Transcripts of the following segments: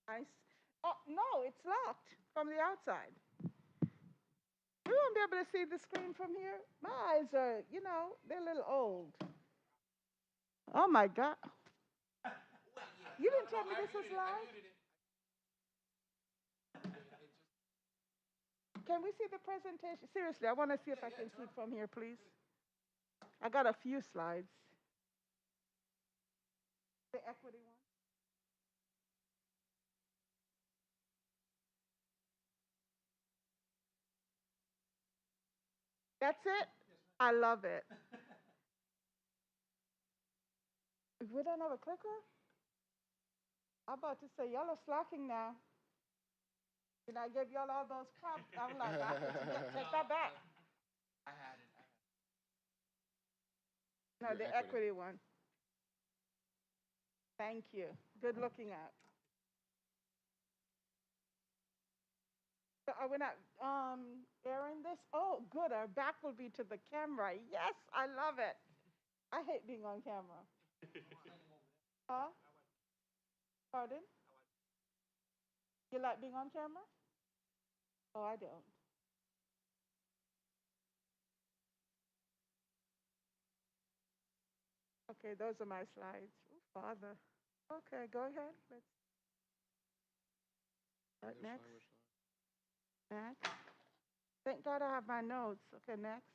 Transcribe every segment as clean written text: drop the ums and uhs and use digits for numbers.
I s- Oh, no, it's locked from the outside. We won't be able to see the screen from here. My eyes are, they're a little old. Oh my God. You didn't tell me this was live? Can we see the presentation? Seriously, I want to see if I can see it from here, please. I got a few slides. The equity one. That's it? I love it. We don't have a clicker? I'm about to say, y'all are slacking now. Did I give y'all all those prompts? I'm like, take that back. No, Your the equity. equity one. Thank you. Good looking at. So are we not airing this? Oh, good. Our back will be to the camera. Yes, I love it. I hate being on camera. Huh? Pardon? You like being on camera? Oh, I don't. Okay, those are my slides. Oh, Father. Okay, go ahead. Let's start Which next. slide? Which slide? Next. Thank God I have my notes. Okay, next.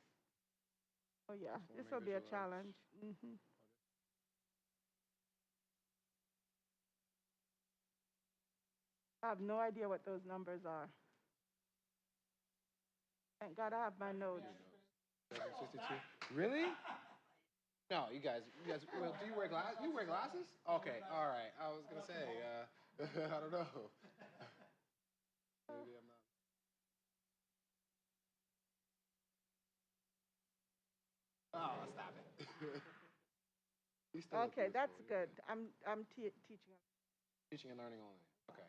Oh yeah, this Performing will be a visual arts. challenge. I have no idea what those numbers are. Thank God I have my notes. 62. Really? No, you guys. Well, do you wear glass? You wear glasses? Okay, all right. I was gonna say, I don't know. Maybe I'm not. Oh, stop it. He's still look Okay, useful. that's You're good. good. I'm teaching. Teaching and learning only. Okay.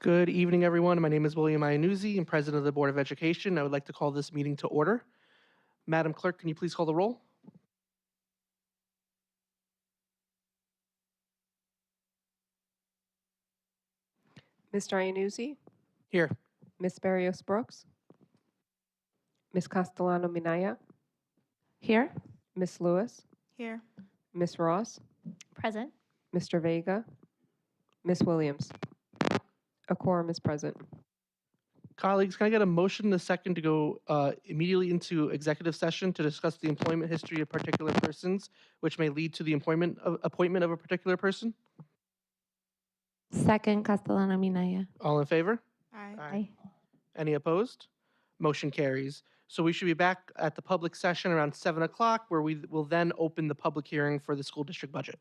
Good evening, everyone. My name is William Iannuzzi. I'm President of the Board of Education. I would like to call this meeting to order. Madam Clerk, can you please call the roll? Mr. Iannuzzi, Here. Ms. Barrios Brooks, Ms. Castellano Minaya, Here. Ms. Lewis, Here. Ms. Ross, Present. Mr. Vega, Ms. Williams. A quorum is present. Colleagues, can I get a motion and a second to go immediately into executive session to discuss the employment history of particular persons, which may lead to the appointment of a particular person? Second, Castellano Minaya. All in favor? Aye. Any opposed? Motion carries. So we should be back at the public session around 7 o'clock, where we will then open the public hearing for the school district budget.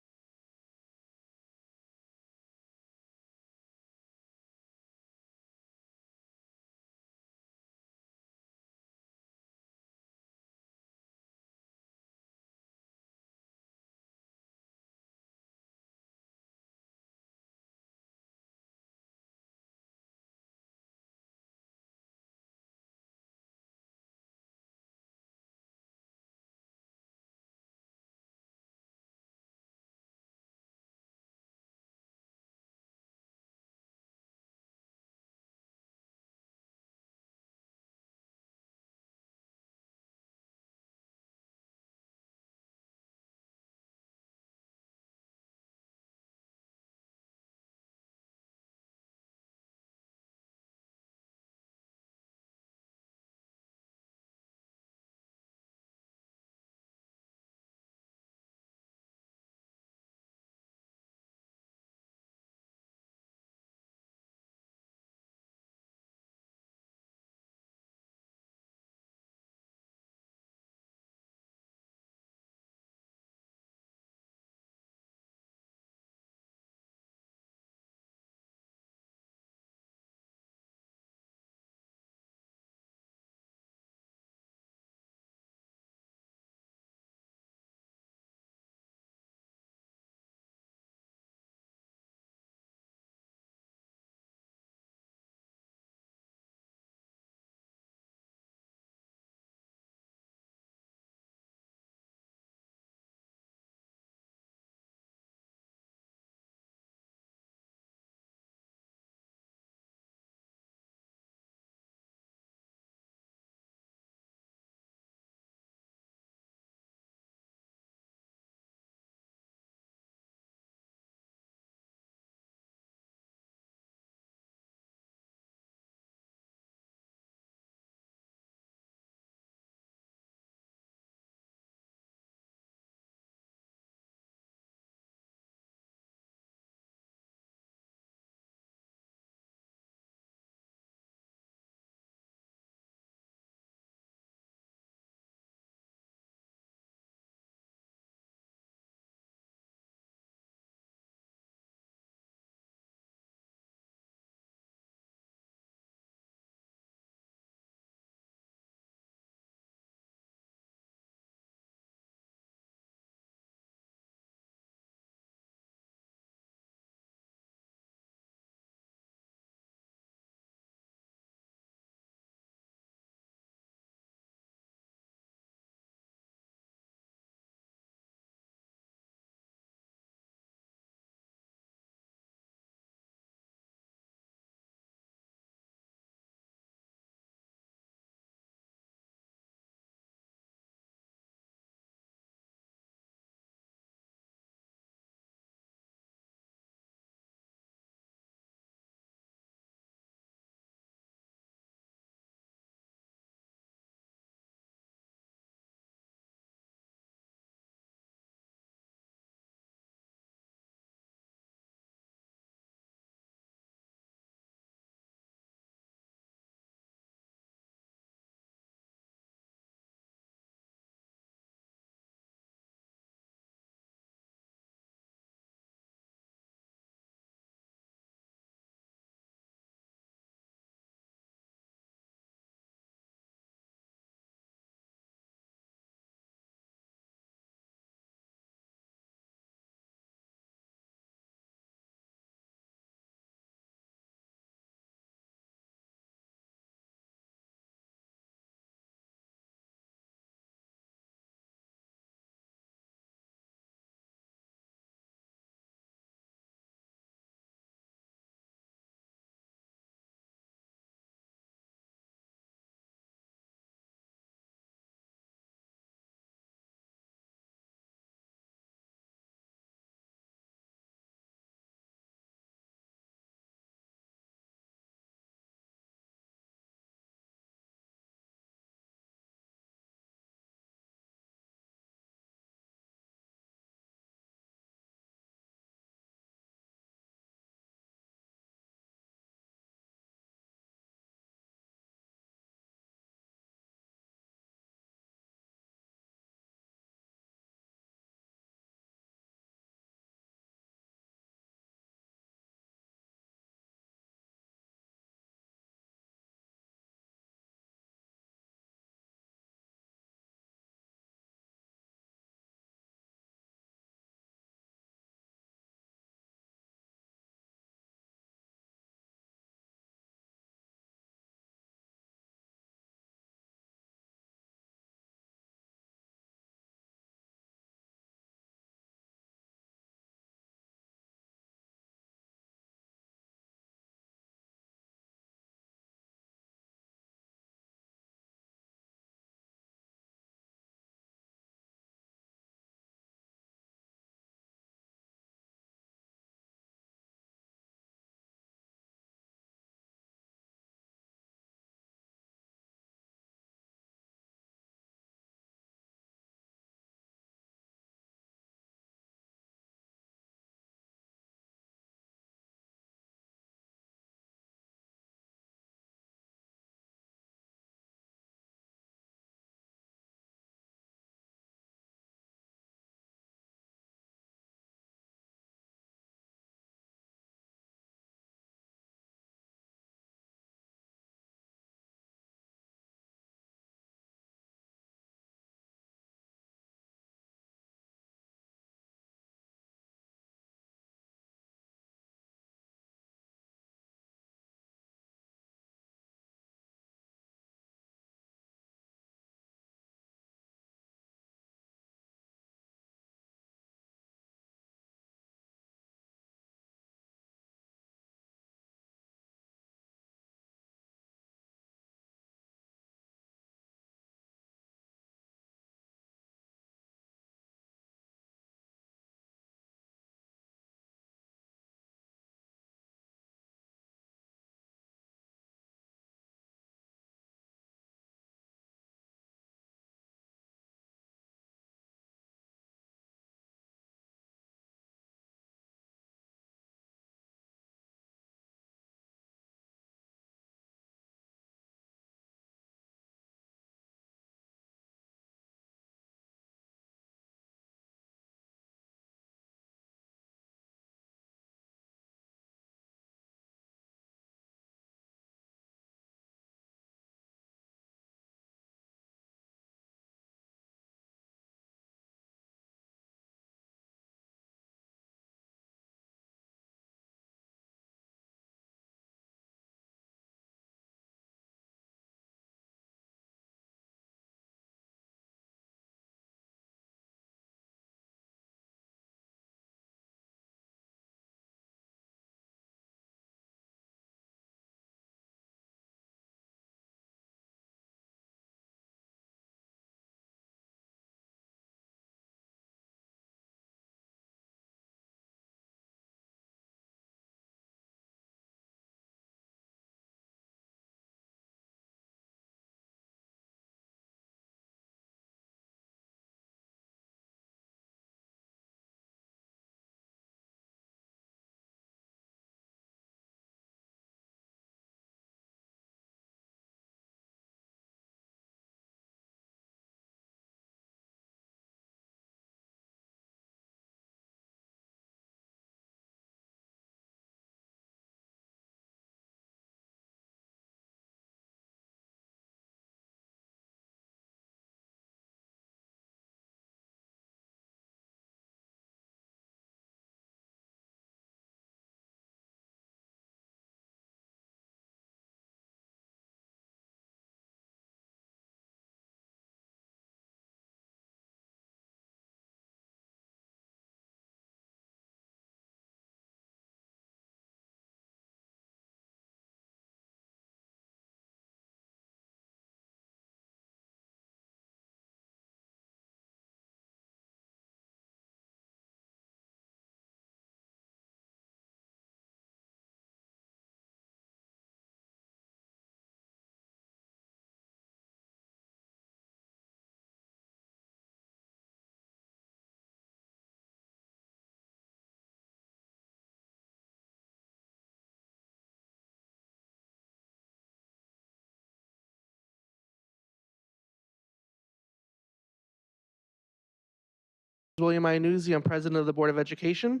William Iannuzzi, I'm President of the Board of Education.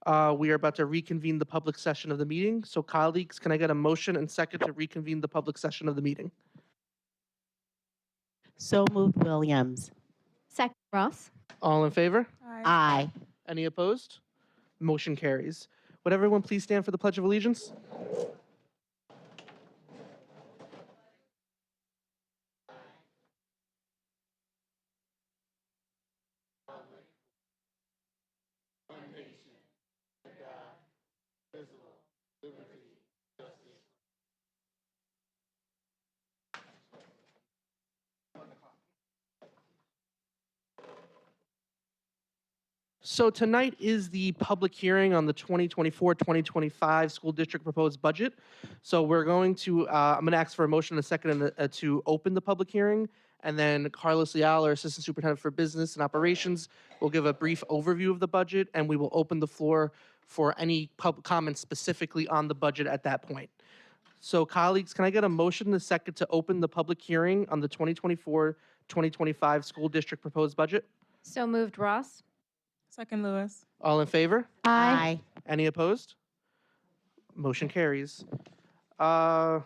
We are about to reconvene the public session of the meeting. So colleagues, can I get a motion and second to reconvene the public session of the meeting? So moved, Williams. Second, Ross. All in favor? Aye. Any opposed? Motion carries. Would everyone please stand for the Pledge of Allegiance? So tonight is the public hearing on the 2024-2025 school district proposed budget. So we're going to, I'm going to ask for a motion and a second to open the public hearing. And then Carlos Leal, our Assistant Superintendent for Business and Operations, will give a brief overview of the budget, and we will open the floor for any public comments specifically on the budget at that point. So colleagues, can I get a motion and a second to open the public hearing on the 2024-2025 school district proposed budget? So moved, Ross. Second, Lewis. All in favor? Aye. Any opposed? Motion carries. Madam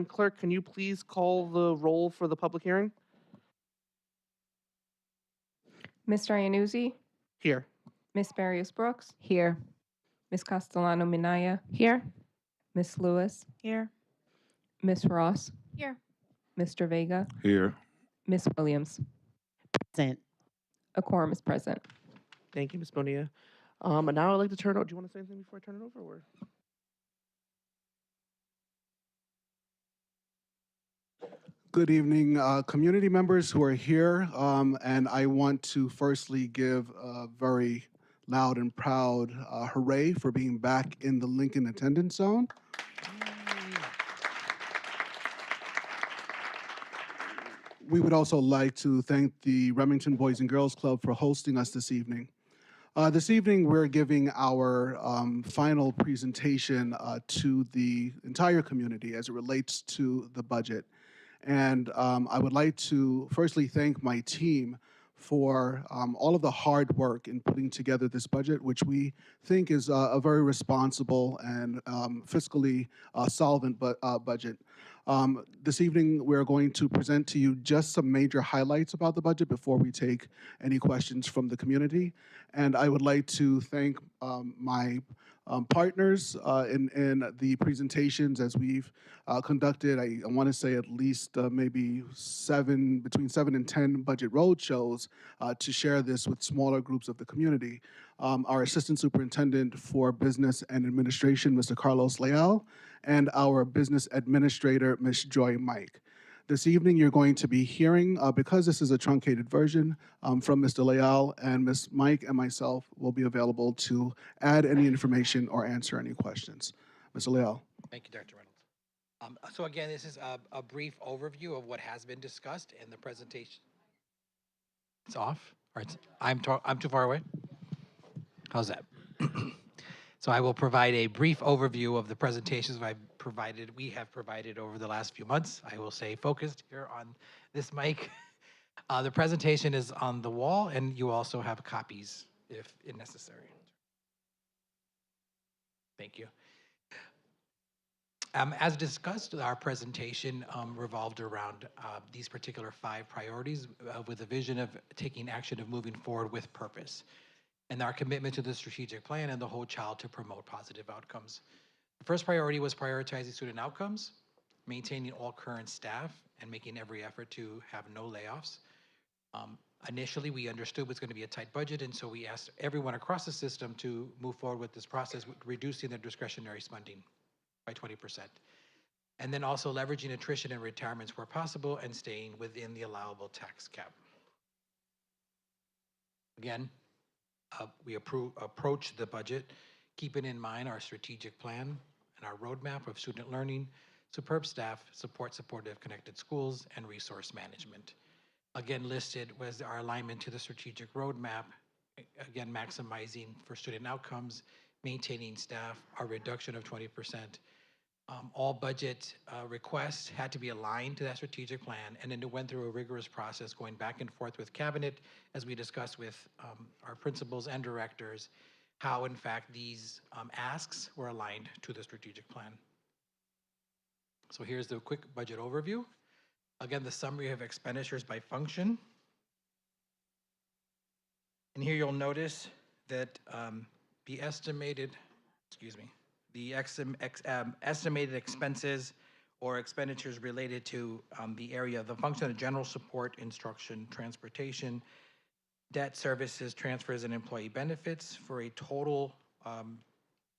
Clerk, can you please call the roll for the public hearing? Mr. Iannuzzi, Here. Miss Barrios Brooks, Here. Miss Castellano Minaya, Here. Miss Lewis, Here. Miss Ross, Here. Mr. Vega, Here. Miss Williams. Present. A quorum is present. Thank you, Ms. Bonilla. And now I'd like to turn it over. Do you want to say anything before I turn it over? Or? Good evening, community members who are here. And I want to firstly give a very loud and proud hooray for being back in the Lincoln attendance zone. We would also like to thank the Remington Boys and Girls Club for hosting us this evening. This evening, we're giving our final presentation to the entire community as it relates to the budget. And I would like to firstly thank my team for all of the hard work in putting together this budget, which we think is a very responsible and fiscally solvent budget. This evening, we're going to present to you just some major highlights about the budget before we take any questions from the community. And I would like to thank my partners in the presentations as we've conducted, I want to say at least maybe between 7 and 10 budget roadshows to share this with smaller groups of the community. Our Assistant Superintendent for Business and Administration, Mr. Carlos Leal, and our Business Administrator, Ms. Joy Mike. This evening, you're going to be hearing, because this is a truncated version, from Mr. Leal, and Ms. Mike and myself will be available to add any information or answer any questions. Mr. Leal. Thank you, Dr. Reynolds. So again, this is a brief overview of what has been discussed in the presentation. It's off? All right, I'm too far away? How's that? So I will provide a brief overview of the presentations we have provided over the last few months. I will stay focused here on this mic. The presentation is on the wall, and you also have copies if necessary. Thank you. As discussed, our presentation revolved around these particular 5 priorities with a vision of taking action of moving forward with purpose, and our commitment to the strategic plan and the whole child to promote positive outcomes. The first priority was prioritizing student outcomes, maintaining all current staff, and making every effort to have no layoffs. Initially, we understood it was going to be a tight budget, and so we asked everyone across the system to move forward with this process, reducing their discretionary spending by 20%. And then also leveraging attrition and retirements where possible and staying within the allowable tax cap. Again, we approach the budget keeping in mind our strategic plan and our roadmap of student learning, superb staff, supportive connected schools, and resource management. Again, listed was our alignment to the strategic roadmap, again, maximizing for student outcomes, maintaining staff, our reduction of 20%, All budget requests had to be aligned to that strategic plan, and then it went through a rigorous process going back and forth with cabinet, as we discussed with our principals and directors, how in fact these asks were aligned to the strategic plan. So here's the quick budget overview. Again, the summary of expenditures by function. And here you'll notice that the estimated, the estimated expenses or expenditures related to the area of the function of general support, instruction, transportation, debt services, transfers, and employee benefits for a total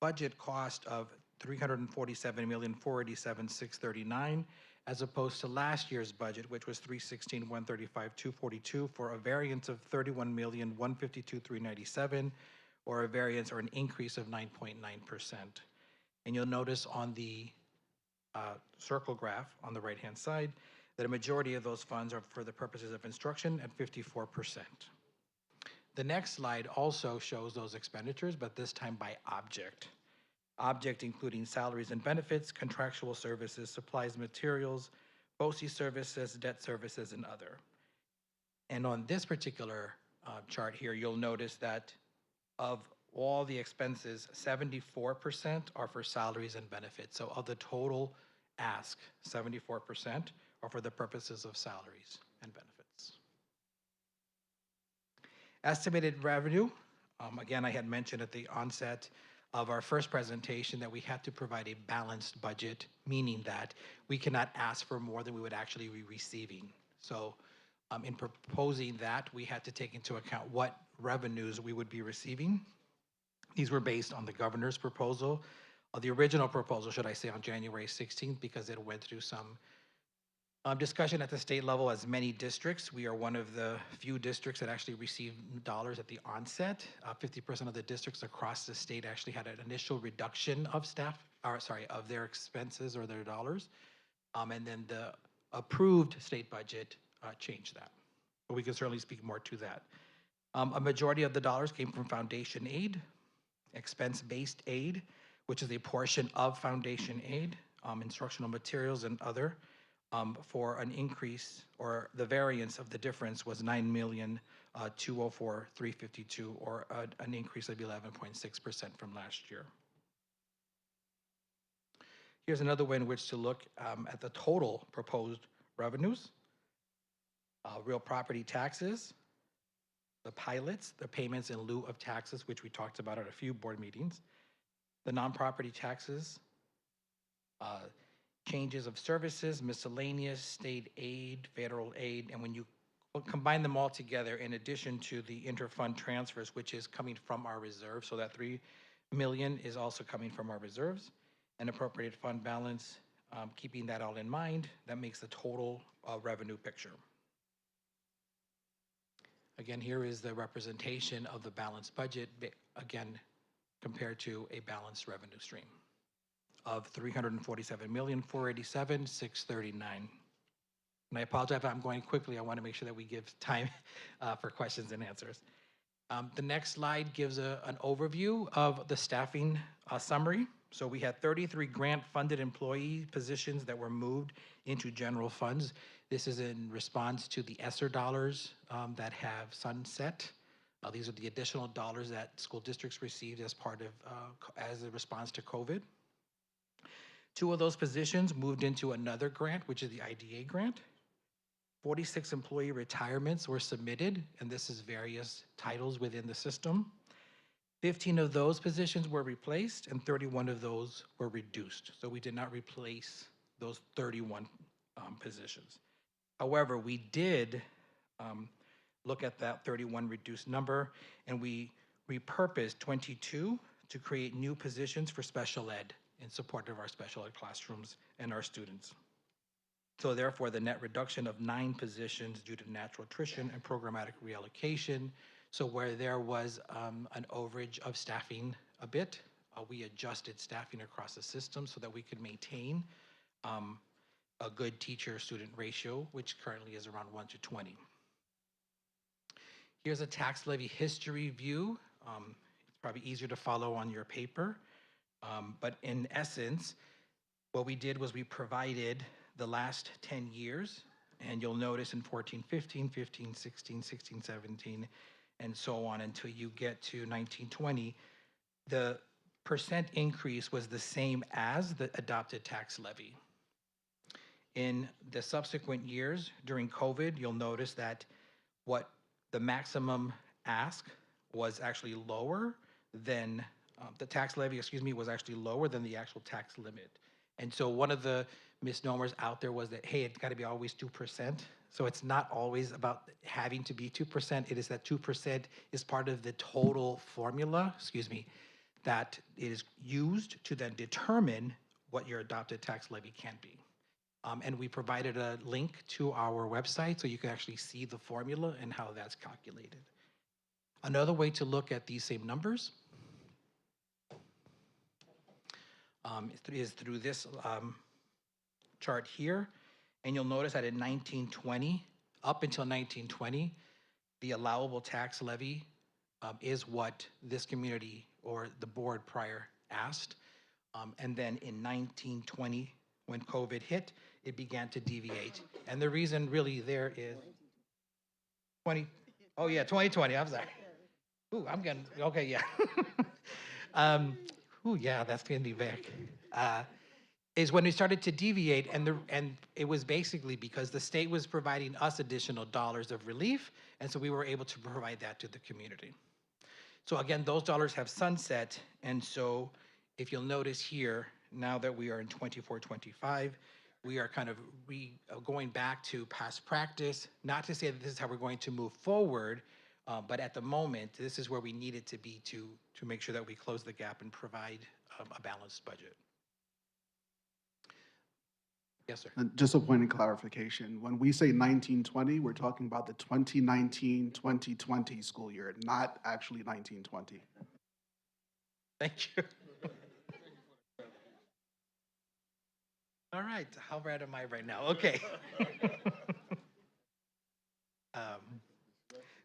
budget cost of $347,487,639, as opposed to last year's budget, which was $316,135,242, for a variance of $31,152,397, or a variance or an increase of 9.9%. And you'll notice on the circle graph on the right-hand side that a majority of those funds are for the purposes of instruction at 54%. The next slide also shows those expenditures, but this time by object. Object including salaries and benefits, contractual services, supplies, materials, BOCES services, debt services, and other. And on this particular chart here, you'll notice that of all the expenses, 74% are for salaries and benefits. So of the total ask, 74% are for the purposes of salaries and benefits. Estimated revenue, again, I had mentioned at the onset of our first presentation that we had to provide a balanced budget, meaning that we cannot ask for more than we would actually be receiving. So in proposing that, we had to take into account what revenues we would be receiving. These were based on the governor's proposal, the original proposal, should I say, on January 16th, because it went through some discussion at the state level. As many districts, we are one of the few districts that actually received dollars at the onset. 50% of the districts across the state actually had an initial reduction of of their expenses or their dollars. And then the approved state budget changed that. But we can certainly speak more to that. A majority of the dollars came from foundation aid, expense-based aid, which is a portion of foundation aid, instructional materials and other, for an increase, or the variance of the difference was $9,204,352, or an increase of 11.6% from last year. Here's another way in which to look at the total proposed revenues. Real property taxes, the pilots, the payments in lieu of taxes, which we talked about at a few board meetings, the non-property taxes, changes of services, miscellaneous, state aid, federal aid, and when you combine them all together, in addition to the interfund transfers, which is coming from our reserves, so that $3 million is also coming from our reserves, and appropriated fund balance, keeping that all in mind, that makes the total revenue picture. Again, here is the representation of the balanced budget, again, compared to a balanced revenue stream of $347,487,639. And I apologize if I'm going quickly. I want to make sure that we give time for questions and answers. The next slide gives an overview of the staffing summary. So we had 33 grant-funded employee positions that were moved into general funds. This is in response to the ESSER dollars that have sunset. These are the additional dollars that school districts received as part of, as a response to COVID. 2 of those positions moved into another grant, which is the IDA grant. 46 employee retirements were submitted, and this is various titles within the system. 15 of those positions were replaced, and 31 of those were reduced. So we did not replace those 31 positions. However, we did look at that 31 reduced number, and we repurposed 22 to create new positions for special ed in support of our special ed classrooms and our students. So therefore, the net reduction of 9 positions due to natural attrition and programmatic reallocation. So where there was an overage of staffing a bit, we adjusted staffing across the system so that we could maintain a good teacher-student ratio, which currently is around 1:20. Here's a tax levy history view. It's probably easier to follow on your paper. But in essence, What we did was we provided the last 10 years, and you'll notice in 14, 15, 15, 16, 16, 17, and so on until you get to 1920, the percent increase was the same as the adopted tax levy. In the subsequent years during COVID, you'll notice that what the maximum ask was actually lower than the tax levy, excuse me, was actually lower than the actual tax limit. And so one of the misnomers out there was that, hey, it's got to be always 2%. So it's not always about having to be 2%. It is that 2% is part of the total formula, excuse me, that is used to then determine what your adopted tax levy can be. And we provided a link to our website so you can actually see the formula and how that's calculated. Another way to look at these same numbers is through this chart here. And you'll notice that in 1920, up until 1920, the allowable tax levy is what this community or the board prior asked. And then in 1920, when COVID hit, it began to deviate. And the reason really there is 2020, I'm sorry. Ooh, I'm getting, okay, yeah. Yeah, that's gonna be back. Is when we started to deviate, and it was basically because the state was providing us additional dollars of relief, and so we were able to provide that to the community. So again, those dollars have sunset, and so if you'll notice here, now that we are in 24-25, we are kind of going back to past practice, not to say that this is how we're going to move forward, but at the moment, this is where we needed to be to make sure that we close the gap and provide a balanced budget. Yes, sir. And just a point of clarification, when we say 1920, we're talking about the 2019-2020 school year, not actually 1920. Thank you. All right, how bad am I right now? Okay.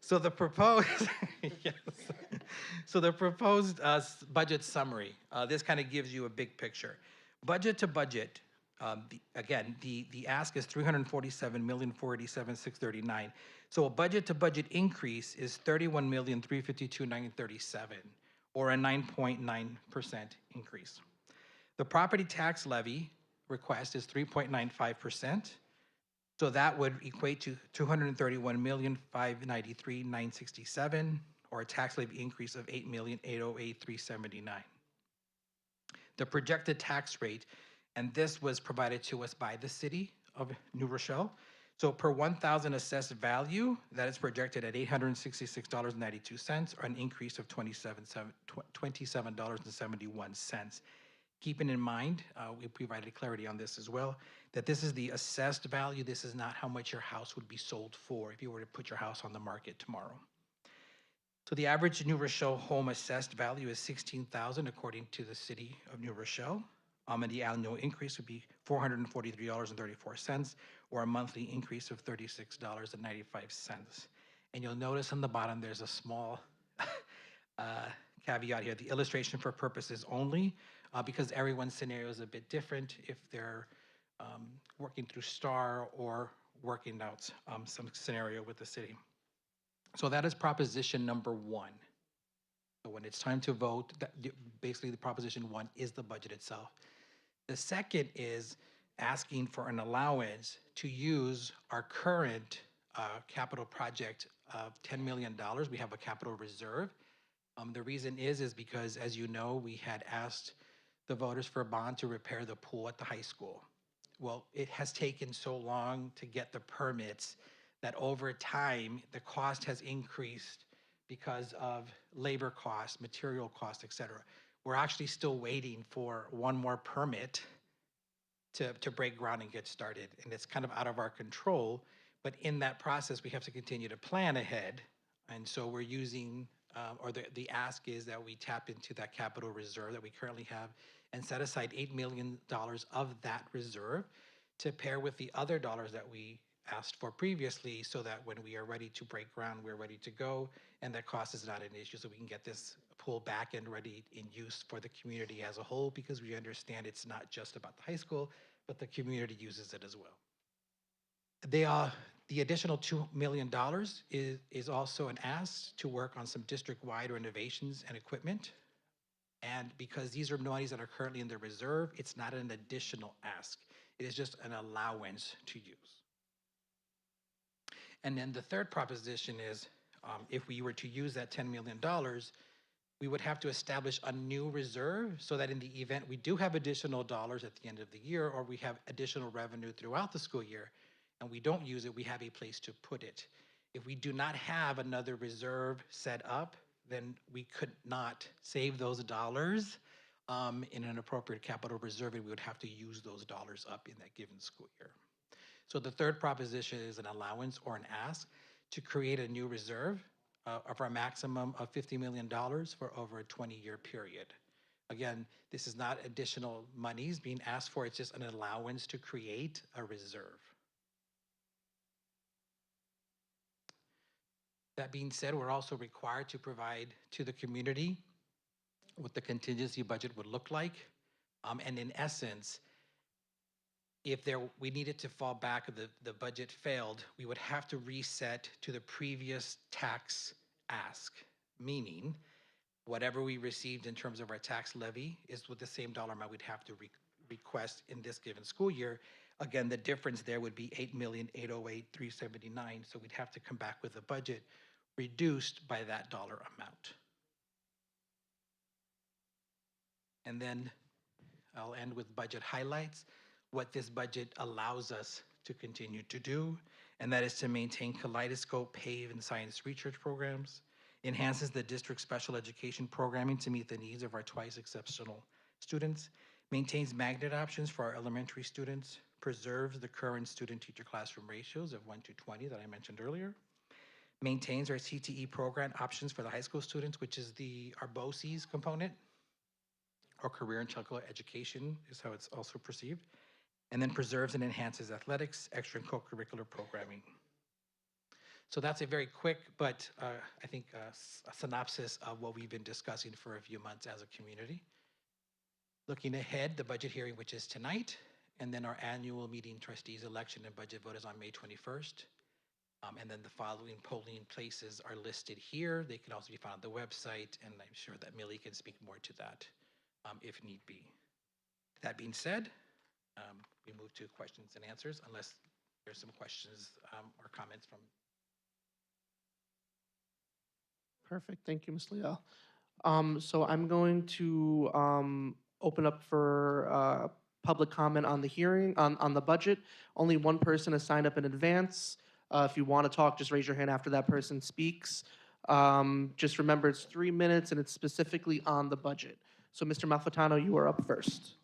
So the proposed, yes. So the proposed budget summary, this kind of gives you a big picture. Budget to budget, the ask is $347,487,639. So a budget to budget increase is $31,352,937, or a 9.9% increase. The property tax levy request is 3.95%. So that would equate to $231,593,967, or a tax levy increase of $8,808,379. The projected tax rate, and this was provided to us by the city of New Rochelle. So per 1,000 assessed value, that is projected at $866.92, or an increase of $27.71. Keeping in mind, we provided clarity on this as well, that this is the assessed value. This is not how much your house would be sold for if you were to put your house on the market tomorrow. So the average New Rochelle home assessed value is $16,000 according to the city of New Rochelle. And the annual increase would be $443.34, or a monthly increase of $36.95. And you'll notice on the bottom, there's a small caveat here, the illustration for purposes only, because everyone's scenario is a bit different if they're working through STAR or working out some scenario with the city. So that is proposition number 1. So when it's time to vote, basically the proposition 1 is the budget itself. The second is asking for an allowance to use our current capital project of $10 million. We have a capital reserve. The reason is because, as you know, we had asked the voters for a bond to repair the pool at the high school. Well, it has taken so long to get the permits that over time, the cost has increased because of labor costs, material costs, et cetera. We're actually still waiting for one more permit to break ground and get started. And it's kind of out of our control. But in that process, we have to continue to plan ahead. And so we're using, the ask is that we tap into that capital reserve that we currently have and set aside $8 million of that reserve to pair with the other dollars that we asked for previously, so that when we are ready to break ground, we're ready to go, and that cost is not an issue, so we can get this pool back and ready in use for the community as a whole, because we understand it's not just about the high school, but the community uses it as well. The additional $2 million is also an ask to work on some district-wide renovations and equipment. And because these are monies that are currently in the reserve, it's not an additional ask. It is just an allowance to use. And then the third proposition is, if we were to use that $10 million, we would have to establish a new reserve so that in the event we do have additional dollars at the end of the year, or we have additional revenue throughout the school year, and we don't use it, we have a place to put it. If we do not have another reserve set up, then we could not save those dollars in an appropriate capital reserve, and we would have to use those dollars up in that given school year. So the third proposition is an allowance or an ask to create a new reserve of our maximum of $50 million for over a 20-year period. Again, this is not additional monies being asked for, it's just an allowance to create a reserve. That being said, we're also required to provide to the community what the contingency budget would look like. And in essence, if we needed to fall back, the budget failed, we would have to reset to the previous tax ask, meaning whatever we received in terms of our tax levy is with the same dollar amount we'd have to request in this given school year. Again, the difference there would be $8,808,379, so we'd have to come back with a budget reduced by that dollar amount. And then I'll end with budget highlights, what this budget allows us to continue to do, and that is to maintain Kaleidoscope, PAVE, and science research programs, enhances the district special education programming to meet the needs of our twice exceptional students, maintains magnet options for our elementary students, preserves the current student-teacher classroom ratios of 1:20 that I mentioned earlier, maintains our CTE program options for the high school students, which is our BOCES component, or career and technical education is how it's also perceived, and then preserves and enhances athletics, extra and co-curricular programming. So that's a very quick, but I think a synopsis of what we've been discussing for a few months as a community. Looking ahead, the budget hearing, which is tonight, and then our annual meeting trustees election and budget vote is on May 21st. And then the following polling places are listed here. They can also be found on the website, and I'm sure that Millie can speak more to that if need be. That being said, we move to questions and answers, unless there's some questions or comments from. Perfect. Thank you, Ms. Leal. So I'm going to open up for public comment on the hearing, on the budget. Only one person has signed up in advance. If you want to talk, just raise your hand after that person speaks. Just remember, it's 3 minutes, and it's specifically on the budget. So, Mr. Malfitano, you are up first.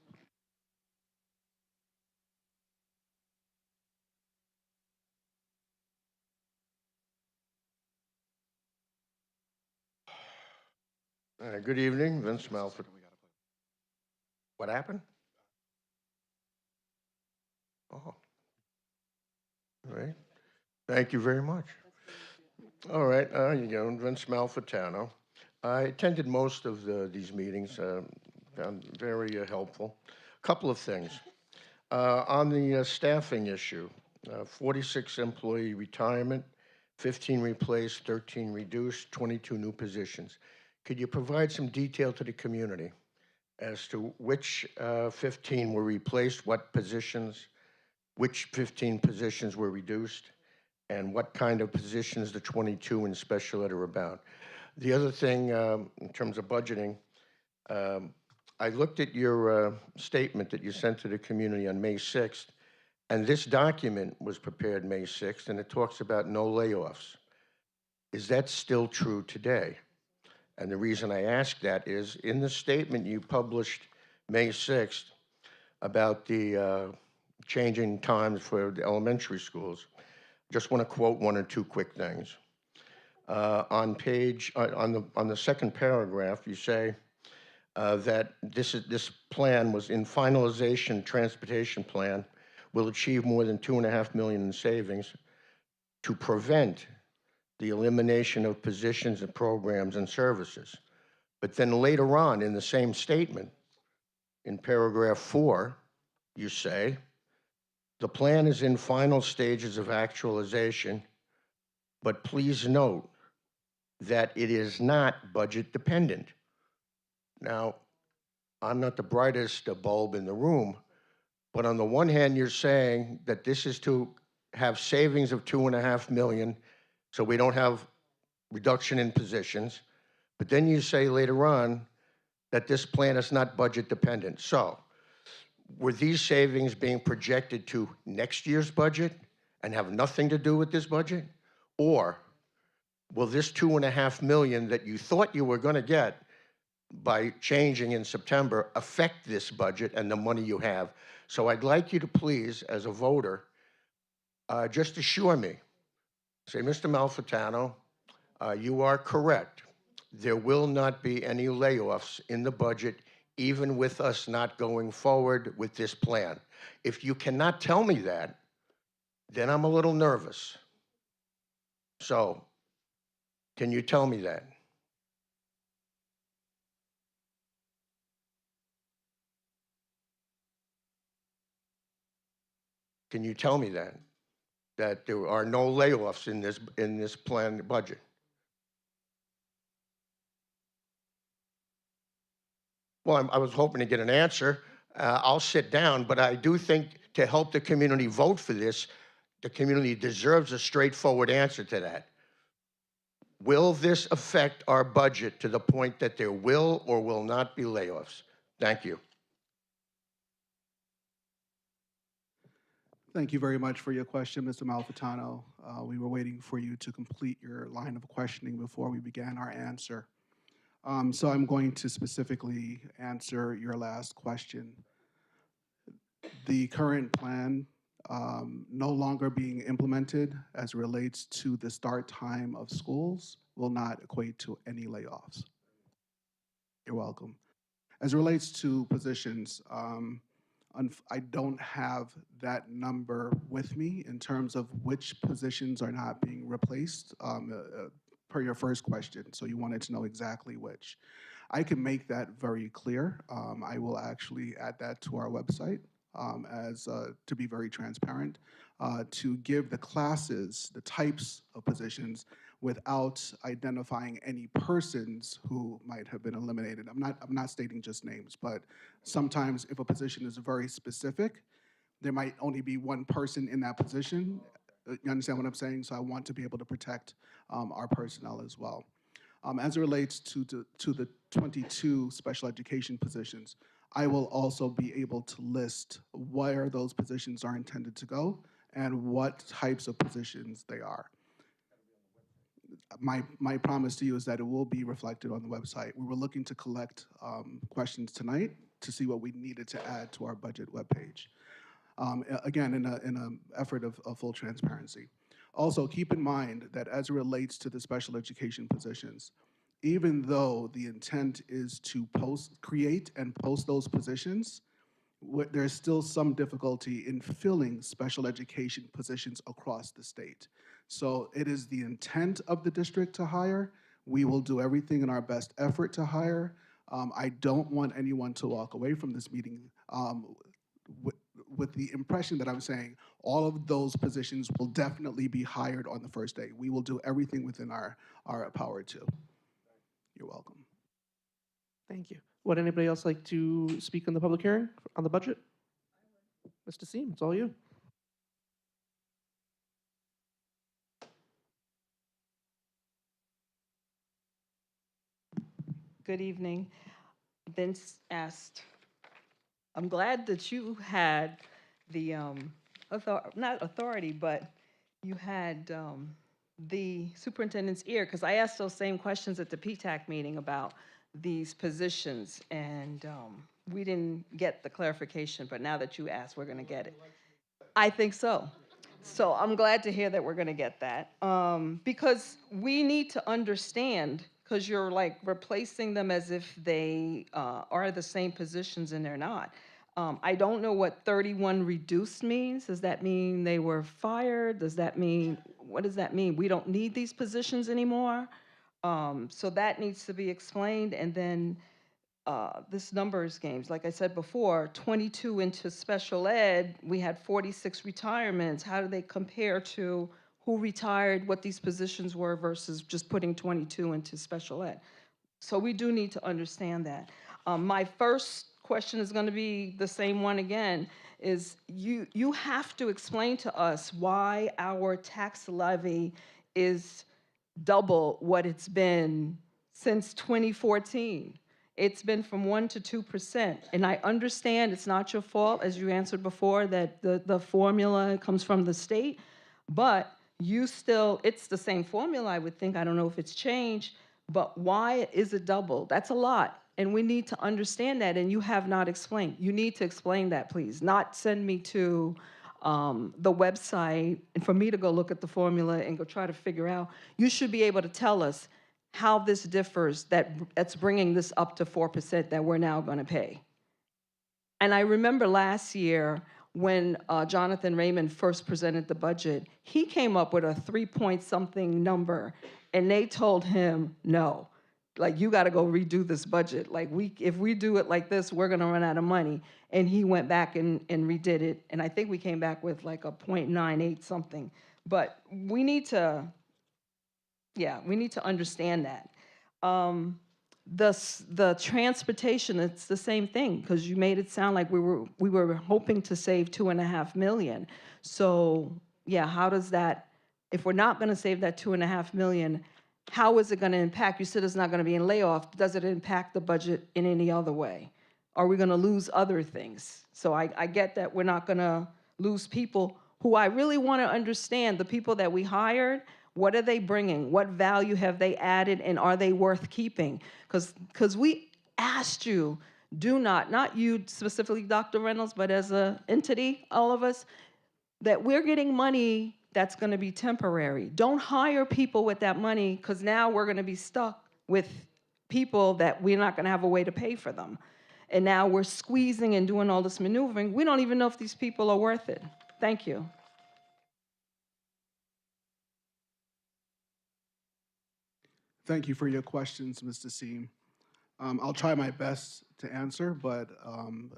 Good evening, Vince Malfitano. What happened? Oh, all right. Thank you very much. All right, you go, Vince Malfitano. I attended most of these meetings, found very helpful. A couple of things. On the staffing issue, 46 employee retirement, 15 replaced, 13 reduced, 22 new positions. Could you provide some detail to the community as to which 15 were replaced, what positions, which 15 positions were reduced, and what kind of positions the 22 in special ed are about? The other thing, in terms of budgeting, I looked at your statement that you sent to the community on May 6th, and this document was prepared May 6th, and it talks about no layoffs. Is that still true today? And the reason I ask that is, in the statement you published May 6th about the changing times for the elementary schools, just want to quote one or two quick things. On the second paragraph, you say that this plan was in finalization. Transportation plan will achieve more than $2.5 million in savings to prevent the elimination of positions and programs and services. But then later on in the same statement, in paragraph 4, you say, the plan is in final stages of actualization, but please note that it is not budget dependent. Now, I'm not the brightest bulb in the room, but on the one hand, you're saying that this is to have savings of 2.5 million, so we don't have reduction in positions. But then you say later on that this plan is not budget dependent. So were these savings being projected to next year's budget and have nothing to do with this budget? Or will this 2.5 million that you thought you were going to get by changing in September affect this budget and the money you have? So I'd like you to please, as a voter, just assure me, say, Mr. Malfitano, you are correct. There will not be any layoffs in the budget, even with us not going forward with this plan. If you cannot tell me that, then I'm a little nervous. So, can you tell me that? Can you tell me that there are no layoffs in this planned budget? Well, I was hoping to get an answer. I'll sit down, but I do think to help the community vote for this, the community deserves a straightforward answer to that. Will this affect our budget to the point that there will or will not be layoffs? Thank you. Thank you very much for your question, Mr. Malfitano. We were waiting for you to complete your line of questioning before we began our answer. So I'm going to specifically answer your last question. The current plan no longer being implemented as it relates to the start time of schools will not equate to any layoffs. You're welcome. As it relates to positions, I don't have that number with me in terms of which positions are not being replaced per your first question. So you wanted to know exactly which. I can make that very clear. I will actually add that to our website to be very transparent, to give the classes, the types of positions without identifying any persons who might have been eliminated. I'm not stating just names, but sometimes if a position is very specific, there might only be one person in that position. You understand what I'm saying? So I want to be able to protect our personnel as well. As it relates to the 22 special education positions, I will also be able to list where those positions are intended to go and what types of positions they are. My promise to you is that it will be reflected on the website. We were looking to collect questions tonight to see what we needed to add to our budget webpage. Again, in an effort of full transparency. Also, keep in mind that as it relates to the special education positions, even though the intent is to create and post those positions, there's still some difficulty in filling special education positions across the state. So it is the intent of the district to hire. We will do everything in our best effort to hire. I don't want anyone to walk away from this meeting with the impression that I'm saying all of those positions will definitely be hired on the first day. We will do everything within our power to. You're welcome. Thank you. Would anybody else like to speak on the public hearing on the budget? Mr. Seam, it's all you. Good evening. Vince asked, I'm glad that you had the, not authority, but you had the superintendent's ear, because I asked those same questions at the PTAC meeting about these positions, and we didn't get the clarification, but now that you asked, we're gonna get it. I think so. So I'm glad to hear that we're gonna get that, because we need to understand, because you're like replacing them as if they are the same positions and they're not. I don't know what 31 reduced means. Does that mean they were fired? Does that mean, what does that mean? We don't need these positions anymore? So that needs to be explained, and then this numbers games, like I said before, 22 into special ed, we had 46 retirements. How do they compare to who retired, what these positions were versus just putting 22 into special ed? So we do need to understand that. My first question is going to be the same one again, is you have to explain to us why our tax levy is double what it's been since 2014. It's been from 1 to 2%. And I understand it's not your fault, as you answered before, that the formula comes from the state, but you still, it's the same formula, I would think. I don't know if it's changed, but why is it double? That's a lot. And we need to understand that, and you have not explained. You need to explain that, please, not send me to the website and for me to go look at the formula and go try to figure out. You should be able to tell us how this differs, that's bringing this up to 4% that we're now going to pay. And I remember last year when Jonathan Raymond first presented the budget, he came up with a 3-point something number, and they told him, no, like, you got to go redo this budget. Like, if we do it like this, we're going to run out of money. And he went back and redid it, and I think we came back with like a 0.98 something. But we need to, yeah, we need to understand that. The transportation, it's the same thing, because you made it sound like we were hoping to save 2.5 million. So yeah, how does that, if we're not going to save that 2.5 million, how is it going to impact? You said it's not going to be in layoff. Does it impact the budget in any other way? Are we going to lose other things? So I get that we're not going to lose people who I really want to understand, the people that we hired. What are they bringing? What value have they added, and are they worth keeping? Because we asked you, do not you specifically, Dr. Reynolds, but as an entity, all of us, that we're getting money that's going to be temporary. Don't hire people with that money, because now we're going to be stuck with people that we're not going to have a way to pay for them. And now we're squeezing and doing all this maneuvering. We don't even know if these people are worth it. Thank you. Thank you for your questions, Mr. Seam. I'll try my best to answer, but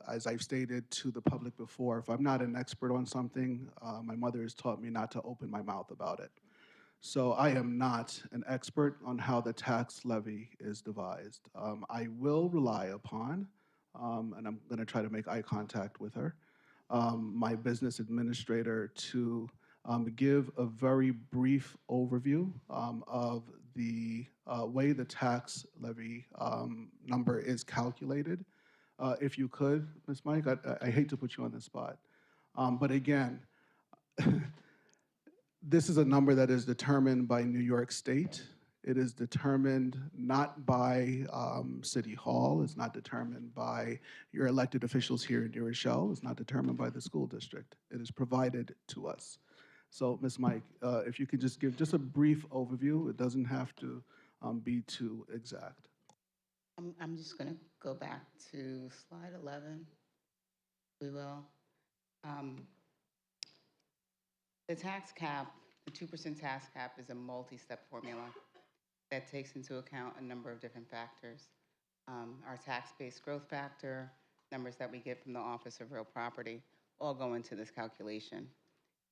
as I've stated to the public before, if I'm not an expert on something, my mother has taught me not to open my mouth about it. So I am not an expert on how the tax levy is devised. I will rely upon, and I'm going to try to make eye contact with her, my business administrator to give a very brief overview of the way the tax levy number is calculated. If you could, Ms. Mike, I hate to put you on the spot. But again, this is a number that is determined by New York State. It is determined not by City Hall. It's not determined by your elected officials here in New Rochelle. It's not determined by the school district. It is provided to us. So, Ms. Mike, if you could just give just a brief overview. It doesn't have to be too exact. I'm just going to go back to slide 11. We will. The tax cap, the 2% tax cap, is a multi-step formula that takes into account a number of different factors. Our tax-based growth factor, numbers that we get from the Office of Real Property, all go into this calculation.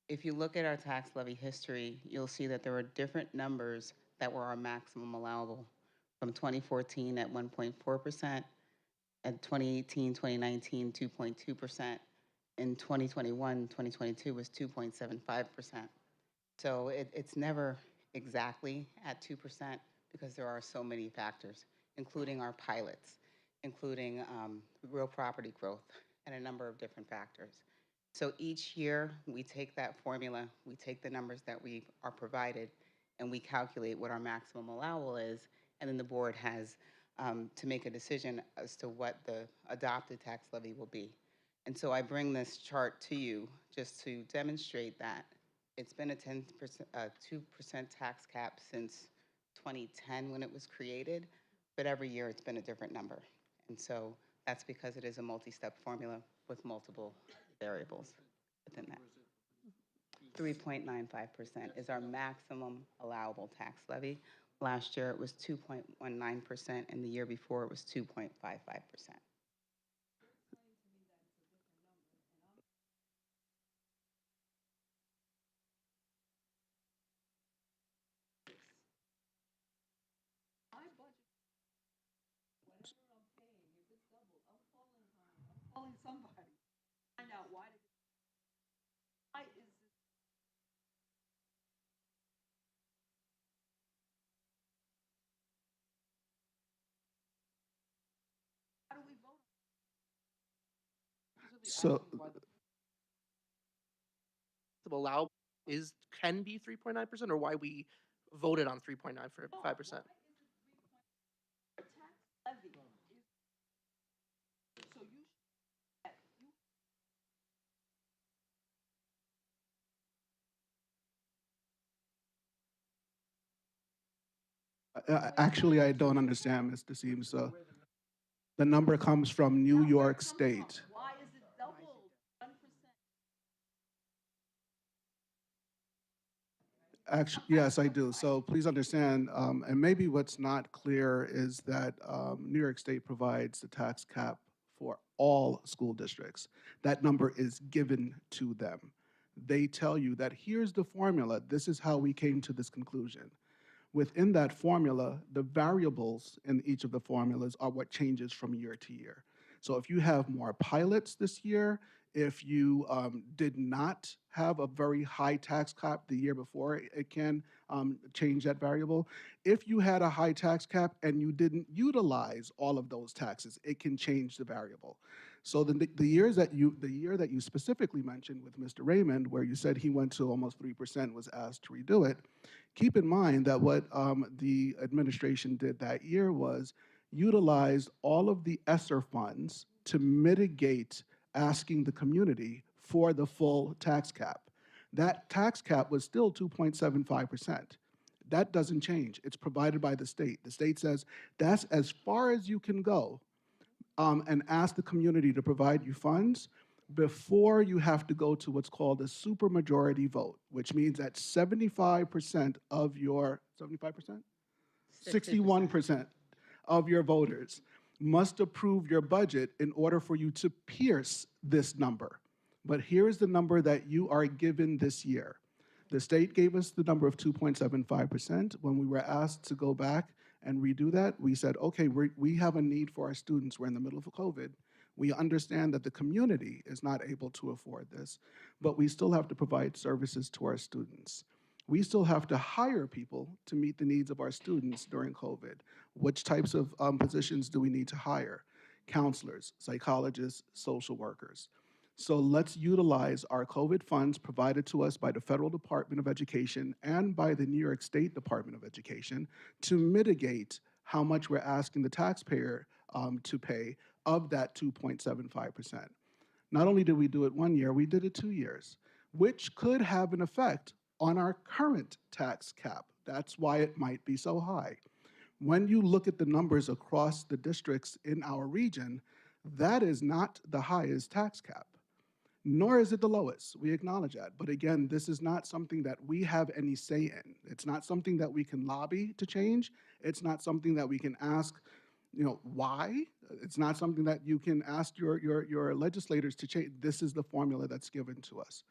If you look at our tax levy history, you'll see that there were different numbers that were our maximum allowable. From 2014 at 1.4%, at 2018, 2019, 2.2%. In 2021, 2022 was 2.75%. So it's never exactly at 2% because there are so many factors, including our pilots, including real property growth, and a number of different factors. So each year we take that formula, we take the numbers that we are provided, and we calculate what our maximum allowable is, and then the board has to make a decision as to what the adopted tax levy will be. And so I bring this chart to you just to demonstrate that it's been a 2% tax cap since 2010 when it was created, but every year it's been a different number. And so that's because it is a multi-step formula with multiple variables within that. 3.95% is our maximum allowable tax levy, Last year, it was 2.19%, and the year before, it was 2.55%. Calling somebody, find out why is this? How do we vote? So, Allow can be 3.9%, or why we voted on 3.95%. Levy is, so you actually, I don't understand, Mr. Seams. The number comes from New York State. why is it doubled 1%? Actually, yes, I do. So please understand, and maybe what's not clear is that New York State provides the tax cap for all school districts. That number is given to them. They tell you that here's the formula. This is how we came to this conclusion. Within that formula, the variables in each of the formulas are what changes from year to year. So if you have more pilots this year, if you did not have a very high tax cap the year before, it can change that variable. If you had a high tax cap and you didn't utilize all of those taxes, it can change the variable. So the year that you specifically mentioned with Mr. Raymond, where you said he went to almost 3%, was asked to redo it. Keep in mind that what the administration did that year was utilized all of the ESSER funds to mitigate asking the community for the full tax cap. That tax cap was still 2.75%. That doesn't change. It's provided by the state. The state says that's as far as you can go, and ask the community to provide you funds before you have to go to what's called a supermajority vote, which means that 75% of your, 75%? 61% of your voters must approve your budget in order for you to pierce this number. But here's the number that you are given this year. The state gave us the number of 2.75%. When we were asked to go back and redo that, we said, okay, we have a need for our students. We're in the middle of COVID. We understand that the community is not able to afford this, but we still have to provide services to our students. We still have to hire people to meet the needs of our students during COVID. Which types of positions do we need to hire? Counselors, psychologists, social workers. So let's utilize our COVID funds provided to us by the Federal Department of Education and by the New York State Department of Education to mitigate how much we're asking the taxpayer to pay of that 2.75%. Not only did we do it 1 year, we did it 2 years, which could have an effect on our current tax cap. That's why it might be so high. When you look at the numbers across the districts in our region, that is not the highest tax cap, nor is it the lowest. We acknowledge that. But again, this is not something that we have any say in. It's not something that we can lobby to change. It's not something that we can ask, why? It's not something that you can ask your legislators to change. This is the formula that's given to us.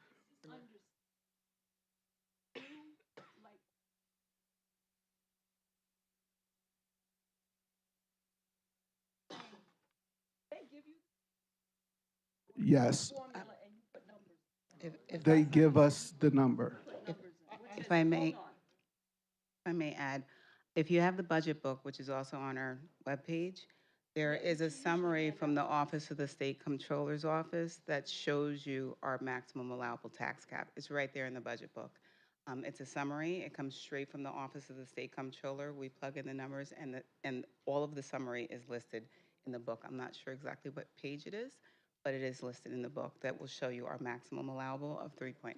Yes, If they give us the number. If I may add, if you have the budget book, which is also on our webpage, there is a summary from the Office of the State Comptroller's Office that shows you our maximum allowable tax cap. It's right there in the budget book. It's a summary. It comes straight from the Office of the State Comptroller. We plug in the numbers, and all of the summary is listed in the book. I'm not sure exactly what page it is, but it is listed in the book that will show you our maximum allowable of 3.95%.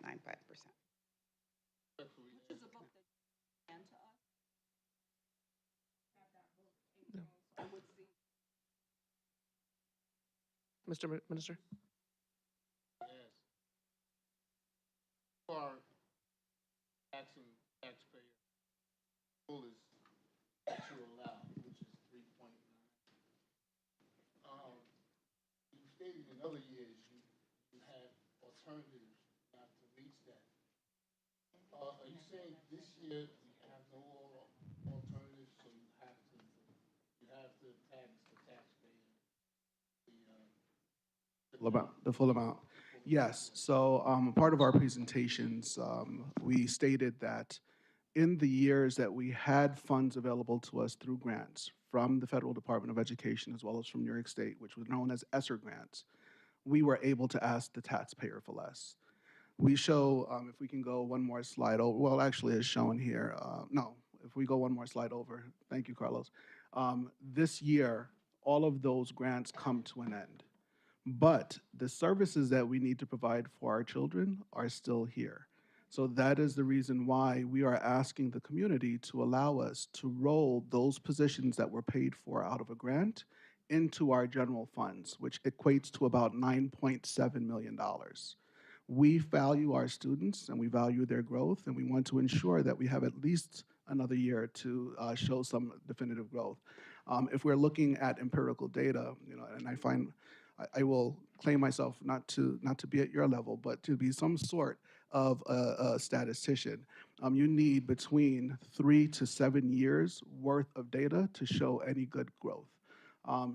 Mr. Minister? For taxing taxpayers, school is other years, you had alternatives not to reach that. Are you saying this year we have no alternatives, so you have to tax the taxpayer, The full amount. Yes, so part of our presentations, we stated that in the years that we had funds available to us through grants from the Federal Department of Education as well as from New York State, which was known as ESSER grants, we were able to ask the taxpayer for less. We show, if we can go one more slide over, well, actually it's shown here. No, if we go one more slide over, thank you, Carlos. This year, all of those grants come to an end. But the services that we need to provide for our children are still here. So that is the reason why we are asking the community to allow us to roll those positions that were paid for out of a grant into our general funds, which equates to about $9.7 million. We value our students and we value their growth, and we want to ensure that we have at least another year to show some definitive growth. If we're looking at empirical data, and I will claim myself not to be at your level, but to be some sort of a statistician. You need between 3 to 7 years worth of data to show any good growth.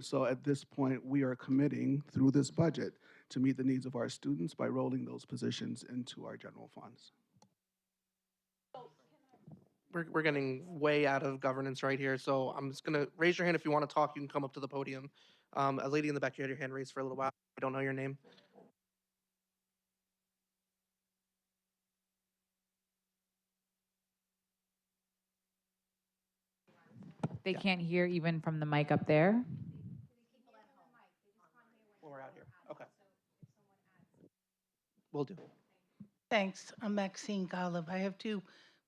So at this point, we are committing through this budget to meet the needs of our students by rolling those positions into our general funds. We're getting way out of governance right here, so I'm just gonna raise your hand if you want to talk. You can come up to the podium. A lady in the back, you had your hand raised for a little while. I don't know your name. They can't hear even from the mic up there. Well, we're out here. Okay. Will do. Thanks. I'm Maxine Golub. I have 2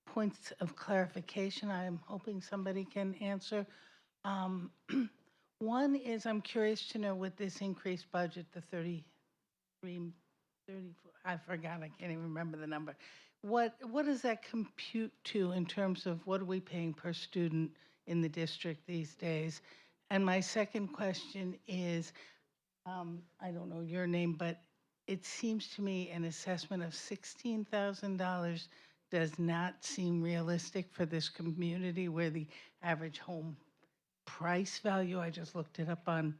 points of clarification I'm hoping somebody can answer. One is I'm curious to know with this increased budget, the 34, I forgot, I can't even remember the number. What does that compute to in terms of what are we paying per student in the district these days? And my second question is, I don't know your name, but it seems to me an assessment of $16,000 does not seem realistic for this community where the average home price value, I just looked it up on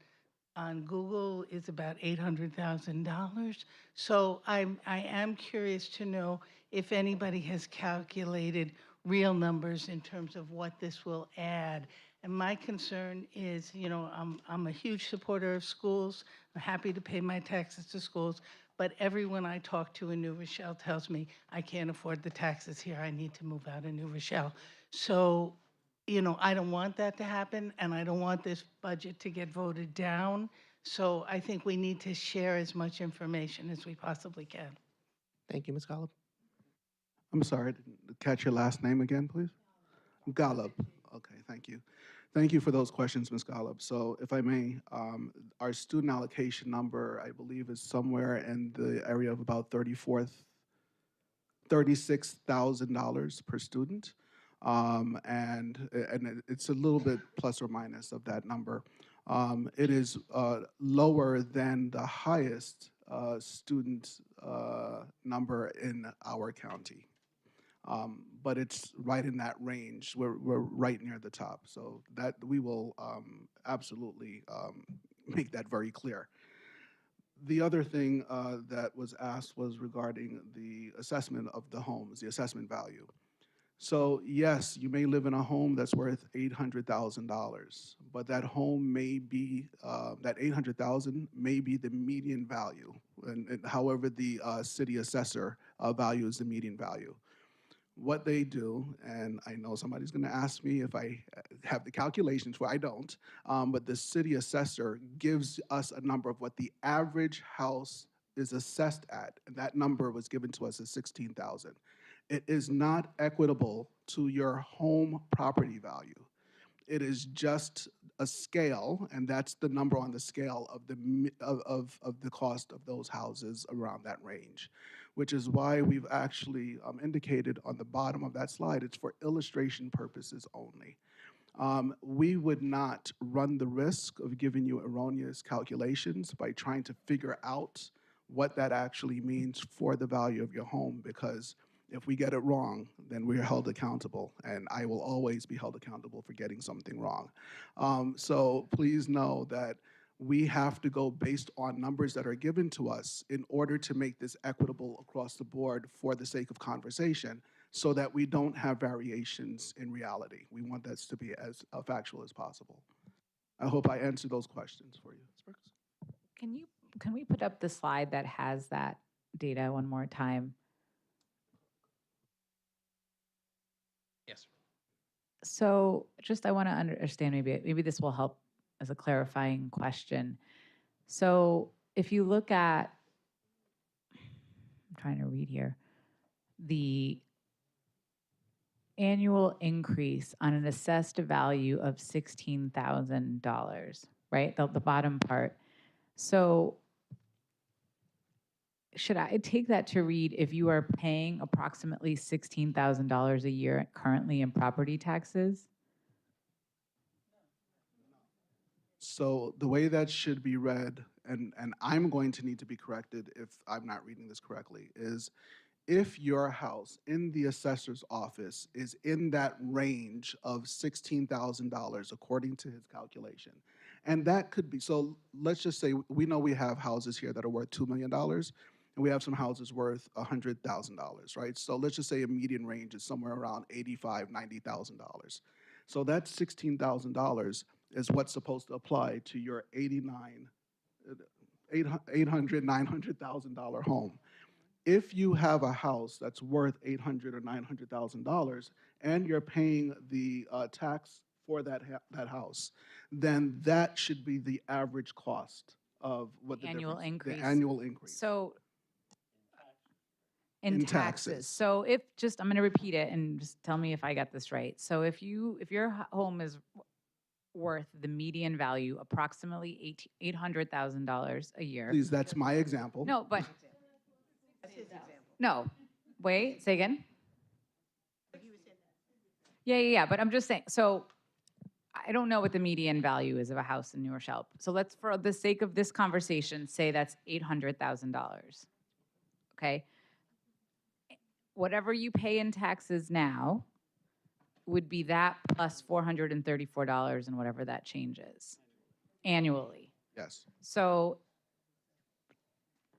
Google, is about $800,000. So I am curious to know if anybody has calculated real numbers in terms of what this will add. And my concern is, I'm a huge supporter of schools. I'm happy to pay my taxes to schools, but everyone I talk to in New Rochelle tells me I can't afford the taxes here. I need to move out of New Rochelle. So, I don't want that to happen, and I don't want this budget to get voted down. So I think we need to share as much information as we possibly can. Thank you, Ms. Golub. I'm sorry, catch your last name again, please? Golub. Okay, thank you. Thank you for those questions, Ms. Golub. So if I may, our student allocation number, I believe, is somewhere in the area of about $36,000 per student. And it's a little bit plus or minus of that number. It is lower than the highest student number in our county. But it's right in that range. We're right near the top. So that we will absolutely make that very clear. The other thing that was asked was regarding the assessment of the homes, the assessment value. So yes, you may live in a home that's worth $800,000, but that home may be, that $800,000 may be the median value, and however the city assessor values the median value. What they do, and I know somebody's gonna ask me if I have the calculations, well, I don't, but the city assessor gives us a number of what the average house is assessed at, and that number was given to us as 16,000. It is not equitable to your home property value. It is just a scale, and that's the number on the scale of the cost of those houses around that range, which is why we've actually indicated on the bottom of that slide, it's for illustration purposes only. We would not run the risk of giving you erroneous calculations by trying to figure out what that actually means for the value of your home, because if we get it wrong, then we're held accountable, and I will always be held accountable for getting something wrong. So please know that we have to go based on numbers that are given to us in order to make this equitable across the board for the sake of conversation, so that we don't have variations in reality. We want that to be as factual as possible. I hope I answered those questions for you. Ms. Brooks? Can we put up the slide that has that data one more time? Yes. So just I want to understand, maybe this will help as a clarifying question. So if you look at, I'm trying to read here, the annual increase on an assessed value of $16,000, right? The bottom part. So should I take that to read if you are paying approximately $16,000 a year currently in property taxes? So the way that should be read, and I'm going to need to be corrected if I'm not reading this correctly, is if your house in the assessor's office is in that range of $16,000 according to his calculation, and that could be, so let's just say we know we have houses here that are worth $2 million, and we have some houses worth $100,000, right? So let's just say a median range is somewhere around $85,000, $90,000. So that $16,000 is what's supposed to apply to your $800,000, $900,000 home. If you have a house that's worth $800,000 or $900,000 and you're paying the tax for that house, then that should be the average cost of what the Annual difference- increase. The annual increase. So in In taxes. taxes. So if just, I'm going to repeat it and just tell me if I got this right. So if your home is worth the median value approximately $800,000 a year. Please, that's my example. No, but no, wait, say again. Yeah. But I'm just saying. So I don't know what the median value is of a house in New Rochelle. So let's, for the sake of this conversation, say that's $800,000. Okay. Whatever you pay in taxes now would be that plus $434 and whatever that changes annually. Yes. So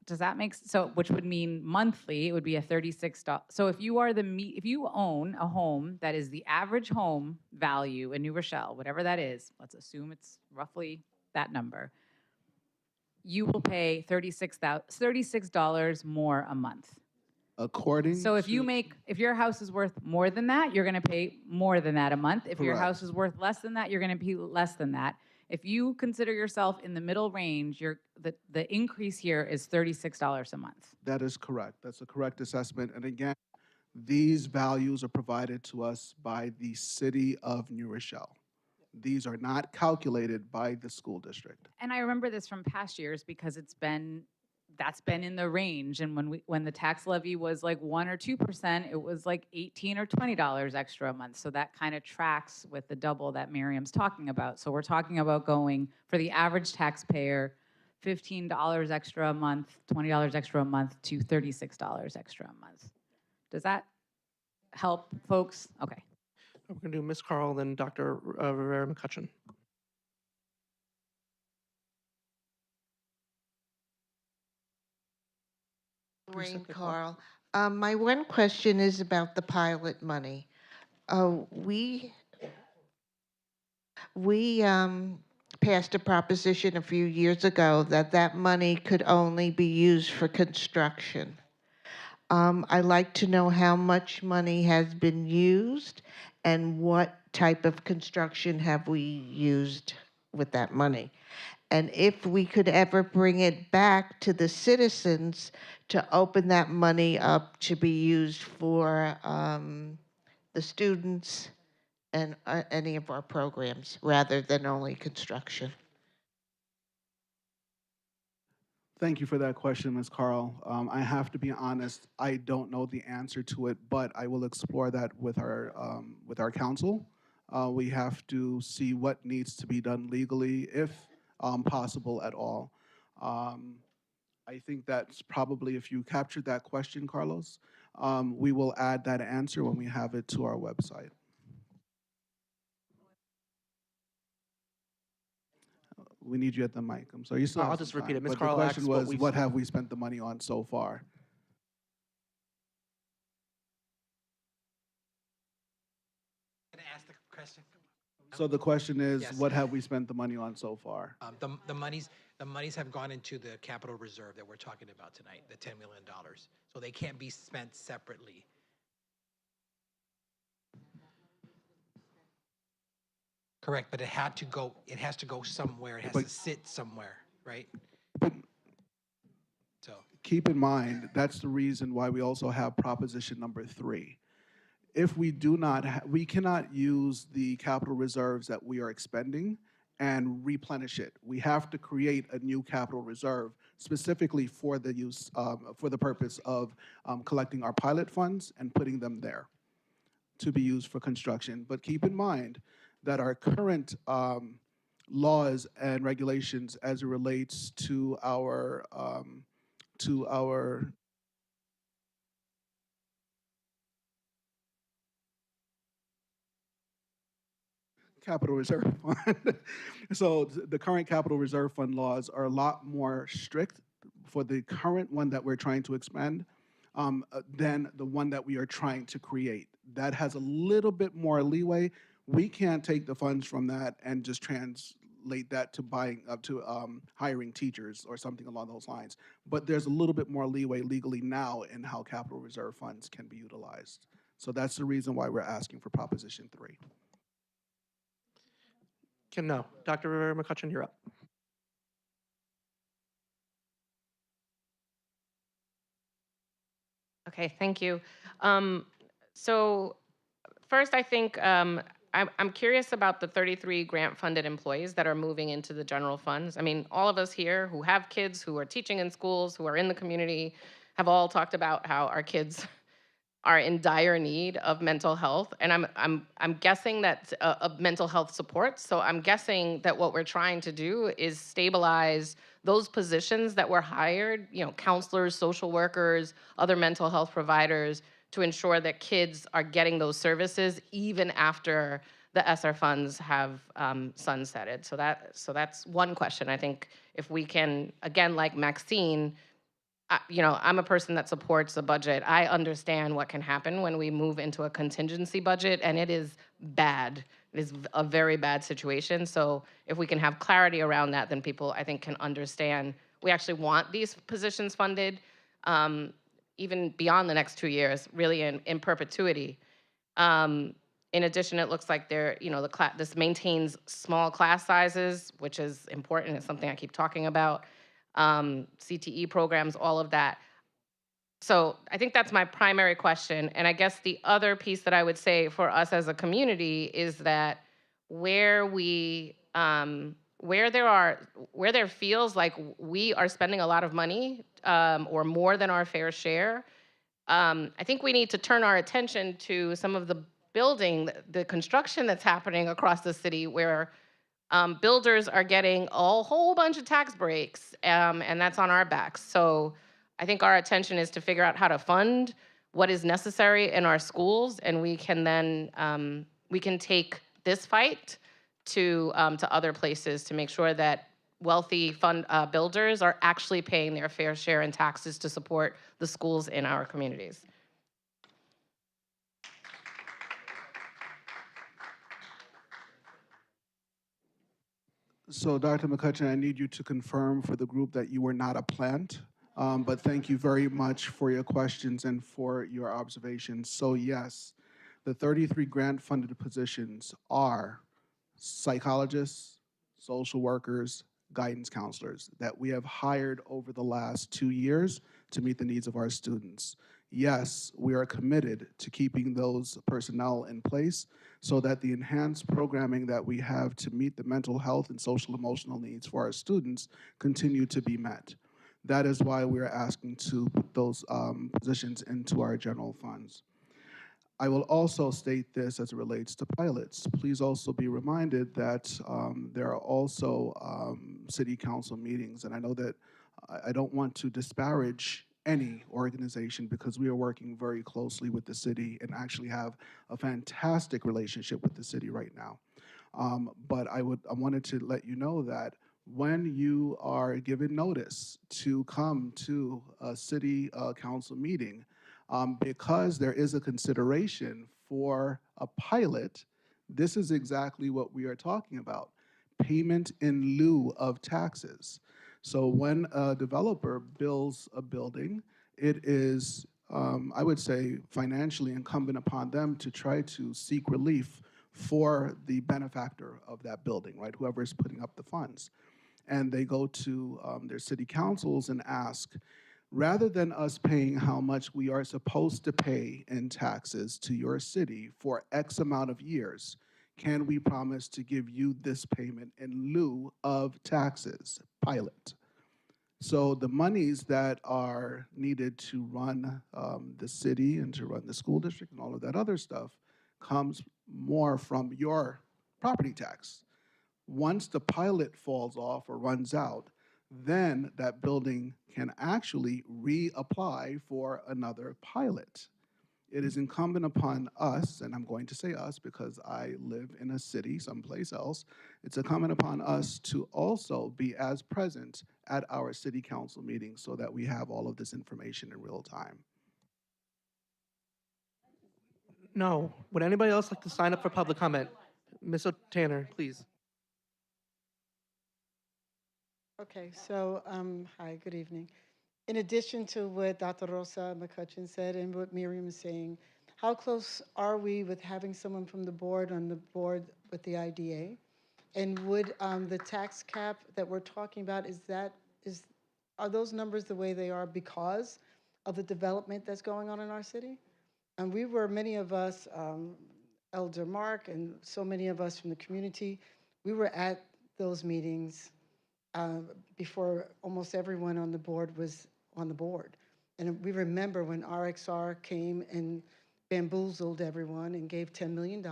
does that make so? Which would mean monthly it would be a $36. So if you are if you own a home that is the average home value in New Rochelle, whatever that is, let's assume it's roughly that number. You will pay $36 more a month. According So if your house is worth more than that, you're going to pay more than that a month. If your Correct. house is worth less than that, you're going to pay less than that. If you consider yourself in the middle range, the increase here is $36 a month. That is correct. That's a correct assessment. And again, these values are provided to us by the city of New Rochelle. These are not calculated by the school district. And I remember this from past years because that's been in the range. And when the tax levy was like 1 or 2%, it was like $18 or $20 extra a month. So that kind of tracks with the double that Miriam's talking about. So we're talking about going for the average taxpayer, $15 extra a month, $20 extra a month to $36 extra a month. Does that help folks? Okay. We're going to do Ms. Carl, then Dr. Rivera McCutcheon. Lorraine Carl. My one question is about the pilot money. We passed a proposition a few years ago that money could only be used for construction. I'd like to know how much money has been used and what type of construction have we used with that money. And if we could ever bring it back to the citizens to open that money up to be used for the students and any of our programs rather than only construction. Thank you for that question, Ms. Carl. I have to be honest, I don't know the answer to it, but I will explore that with our council. We have to see what needs to be done legally, if possible at all. I think that's probably, if you captured that question, Carlos, we will add that answer when we have it to our website. We need you at the mic. I'm sorry, you still I'll have just some repeat time, it. Ms. but Carl the asked question what was, we've what spent. have we spent the money on so far? Can I ask the question? So the question is, Yes. what have we spent the money on so far? The monies have gone into the capital reserve that we're talking about tonight, the $10 million. So they can't be spent separately. Correct, but it has to go somewhere. It has But- to sit somewhere, right? So, Keep in mind, that's the reason why we also have proposition number 3. If we do not, we cannot use the capital reserves that we are expending and replenish it. We have to create a new capital reserve specifically for the use, for the purpose of collecting our pilot funds and putting them there to be used for construction. But keep in mind that our current laws and regulations as it relates to our capital reserve fund. So the current capital reserve fund laws are a lot more strict for the current one that we're trying to expand than the one that we are trying to create. That has a little bit more leeway. We can't take the funds from that and just translate that to hiring teachers or something along those lines. But there's a little bit more leeway legally now in how capital reserve funds can be utilized. So that's the reason why we're asking for Proposition 3. No. Dr. Rivera McCutcheon, you're up. Okay, thank you. So first, I think I'm curious about the 33 grant-funded employees that are moving into the general funds. I mean, all of us here who have kids, who are teaching in schools, who are in the community, have all talked about how our kids are in dire need of mental health, and I'm guessing that of mental health support. So I'm guessing that what we're trying to do is stabilize those positions that were hired, counselors, social workers, other mental health providers, to ensure that kids are getting those services even after the ESSER funds have sunsetted. So that's one question. I think if we can, again, like Maxine, I'm a person that supports a budget. I understand what can happen when we move into a contingency budget, and it is bad. It is a very bad situation. So if we can have clarity around that, then people, I think, can understand we actually want these positions funded, even beyond the next 2 years, really in perpetuity. In addition, it looks like this maintains small class sizes, which is important. It's something I keep talking about. CTE programs, all of that. So I think that's my primary question. And I guess the other piece that I would say for us as a community is that where there feels like we are spending a lot of money or more than our fair share, I think we need to turn our attention to some of the construction that's happening across the city where builders are getting a whole bunch of tax breaks, and that's on our backs. So I think our attention is to figure out how to fund what is necessary in our schools, and we can then we can take this fight to other places to make sure that wealthy builders are actually paying their fair share in taxes to support the schools in our communities. So Dr. McCutcheon, I need you to confirm for the group that you were not a plant, but thank you very much for your questions and for your observations. So yes, the 33 grant-funded positions are psychologists, social workers, guidance counselors that we have hired over the last 2 years to meet the needs of our students. Yes, we are committed to keeping those personnel in place so that the enhanced programming that we have to meet the mental health and social emotional needs for our students continue to be met. That is why we are asking to put those positions into our general funds. I will also state this as it relates to pilots. Please also be reminded that there are also city council meetings, and I know that I don't want to disparage any organization because we are working very closely with the city and actually have a fantastic relationship with the city right now. But I wanted to let you know that when you are given notice to come to a city council meeting, because there is a consideration for a pilot, this is exactly what we are talking about, payment in lieu of taxes. So when a developer builds a building, it is, I would say, financially incumbent upon them to try to seek relief for the benefactor of that building, right? Whoever is putting up the funds. And they go to their city councils and ask, rather than us paying how much we are supposed to pay in taxes to your city for X amount of years, can we promise to give you this payment in lieu of taxes? Pilot. So the monies that are needed to run the city and to run the school district and all of that other stuff comes more from your property tax. Once the pilot falls off or runs out, then that building can actually reapply for another pilot. It is incumbent upon us, and I'm going to say us because I live in a city someplace else, it's incumbent upon us to also be as present at our city council meetings so that we have all of this information in real time. No. Would anybody else like to sign up for public comment? Ms. O'Tanner, please. Okay, so, hi, good evening. In addition to what Dr. Rosa McCutcheon said and what Miriam is saying, how close are we with having someone from the board on the board with the IDA? And would the tax cap that we're talking about, are those numbers the way they are because of the development that's going on in our city? And many of us, Elder Mark and so many of us from the community, we were at those meetings before almost everyone on the board was on the board. And we remember when RXR came and bamboozled everyone and gave $10 million.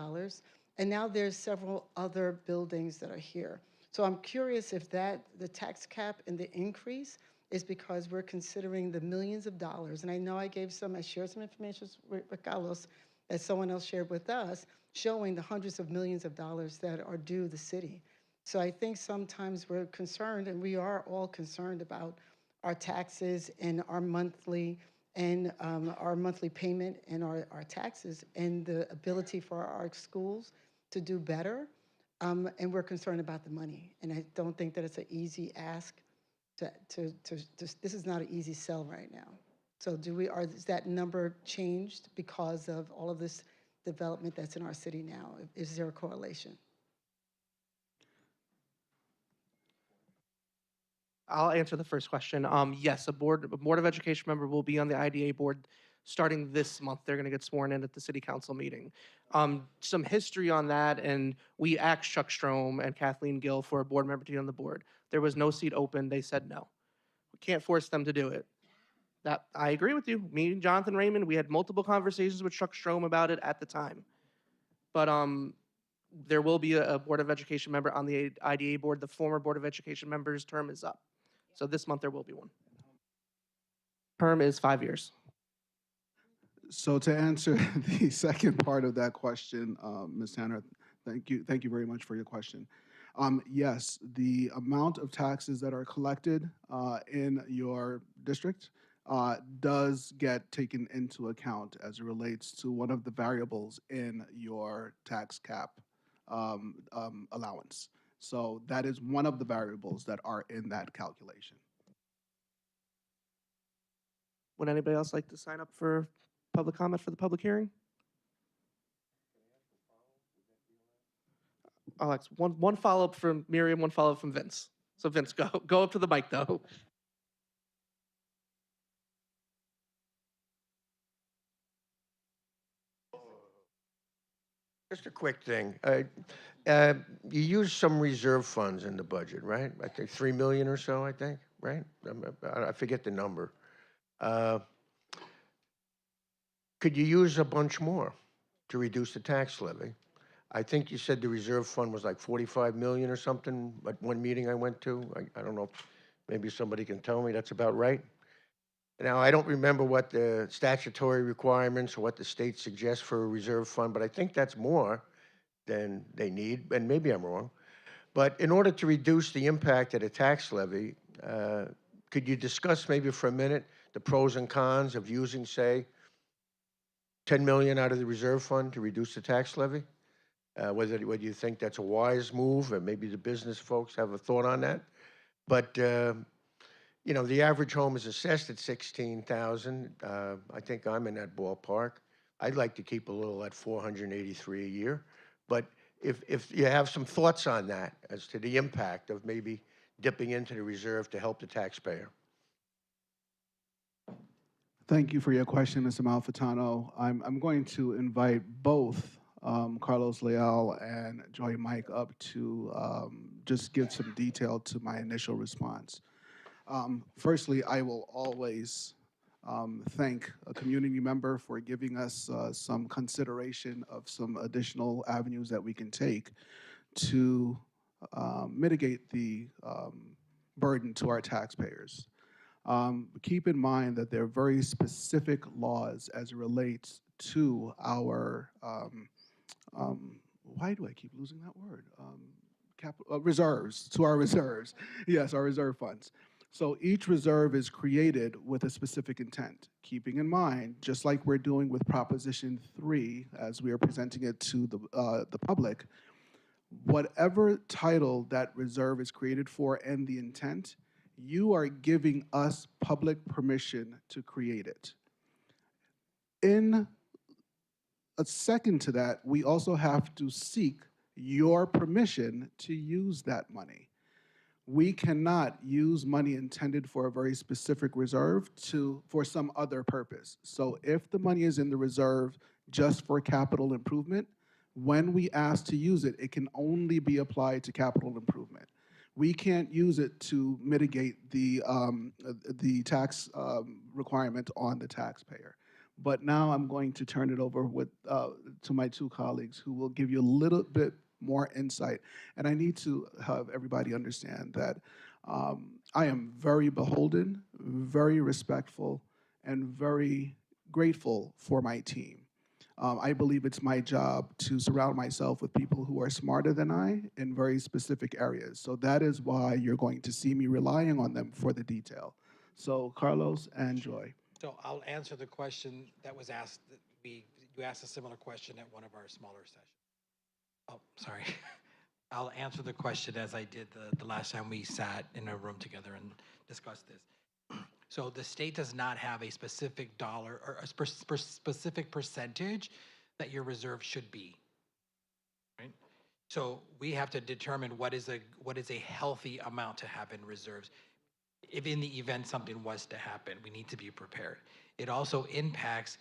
And now there's several other buildings that are here. So I'm curious if the tax cap and the increase is because we're considering the millions of dollars. And I know I shared some information with Carlos that someone else shared with us, showing the hundreds of millions of dollars that are due the city. So I think sometimes we're concerned, and we are all concerned about our taxes and our monthly payment and our taxes and the ability for our schools to do better. And we're concerned about the money. And I don't think that it's an easy ask this is not an easy sell right now. So is that number changed because of all of this development that's in our city now? Is there a correlation? I'll answer the first question. Yes, a board of education member will be on the IDA board starting this month. They're going to get sworn in at the city council meeting. Some history on that, and we asked Chuck Strom and Kathleen Gill for a board member to be on the board. There was no seat open. They said no. We can't force them to do it. That I agree with you. Me and Jonathan Raymond, we had multiple conversations with Chuck Strom about it at the time. But there will be a board of education member on the IDA board. The former board of education member's term is up. So this month there will be one. Term is 5 years. So to answer the second part of that question, Ms. Tanner, thank you very much for your question. Yes, the amount of taxes that are collected in your district does get taken into account as it relates to one of the variables in your tax cap allowance. So that is one of the variables that are in that calculation. Would anybody else like to sign up for public comment for the public hearing? Alex, one follow-up from Miriam, one follow-up from Vince. So Vince, go up to the mic though. Just a quick thing. You used some reserve funds in the budget, right? I think 3 million or so, I think, right? I forget the number. Could you use a bunch more? to reduce the tax levy. I think you said the reserve fund was like 45 million or something at one meeting I went to. I don't know, maybe somebody can tell me that's about right. Now, I don't remember what the statutory requirements or what the state suggests for a reserve fund, but I think that's more than they need, and maybe I'm wrong. But in order to reduce the impact of the tax levy, could you discuss maybe for a minute the pros and cons of using, say, 10 million out of the reserve fund to reduce the tax levy? Whether you think that's a wise move, or maybe the business folks have a thought on that. But you know, the average home is assessed at 16,000. I think I'm in that ballpark. I'd like to keep a little at 483 a year. But if you have some thoughts on that as to the impact of maybe dipping into the reserve to help the taxpayer. Thank you for your question, Mr. Malfitano. I'm going to invite both Carlos Leal and Joy Mike up to just give some detail to my initial response. Firstly, I will always thank a community member for giving us some consideration of some additional avenues that we can take to mitigate the burden to our taxpayers. Keep in mind that there are very specific laws as it relates to our, why do I keep losing that word? Reserves, to our reserves. Yes, our reserve funds. So each reserve is created with a specific intent, keeping in mind, just like we're doing with Proposition 3, as we are presenting it to the public, whatever title that reserve is created for and the intent, you are giving us public permission to create it. In a second to that, we also have to seek your permission to use that money. We cannot use money intended for a very specific reserve for some other purpose. So if the money is in the reserve just for capital improvement, when we ask to use it, it can only be applied to capital improvement. We can't use it to mitigate the tax requirement on the taxpayer. But now I'm going to turn it over to my two colleagues who will give you a little bit more insight. And I need to have everybody understand that I am very beholden, very respectful, and very grateful for my team. I believe it's my job to surround myself with people who are smarter than I in very specific areas. So that is why you're going to see me relying on them for the detail. So Carlos and Joy. So I'll answer the question that was asked. You asked a similar question at one of our smaller sessions. Oh, sorry. I'll answer the question as I did the last time we sat in a room together and discussed this. So the state does not have a specific dollar or a specific percentage that your reserve should be, right? So we have to determine what is a healthy amount to have in reserves. If in the event something was to happen, we need to be prepared. It also impacts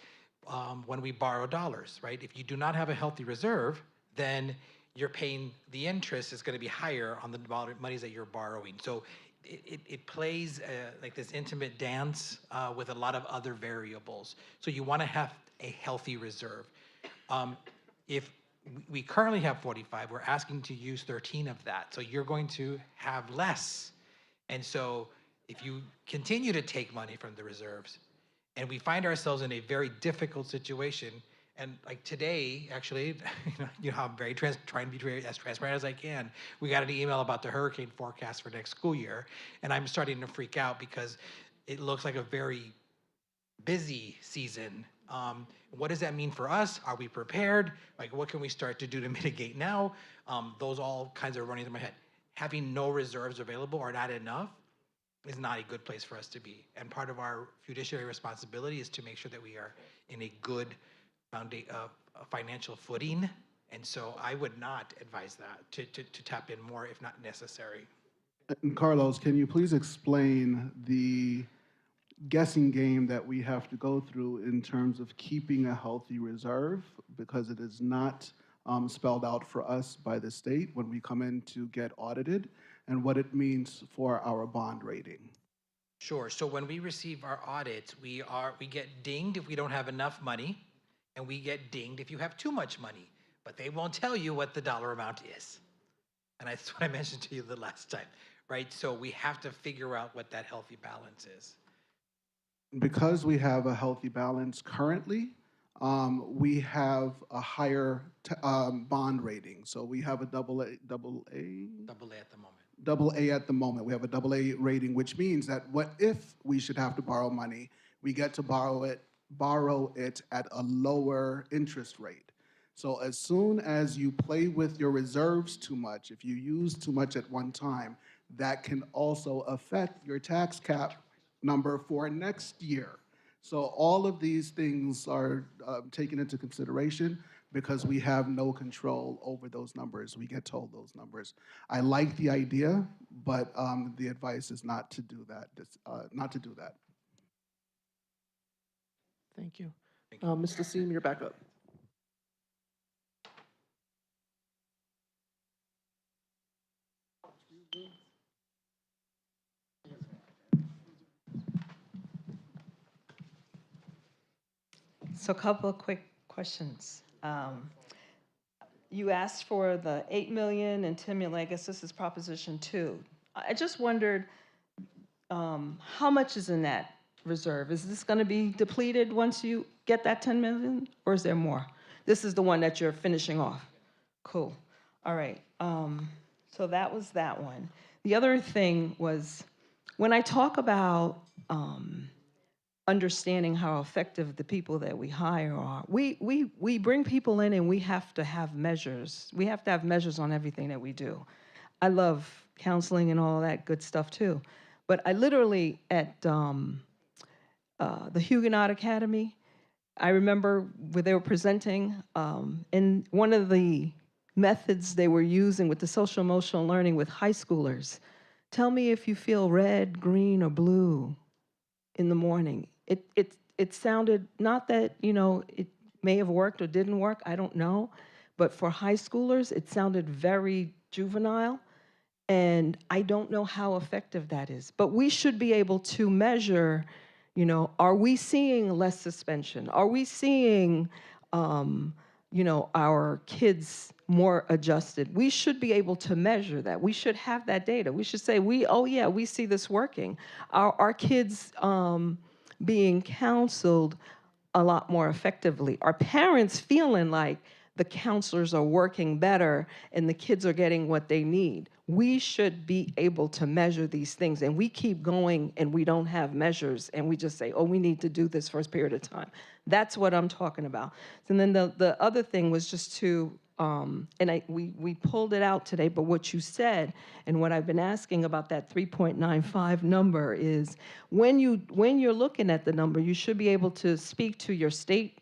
when we borrow dollars, right? If you do not have a healthy reserve, then you're paying, the interest is going to be higher on the monies that you're borrowing. So it plays like this intimate dance with a lot of other variables. So you want to have a healthy reserve. If we currently have 45, we're asking to use 13 of that. So you're going to have less. And so if you continue to take money from the reserves, and we find ourselves in a very difficult situation, and like today, actually, you know, I'm very trying to be as transparent as I can. We got an email about the hurricane forecast for next school year, and I'm starting to freak out because it looks like a very busy season. What does that mean for us? Are we prepared? Like, what can we start to do to mitigate now? Those all kinds of running through my head. Having no reserves available or not enough is not a good place for us to be. And part of our fiduciary responsibility is to make sure that we are in a good financial footing. And so I would not advise that to tap in more if not necessary. And Carlos, can you please explain the guessing game that we have to go through in terms of keeping a healthy reserve, because it is not spelled out for us by the state when we come in to get audited, and what it means for our bond rating? Sure. So when we receive our audits, we get dinged if we don't have enough money, and we get dinged if you have too much money, but they won't tell you what the dollar amount is. And that's what I mentioned to you the last time, right? So we have to figure out what that healthy balance is. Because we have a healthy balance currently, we have a higher bond rating. So we have a double A Double A at the moment. double A at the moment. We have a double A rating, which means that what if we should have to borrow money, we get to borrow it at a lower interest rate. So as soon as you play with your reserves too much, if you use too much at one time, that can also affect your tax cap number for next year. So all of these things are taken into consideration because we have no control over those numbers. We get told those numbers. I like the idea, but the advice is not to do that. Not to do that. Thank you. Mr. Seam, you're back up. So a couple of quick questions. You asked for the 8 million and 10 million, I guess this is Proposition 2. I just wondered, how much is in that reserve? Is this gonna be depleted once you get that 10 million, or is there more? This is the one that you're finishing off. Cool, all right. So that was that one. The other thing was, when I talk about understanding how effective the people that we hire are, we bring people in and we have to have measures. We have to have measures on everything that we do. I love counseling and all that good stuff too. But I literally, at the Huguenot Academy, I remember where they were presenting, and one of the methods they were using with the social emotional learning with high schoolers, tell me if you feel red, green, or blue in the morning. It sounded, not that, you know, it may have worked or didn't work, I don't know, but for high schoolers, it sounded very juvenile, and I don't know how effective that is. But we should be able to measure, you know, are we seeing less suspension? Are we seeing, you know, our kids more adjusted? We should be able to measure that. We should have that data. We should say, oh yeah, we see this working. Our kids being counseled a lot more effectively. Our parents feeling like the counselors are working better and the kids are getting what they need. We should be able to measure these things, and we keep going and we don't have measures, and we just say, oh, we need to do this for a period of time. That's what I'm talking about. And then the other thing was just to, and we pulled it out today, but what you said and what I've been asking about that 3.95 number is, when you're looking at the number, you should be able to speak to your state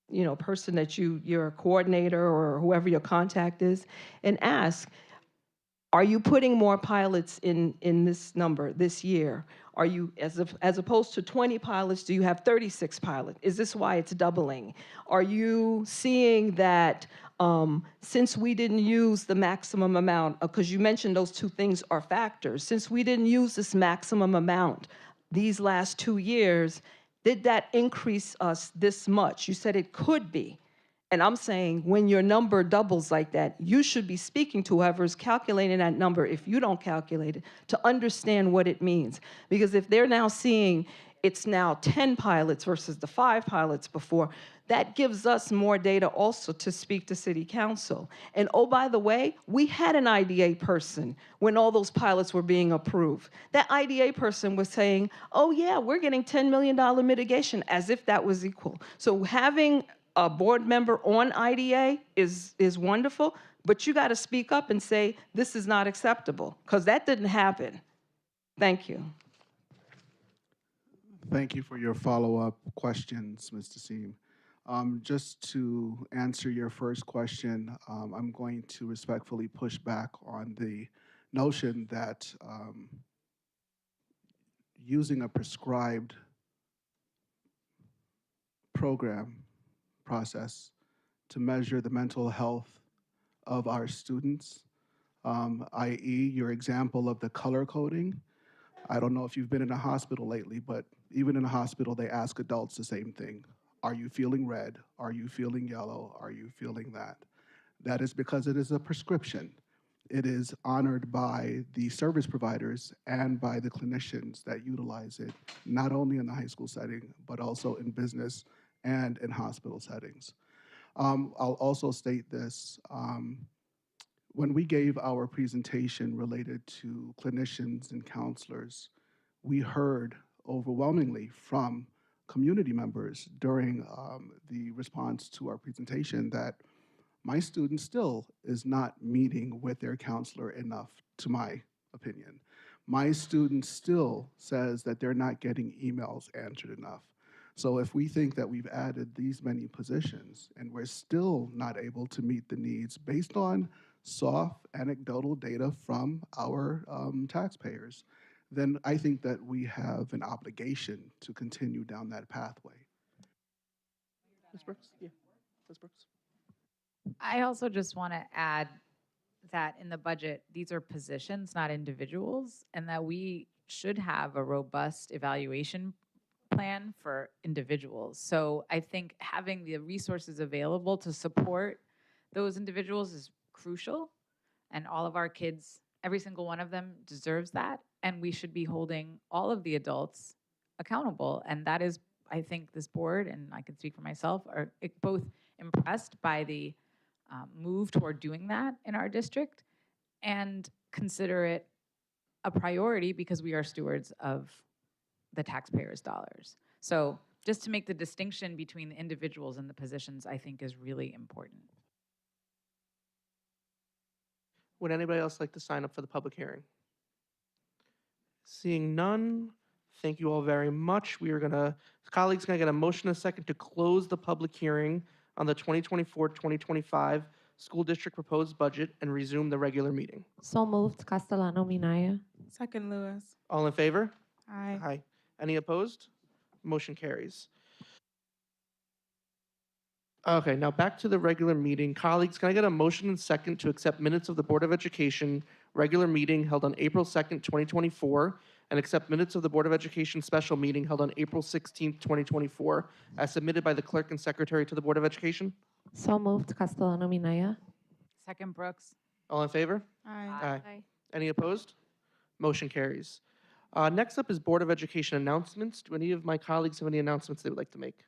you know, person that you're a coordinator or whoever your contact is, and ask, are you putting more pilots in this number this year? Are you, as opposed to 20 pilots, do you have 36 pilots? Is this why it's doubling? Are you seeing that since we didn't use the maximum amount, because you mentioned those two things are factors, since we didn't use this maximum amount these last 2 years, did that increase us this much? You said it could be. And I'm saying, when your number doubles like that, you should be speaking to whoever's calculating that number, if you don't calculate it, to understand what it means. Because if they're now seeing it's now 10 pilots versus the 5 pilots before, that gives us more data also to speak to City Council. And oh, by the way, we had an IDA person when all those pilots were being approved. That IDA person was saying, oh yeah, we're getting $10 million mitigation, as if that was equal. So having a board member on IDA is wonderful, but you gotta speak up and say, this is not acceptable, because that didn't happen. Thank you. Thank you for your follow-up questions, Mr. Seam. Just to answer your first question, I'm going to respectfully push back on the notion that using a prescribed program process to measure the mental health of our students, i.e. your example of the color coding. I don't know if you've been in a hospital lately, but even in a hospital, they ask adults the same thing. Are you feeling red? Are you feeling yellow? Are you feeling that? That is because it is a prescription. It is honored by the service providers and by the clinicians that utilize it, not only in the high school setting, but also in business and in hospital settings. I'll also state this. When we gave our presentation related to clinicians and counselors, we heard overwhelmingly from community members during the response to our presentation that my student still is not meeting with their counselor enough, to my opinion. My student still says that they're not getting emails answered enough. So if we think that we've added these many positions and we're still not able to meet the needs based on soft anecdotal data from our taxpayers, then I think that we have an obligation to continue down that pathway. Ms. Brooks? Yeah, Ms. Brooks. I also just want to add that in the budget, these are positions, not individuals, and that we should have a robust evaluation plan for individuals. So I think having the resources available to support those individuals is crucial, and all of our kids, every single one of them deserves that, and we should be holding all of the adults accountable. And that is, I think this board, and I can speak for myself, are both impressed by the move toward doing that in our district and consider it a priority because we are stewards of the taxpayers' dollars. So just to make the distinction between the individuals and the positions, I think is really important. Would anybody else like to sign up for the public hearing? Seeing none, thank you all very much. We are gonna, colleagues, can I get a motion and a second to close the public hearing on the 2024-2025 school district proposed budget and resume the regular meeting? So moved, Castellano Minaya. Second, Lewis. All in favor? Aye. Aye. Any opposed? Motion carries. Okay, now back to the regular meeting. Colleagues, can I get a motion and second to accept minutes of the Board of Education regular meeting held on April 2nd, 2024, and accept minutes of the Board of Education special meeting held on April 16th, 2024, as submitted by the clerk and secretary to the Board of Education? So moved, Castellano Minaya. Second, Brooks. All in favor? Aye. Aye. Any opposed? Motion carries. Next up is Board of Education announcements. Do any of my colleagues have any announcements they would like to make?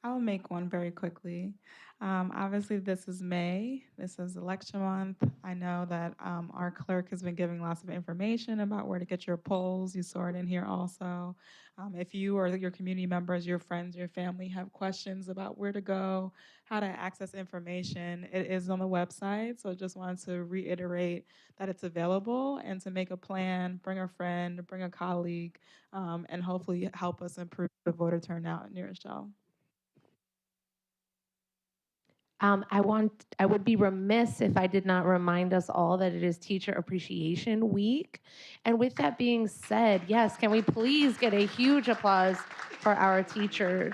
I'll make one very quickly. Obviously, this is May. This is election month. I know that our clerk has been giving lots of information about where to get your polls. You saw it in here also. If you or your community members, your friends, your family have questions about where to go, how to access information, it is on the website. So just wanted to reiterate that it's available and to make a plan, bring a friend, bring a colleague, and hopefully help us improve the voter turnout in New Rochelle. I would be remiss if I did not remind us all that it is Teacher Appreciation Week. And with that being said, yes, can we please get a huge applause for our teachers?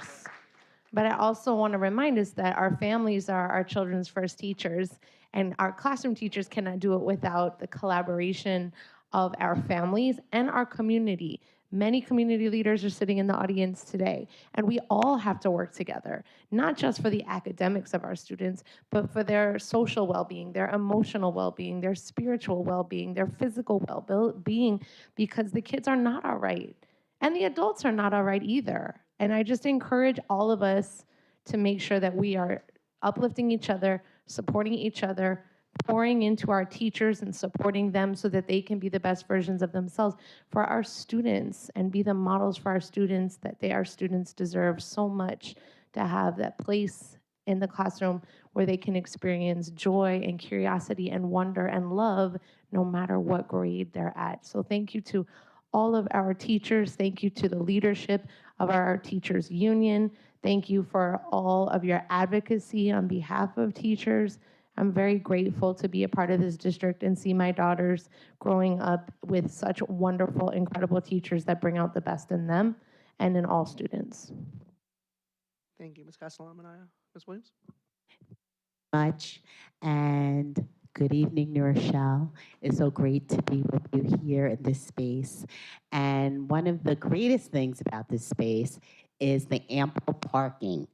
But I also want to remind us that our families are our children's first teachers, and our classroom teachers cannot do it without the collaboration of our families and our community. Many community leaders are sitting in the audience today, and we all have to work together, not just for the academics of our students, but for their social well-being, their emotional well-being, their spiritual well-being, their physical well-being, because the kids are not all right, and the adults are not all right either. And I just encourage all of us to make sure that we are uplifting each other, supporting each other, pouring into our teachers and supporting them so that they can be the best versions of themselves for our students and be the models for our students that our students deserve so much to have that place in the classroom where they can experience joy and curiosity and wonder and love no matter what grade they're at. So thank you to all of our teachers. Thank you to the leadership of our teachers union. Thank you for all of your advocacy on behalf of teachers. I'm very grateful to be a part of this district and see my daughters growing up with such wonderful, incredible teachers that bring out the best in them and in all students. Thank you, Ms. Castellano. Ms. Williams? Much. And Good evening, New Rochelle. It's so great to be with you here in this space. And one of the greatest things about this space is the ample parking.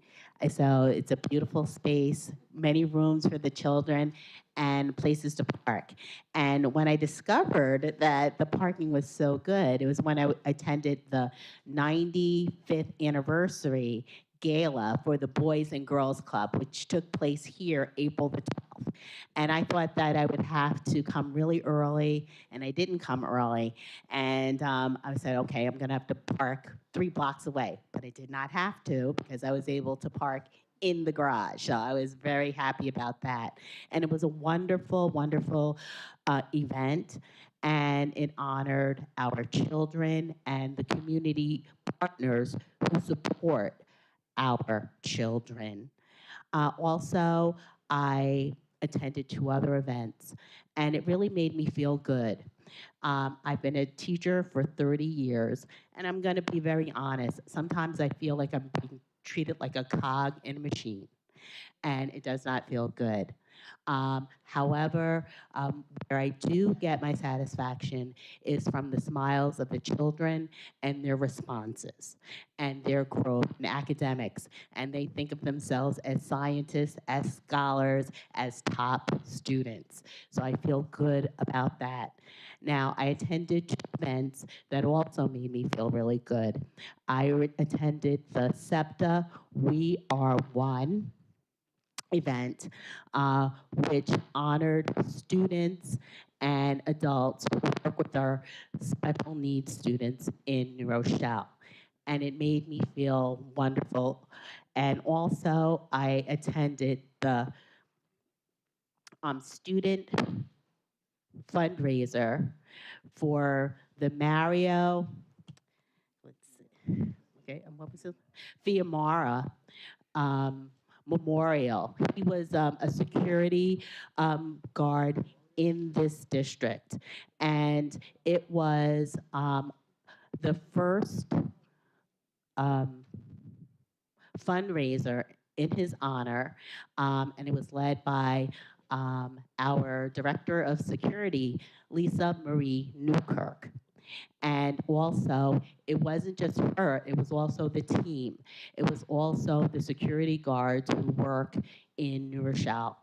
So it's a beautiful space, many rooms for the children, and places to park. And when I discovered that the parking was so good, it was when I attended the 95th anniversary gala for the Boys and Girls Club, which took place here April the 12th. And I thought that I would have to come really early, and I didn't come early. And I said, okay, I'm gonna have to park 3 blocks away. But I did not have to because I was able to park in the garage. So I was very happy about that. And it was a wonderful, wonderful event. And it honored our children and the community partners who support our children. Also, I attended 2 other events, and it really made me feel good. I've been a teacher for 30 years, and I'm going to be very honest. Sometimes I feel like I'm being treated like a cog in a machine, and it does not feel good. However, where I do get my satisfaction is from the smiles of the children and their responses and their growth in academics. And they think of themselves as scientists, as scholars, as top students. So I feel good about that. Now, I attended 2 events that also made me feel really good. I attended the SEPTA We Are One event, which honored students and adults who work with our special needs students in New Rochelle. And it made me feel wonderful. And also, I attended the student fundraiser for the Mario, let's see, okay, and what was it? Fiamara Memorial. He was a security guard in this district. And it was the first fundraiser in his honor, and it was led by our Director of Security, Lisa Marie Newkirk. And also, it wasn't just her, it was also the team. It was also the security guards who work in New Rochelle.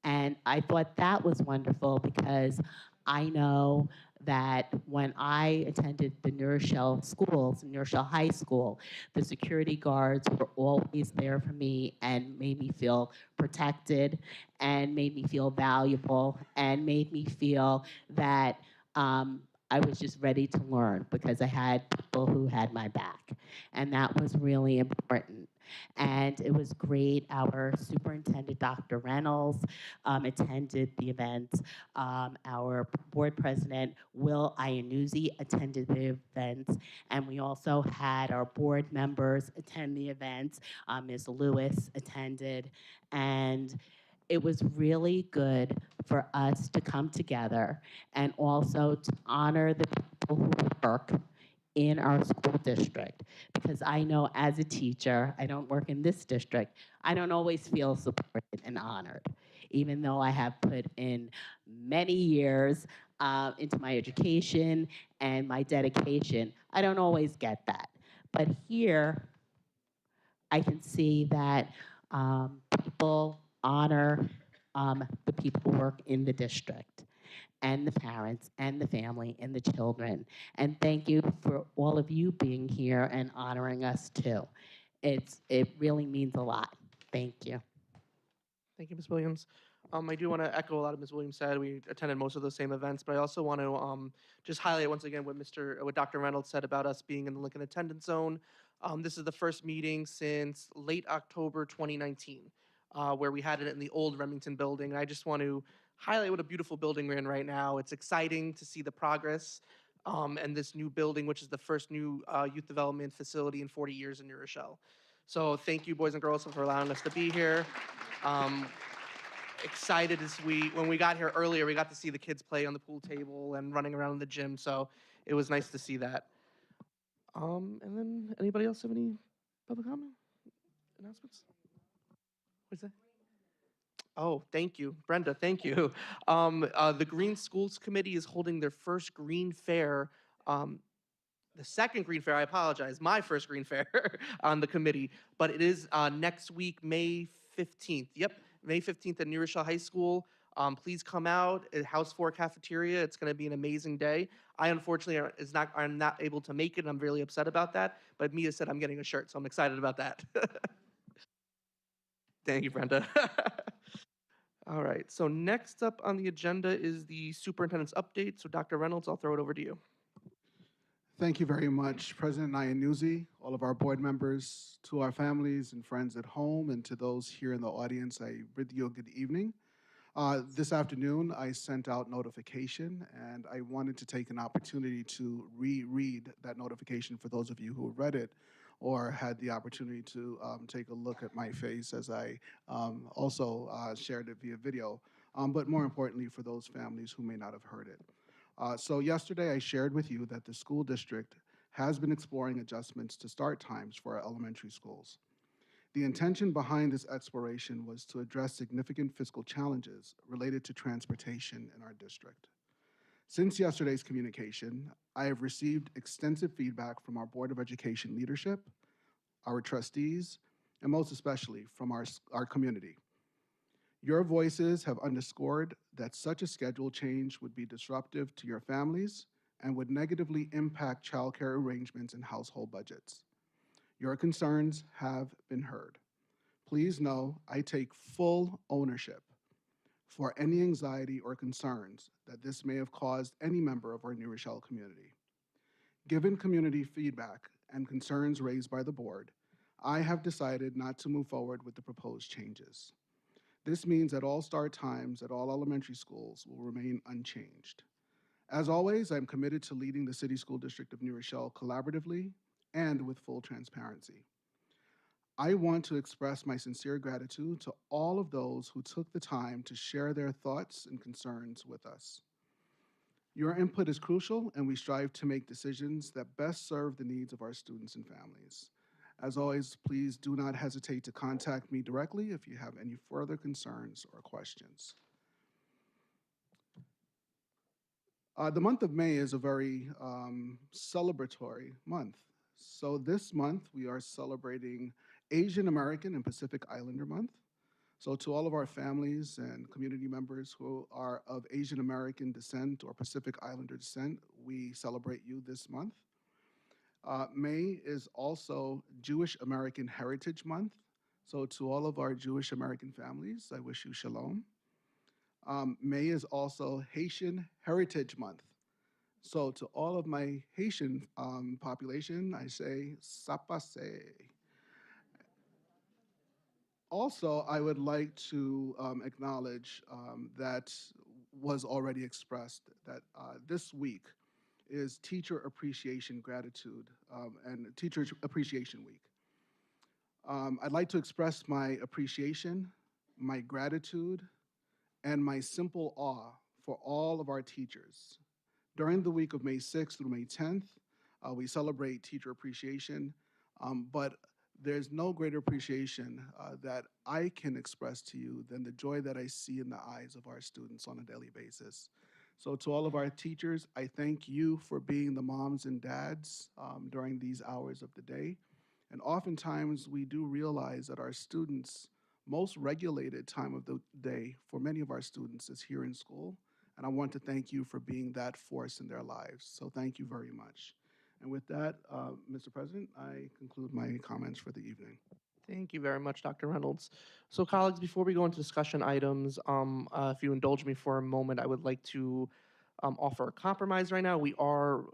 And I thought that was wonderful because I know that when I attended the New Rochelle schools, New Rochelle High School, the security guards were always there for me and made me feel protected and made me feel valuable and made me feel that I was just ready to learn because I had people who had my back. And that was really important. And it was great. Our superintendent, Dr. Reynolds, attended the events. Our board president, Will Iannuzzi, attended the events. And we also had our board members attend the events. Ms. Lewis attended. And it was really good for us to come together and also to honor the people who work in our school district. Because I know as a teacher, I don't work in this district, I don't always feel supported and honored, even though I have put in many years into my education and my dedication. I don't always get that. But here, I can see that people honor the people who work in the district and the parents and the family and the children. And thank you for all of you being here and honoring us too. It really means a lot. Thank you. Thank you, Ms. Williams. I do want to echo a lot of Ms. Williams said. We attended most of those same events, but I also want to just highlight once again what Dr. Reynolds said about us being in the Lincoln Attendance Zone. This is the first meeting since late October 2019, where we had it in the old Remington building. And I just want to highlight what a beautiful building we're in right now. It's exciting to see the progress and this new building, which is the first new youth development facility in 40 years in New Rochelle. So thank you, boys and girls, for allowing us to be here. Excited as when we got here earlier, we got to see the kids play on the pool table and running around in the gym. So it was nice to see that. And then anybody else have any public comment announcements? What's that? Oh, thank you, Brenda. Thank you. The Green Schools Committee is holding their first Green Fair. The second Green Fair, I apologize, my first Green Fair on the committee, but it is next week, May 15th. Yep, May 15th at New Rochelle High School. Please come out at House 4 cafeteria. It's going to be an amazing day. I unfortunately I'm not able to make it. And I'm really upset about that. But Mia said I'm getting a shirt, so I'm excited about that. Thank you, Brenda. All right, so next up on the agenda is the superintendent's update. So Dr. Reynolds, I'll throw it over to you. Thank you very much, President Nyanuzi, all of our board members, to our families and friends at home, and to those here in the audience, I bid you a good evening. This afternoon, I sent out notification, and I wanted to take an opportunity to reread that notification for those of you who read it or had the opportunity to take a look at my face as I also shared it via video, but more importantly for those families who may not have heard it. So yesterday I shared with you that the school district has been exploring adjustments to start times for our elementary schools. The intention behind this exploration was to address significant fiscal challenges related to transportation in our district. Since yesterday's communication, I have received extensive feedback from our Board of Education leadership, our trustees, and most especially from our community. Your voices have underscored that such a schedule change would be disruptive to your families and would negatively impact childcare arrangements and household budgets. Your concerns have been heard. Please know I take full ownership for any anxiety or concerns that this may have caused any member of our New Rochelle community. Given community feedback and concerns raised by the board, I have decided not to move forward with the proposed changes. This means that all start times at all elementary schools will remain unchanged. As always, I'm committed to leading the City School District of New Rochelle collaboratively and with full transparency. I want to express my sincere gratitude to all of those who took the time to share their thoughts and concerns with us. Your input is crucial, and we strive to make decisions that best serve the needs of our students and families. As always, please do not hesitate to contact me directly if you have any further concerns or questions. The month of May is a very celebratory month. So this month, we are celebrating Asian American and Pacific Islander Month. So to all of our families and community members who are of Asian American descent or Pacific Islander descent, we celebrate you this month. May is also Jewish American Heritage Month. So to all of our Jewish American families, I wish you shalom. May is also Haitian Heritage Month. So to all of my Haitian population, I say sapase. Also, I would like to acknowledge that was already expressed that this week is Teacher Appreciation Gratitude and Teacher Appreciation Week. I'd like to express my appreciation, my gratitude, and my simple awe for all of our teachers. During the week of May 6th through May 10th, we celebrate teacher appreciation, but there's no greater appreciation that I can express to you than the joy that I see in the eyes of our students on a daily basis. So to all of our teachers, I thank you for being the moms and dads during these hours of the day. And oftentimes we do realize that our students' most regulated time of the day for many of our students is here in school. And I want to thank you for being that force in their lives. So thank you very much. And with that, Mr. President, I conclude my comments for the evening. Thank you very much, Dr. Reynolds. So colleagues, before we go into discussion items, if you indulge me for a moment, I would like to offer a compromise right now. We are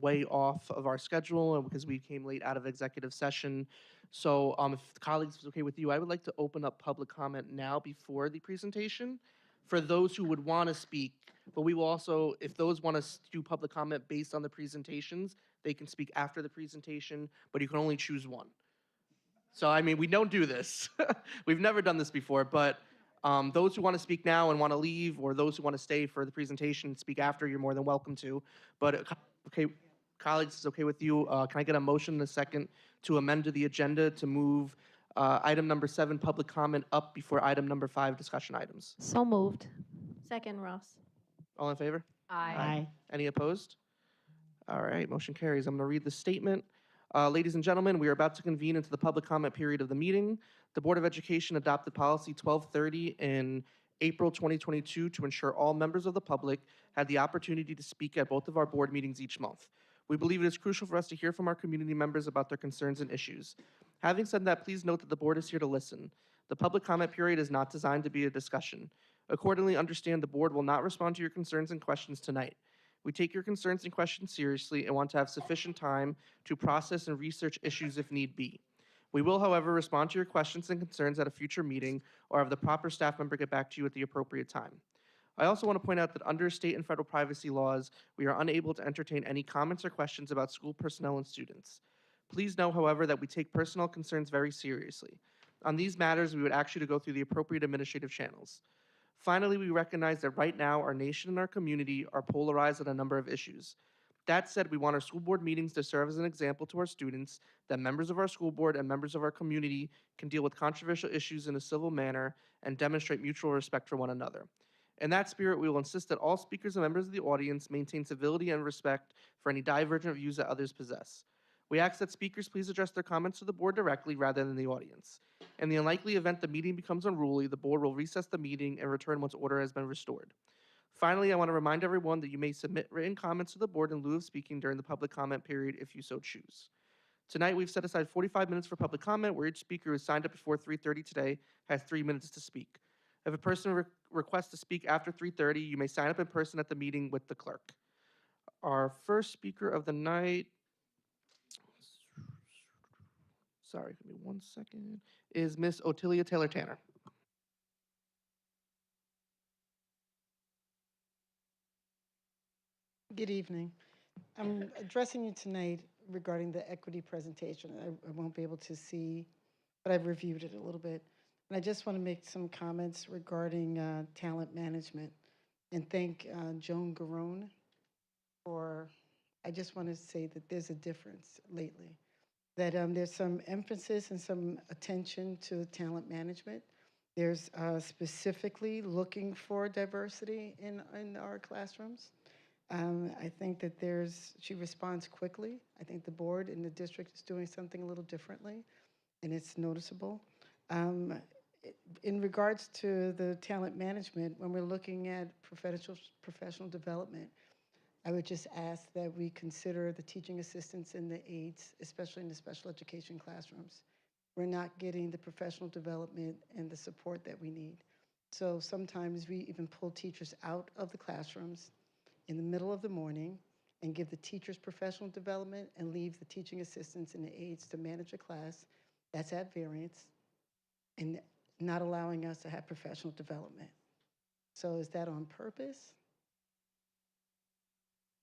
way off of our schedule because we came late out of executive session. So if colleagues, it's okay with you, I would like to open up public comment now before the presentation for those who would want to speak. But we will also, if those want to do public comment based on the presentations, they can speak after the presentation, but you can only choose one. So, I mean, we don't do this. We've never done this before, but those who want to speak now and want to leave, or those who want to stay for the presentation and speak after, you're more than welcome to. But, okay, colleagues, it's okay with you. Can I get a motion in a second to amend to the agenda to move item number 7, public comment, up before item number 5, discussion items. So moved. Second, Ross. All in favor? Aye. Any opposed? All right, motion carries. I'm going to read the statement. Ladies and gentlemen, we are about to convene into the public comment period of the meeting. The Board of Education adopted policy 1230 in April 2022 to ensure all members of the public had the opportunity to speak at both of our board meetings each month. We believe it is crucial for us to hear from our community members about their concerns and issues. Having said that, please note that the board is here to listen. The public comment period is not designed to be a discussion. Accordingly, understand the board will not respond to your concerns and questions tonight. We take your concerns and questions seriously and want to have sufficient time to process and research issues if need be. We will, however, respond to your questions and concerns at a future meeting or have the proper staff member get back to you at the appropriate time. I also want to point out that under state and federal privacy laws, we are unable to entertain any comments or questions about school personnel and students. Please know, however, that we take personal concerns very seriously. On these matters, we would ask you to go through the appropriate administrative channels. Finally, we recognize that right now our nation and our community are polarized on a number of issues. That said, we want our school board meetings to serve as an example to our students that members of our school board and members of our community can deal with controversial issues in a civil manner and demonstrate mutual respect for one another. In that spirit, we will insist that all speakers and members of the audience maintain civility and respect for any divergent views that others possess. We ask that speakers please address their comments to the board directly rather than the audience. In the unlikely event the meeting becomes unruly, the board will recess the meeting and return once order has been restored. Finally, I want to remind everyone that you may submit written comments to the board in lieu of speaking during the public comment period if you so choose. Tonight, we've set aside 45 minutes for public comment, where each speaker who is signed up before 3:30 today has 3 minutes to speak. If a person requests to speak after 3:30, you may sign up in person at the meeting with the clerk. Our first speaker of the night, sorry, give me 1 second, is Miss Otilia Taylor-Tanner. Good evening. I'm addressing you tonight regarding the equity presentation. I won't be able to see, but I've reviewed it a little bit. And I just want to make some comments regarding talent management and thank Joan Garone for, I just want to say that there's a difference lately, that there's some emphasis and some attention to talent management. There's specifically looking for diversity in our classrooms. I think that she responds quickly. I think the board and the district is doing something a little differently, and it's noticeable. In regards to the talent management, when we're looking at professional development, I would just ask that we consider the teaching assistants and the aides, especially in the special education classrooms. We're not getting the professional development and the support that we need. So sometimes we even pull teachers out of the classrooms in the middle of the morning and give the teachers professional development and leave the teaching assistants and the aides to manage a class that's at variance and not allowing us to have professional development. So is that on purpose?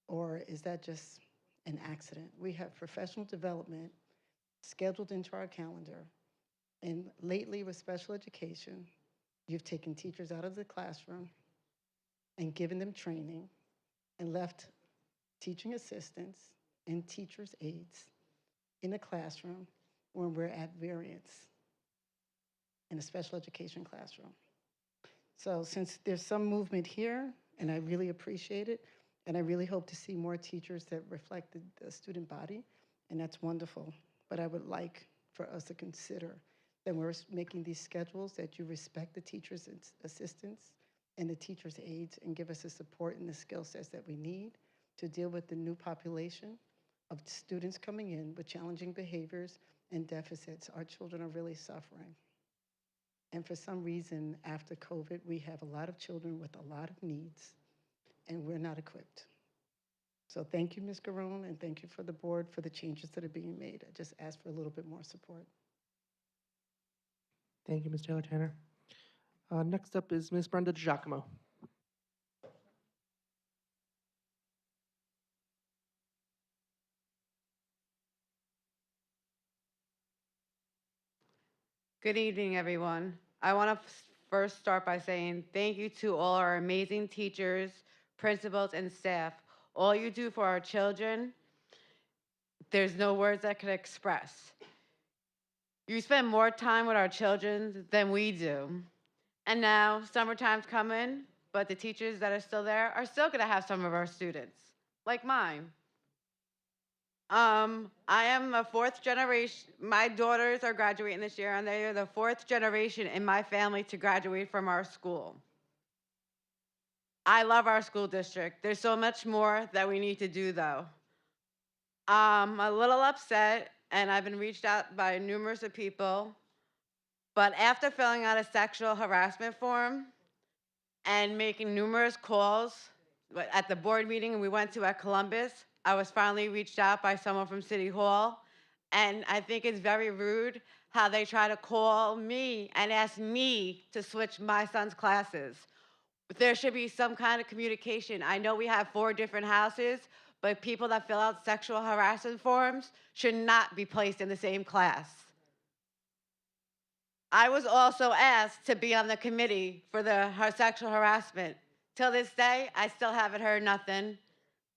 Or is that just an accident? We have professional development scheduled into our calendar. And lately with special education, you've taken teachers out of the classroom and given them training and left teaching assistants and teachers' aides in a classroom when we're at variance in a special education classroom. So since there's some movement here, and I really appreciate it, and I really hope to see more teachers that reflect the student body, and that's wonderful. But I would like for us to consider that we're making these schedules, that you respect the teachers' assistants and the teachers' aides and give us the support and the skill sets that we need to deal with the new population of students coming in with challenging behaviors and deficits. Our children are really suffering. And for some reason, after COVID, we have a lot of children with a lot of needs, and we're not equipped. So thank you, Ms. Garone, and thank you for the board for the changes that are being made. I just ask for a little bit more support. Thank you, Ms. Taylor-Tanner. Next up is Ms. Brenda Giacomo. Good evening, everyone. I want to first start by saying thank you to all our amazing teachers, principals, and staff. All you do for our children, there's no words that could express. You spend more time with our children than we do. And now summertime's coming, but the teachers that are still there are still going to have some of our students, like mine. I am a fourth generation. My daughters are graduating this year, and they are the fourth generation in my family to graduate from our school. I love our school district. There's so much more that we need to do, though. I'm a little upset, and I've been reached out by numerous of people, but after filling out a sexual harassment form and making numerous calls at the board meeting we went to at Columbus, I was finally reached out by someone from City Hall, and I think it's very rude how they try to call me and ask me to switch my son's classes. There should be some kind of communication. I know we have 4 different houses, but people that fill out sexual harassment forms should not be placed in the same class. I was also asked to be on the committee for the sexual harassment. Till this day, I still haven't heard nothing.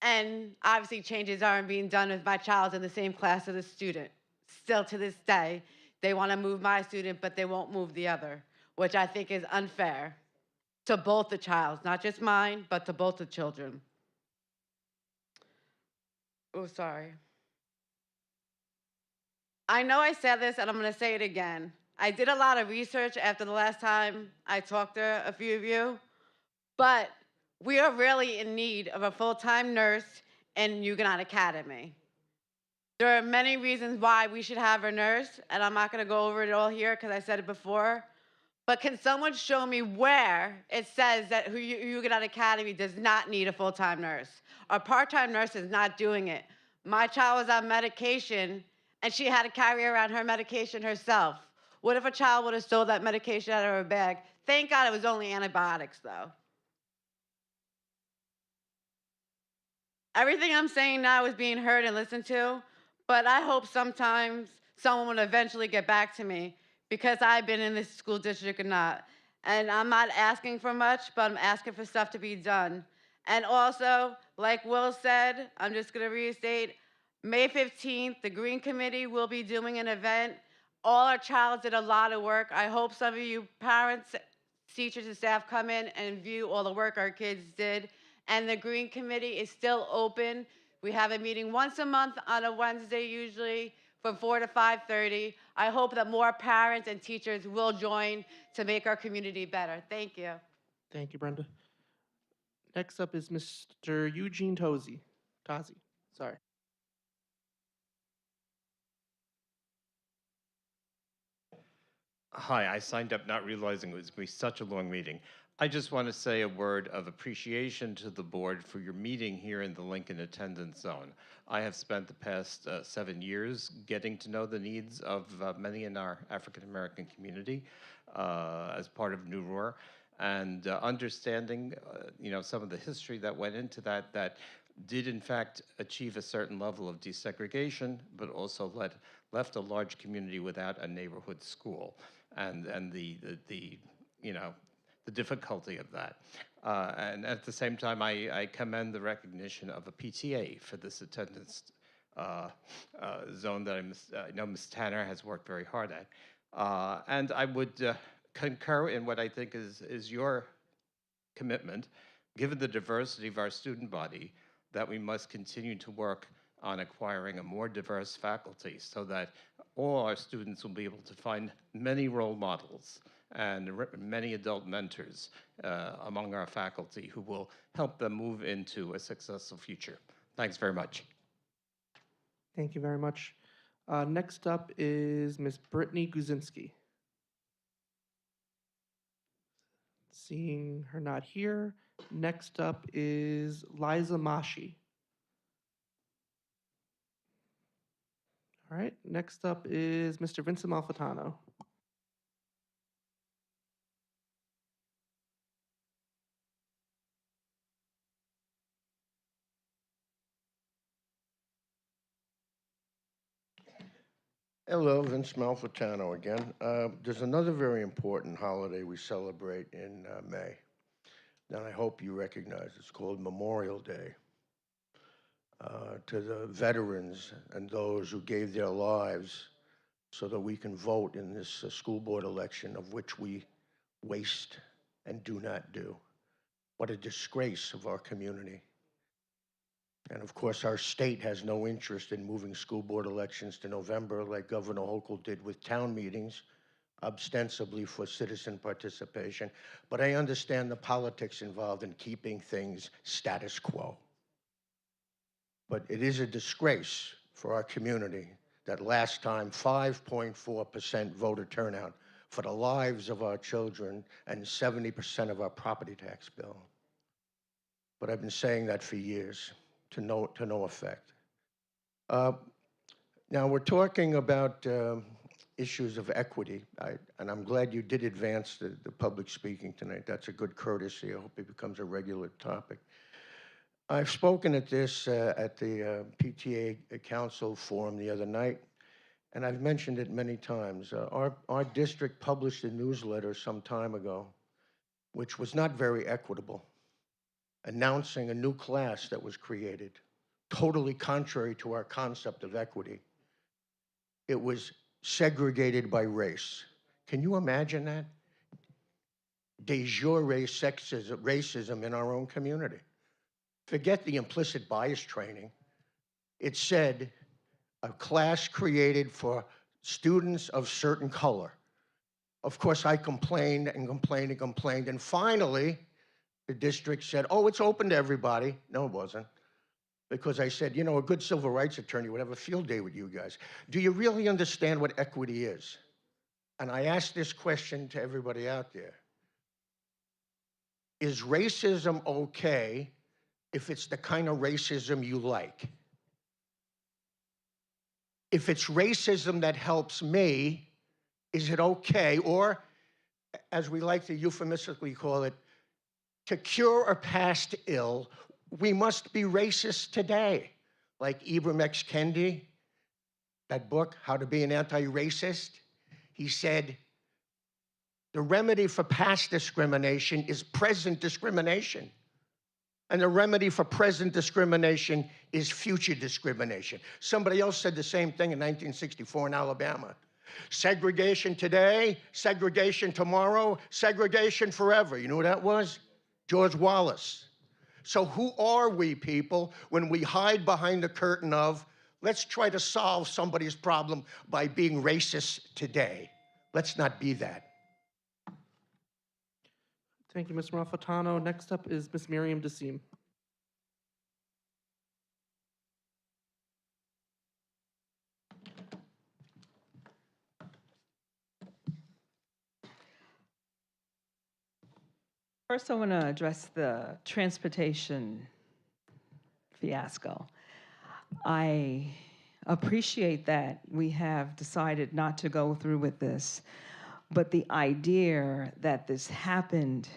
And obviously changes aren't being done if my child's in the same class as the student. Still to this day, they want to move my student, but they won't move the other, which I think is unfair to both the childs, not just mine, but to both the children. Oh, sorry. I know I said this, and I'm going to say it again. I did a lot of research after the last time I talked to a few of you, but we are really in need of a full-time nurse in Huguenot Academy. There are many reasons why we should have a nurse, and I'm not going to go over it all here because I said it before, but can someone show me where it says that Huguenot Academy does not need a full-time nurse? A part-time nurse is not doing it. My child was on medication, and she had to carry around her medication herself. What if a child would have stole that medication out of her bag? Thank God it was only antibiotics, though. Everything I'm saying now is being heard and listened to, but I hope sometimes someone will eventually get back to me because I've been in this school district or not. And I'm not asking for much, but I'm asking for stuff to be done. And also, like Will said, I'm just going to restate, May 15th, the Green Committee will be doing an event. All our childs did a lot of work. I hope some of you parents, teachers, and staff come in and view all the work our kids did. And the Green Committee is still open. We have a meeting once a month on a Wednesday usually from 4 to 5:30. I hope that more parents and teachers will join to make our community better. Thank you. Thank you, Brenda. Next up is Mr. Eugene Tozy. Sorry. Hi, I signed up not realizing it was going to be such a long meeting. I just want to say a word of appreciation to the board for your meeting here in the Lincoln Attendance Zone. I have spent the past 7 years getting to know the needs of many in our African American community as part of New Roar, and understanding some of the history that went into that did in fact achieve a certain level of desegregation, but also left a large community without a neighborhood school, and the difficulty of that. And at the same time, I commend the recognition of a PTA for this attendance zone that I know Ms. Tanner has worked very hard at. And I would concur in what I think is your commitment, given the diversity of our student body, that we must continue to work on acquiring a more diverse faculty so that all our students will be able to find many role models and many adult mentors among our faculty who will help them move into a successful future. Thanks very much. Thank you very much. Next up is Ms. Brittany Guzinski. Seeing her not here. Next up is Liza Mashi. All right, next up is Mr. Vincent Malfitano. Hello, Vince Malfitano again. There's another very important holiday we celebrate in May that I hope you recognize. It's called Memorial Day. To the veterans and those who gave their lives so that we can vote in this school board election, of which we waste and do not do. What a disgrace of our community. And of course, our state has no interest in moving school board elections to November like Governor Hochul did with town meetings, ostensibly for citizen participation. But I understand the politics involved in keeping things status quo. But it is a disgrace for our community that last time 5.4% voter turnout for the lives of our children and 70% of our property tax bill. But I've been saying that for years, to no effect. Now we're talking about issues of equity, and I'm glad you did advance the public speaking tonight. That's a good courtesy. I hope it becomes a regular topic. I've spoken at this at the PTA Council Forum the other night, and I've mentioned it many times. Our district published a newsletter some time ago, which was not very equitable, announcing a new class that was created, totally contrary to our concept of equity. It was segregated by race. Can you imagine that? De jure racism in our own community. Forget the implicit bias training. It said a class created for students of certain color. Of course, I complained and complained and complained, and finally, the district said, oh, it's open to everybody. No, it wasn't. Because I said, you know, a good civil rights attorney would have a field day with you guys. Do you really understand what equity is? And I asked this question to everybody out there. Is racism okay if it's the kind of racism you like? If it's racism that helps me, is it okay? Or, as we like to euphemistically call it, to cure a past ill, we must be racist today. Like Ibram X. Kendi, that book, How to Be an Anti-Racist, he said, the remedy for past discrimination is present discrimination. And the remedy for present discrimination is future discrimination. Somebody else said the same thing in 1964 in Alabama. Segregation today, segregation tomorrow, segregation forever. You know who that was? George Wallace. So who are we, people, when we hide behind the curtain of, let's try to solve somebody's problem by being racist today? Let's not be that. Thank you, Mr. Malfitano. Next up is Ms. Miriam Dasim. First, I want to address the transportation fiasco. I appreciate that we have decided not to go through with this, but the idea that this happened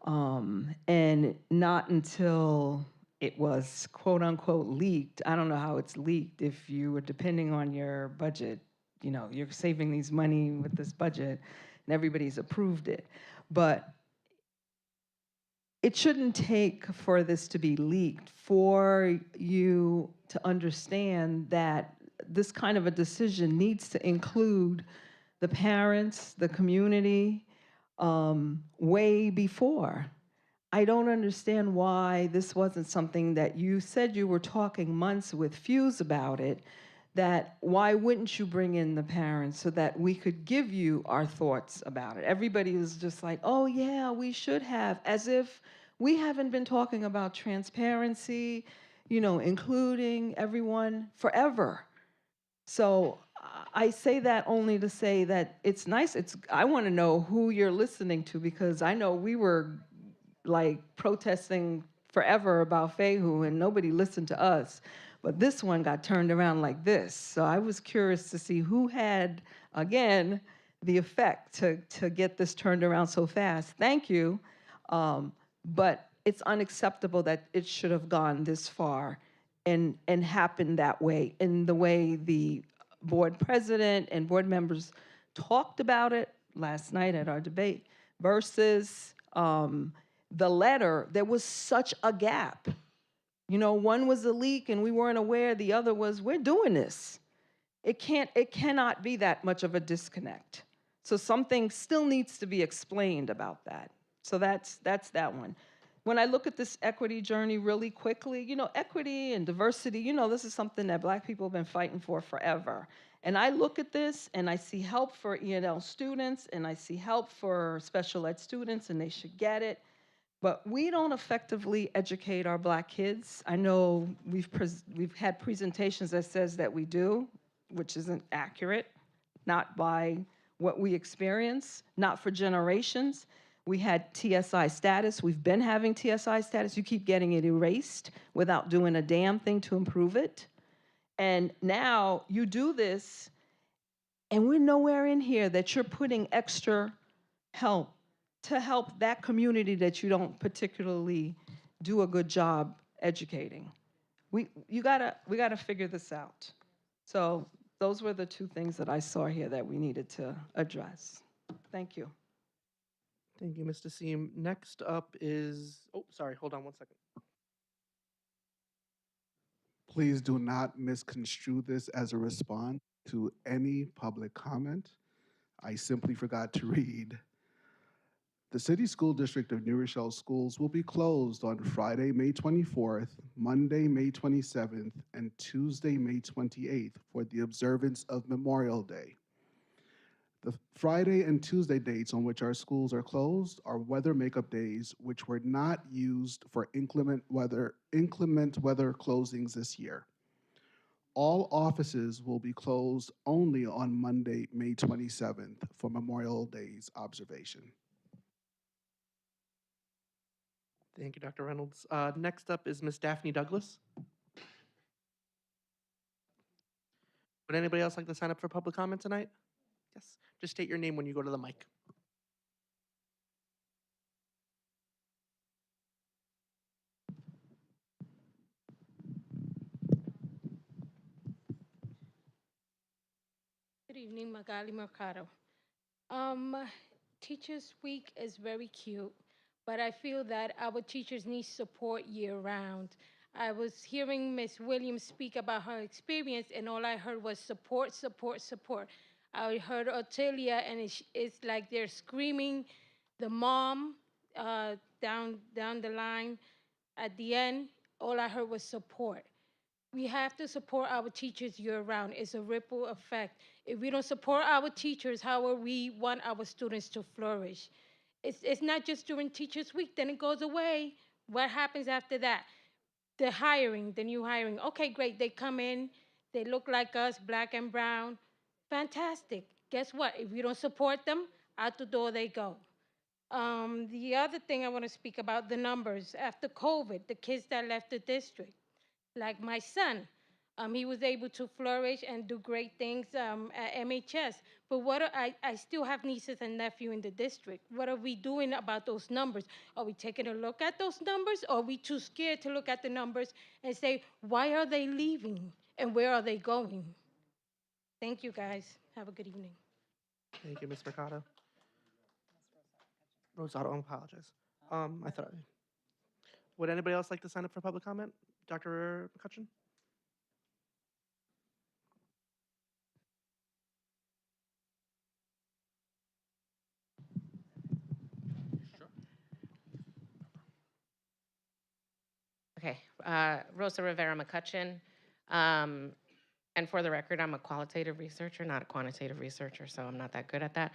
and not until it was quote unquote leaked, I don't know how it's leaked if you were depending on your budget, you know, you're saving these money with this budget and everybody's approved it. But it shouldn't take for this to be leaked for you to understand that this kind of a decision needs to include the parents, the community, way before. I don't understand why this wasn't something that you said you were talking months with Fuse about it, that why wouldn't you bring in the parents so that we could give you our thoughts about it? Everybody was just like, oh yeah, we should have, as if we haven't been talking about transparency, you know, including everyone forever. So I say that only to say that it's nice. I want to know who you're listening to, because I know we were like protesting forever about FAHU and nobody listened to us. But this one got turned around like this. So I was curious to see who had, again, the effect to get this turned around so fast. Thank you. But it's unacceptable that it should have gone this far and happened that way, in the way the board president and board members talked about it last night at our debate, versus the letter. There was such a gap. You know, one was a leak and we weren't aware, the other was, we're doing this. It cannot be that much of a disconnect. So something still needs to be explained about that. So that's that one. When I look at this equity journey really quickly, equity and diversity, this is something that Black people have been fighting for forever. And I look at this and I see help for ENL students and I see help for special ed students, and they should get it. But we don't effectively educate our Black kids. I know we've had presentations that says that we do, which isn't accurate, not by what we experience, not for generations. We had TSI status. We've been having TSI status. You keep getting it erased without doing a damn thing to improve it. And now you do this, and we're nowhere in here that you're putting extra help to help that community that you don't particularly do a good job educating. We gotta figure this out. So those were the two things that I saw here that we needed to address. Thank you. Thank you, Mr. Seam. Next up is, oh, sorry, hold on one second. Please do not misconstrue this as a response to any public comment. I simply forgot to read. The City School District of New Rochelle schools will be closed on Friday, May 24th, Monday, May 27th, and Tuesday, May 28th for the observance of Memorial Day. The Friday and Tuesday dates on which our schools are closed are weather makeup days, which were not used for inclement weather closings this year. All offices will be closed only on Monday, May 27th for Memorial Day's observation. Thank you, Dr. Reynolds. Next up is Ms. Daphne Douglas. Would anybody else like to sign up for public comment tonight? Yes. Just state your name when you go to the mic. Good evening, Magali Mercado. Teachers Week is very cute, but I feel that our teachers need support year-round. I was hearing Ms. Williams speak about her experience, and all I heard was support, support, support. I heard Ottilia, and it's like they're screaming the mom down the line. At the end, all I heard was support. We have to support our teachers year-round. It's a ripple effect. If we don't support our teachers, how will we want our students to flourish? It's not just during Teachers Week, then it goes away. What happens after that? The hiring, the new hiring. Okay, great, they come in, they look like us, Black and brown. Fantastic. Guess what? If we don't support them, out the door they go. The other thing I want to speak about, the numbers. After COVID, the kids that left the district, like my son, he was able to flourish and do great things at MHS. But I still have nieces and nephews in the district. What are we doing about those numbers? Are we taking a look at those numbers? Or are we too scared to look at the numbers and say, why are they leaving and where are they going? Thank you, guys. Have a good evening. Thank you, Ms. Mercado. Rosato, I apologize. I thought. Would anybody else like to sign up for public comment? Dr. McCutcheon? Okay, Rosa Rivera McCutcheon. And for the record, I'm a qualitative researcher, not a quantitative researcher, so I'm not that good at that.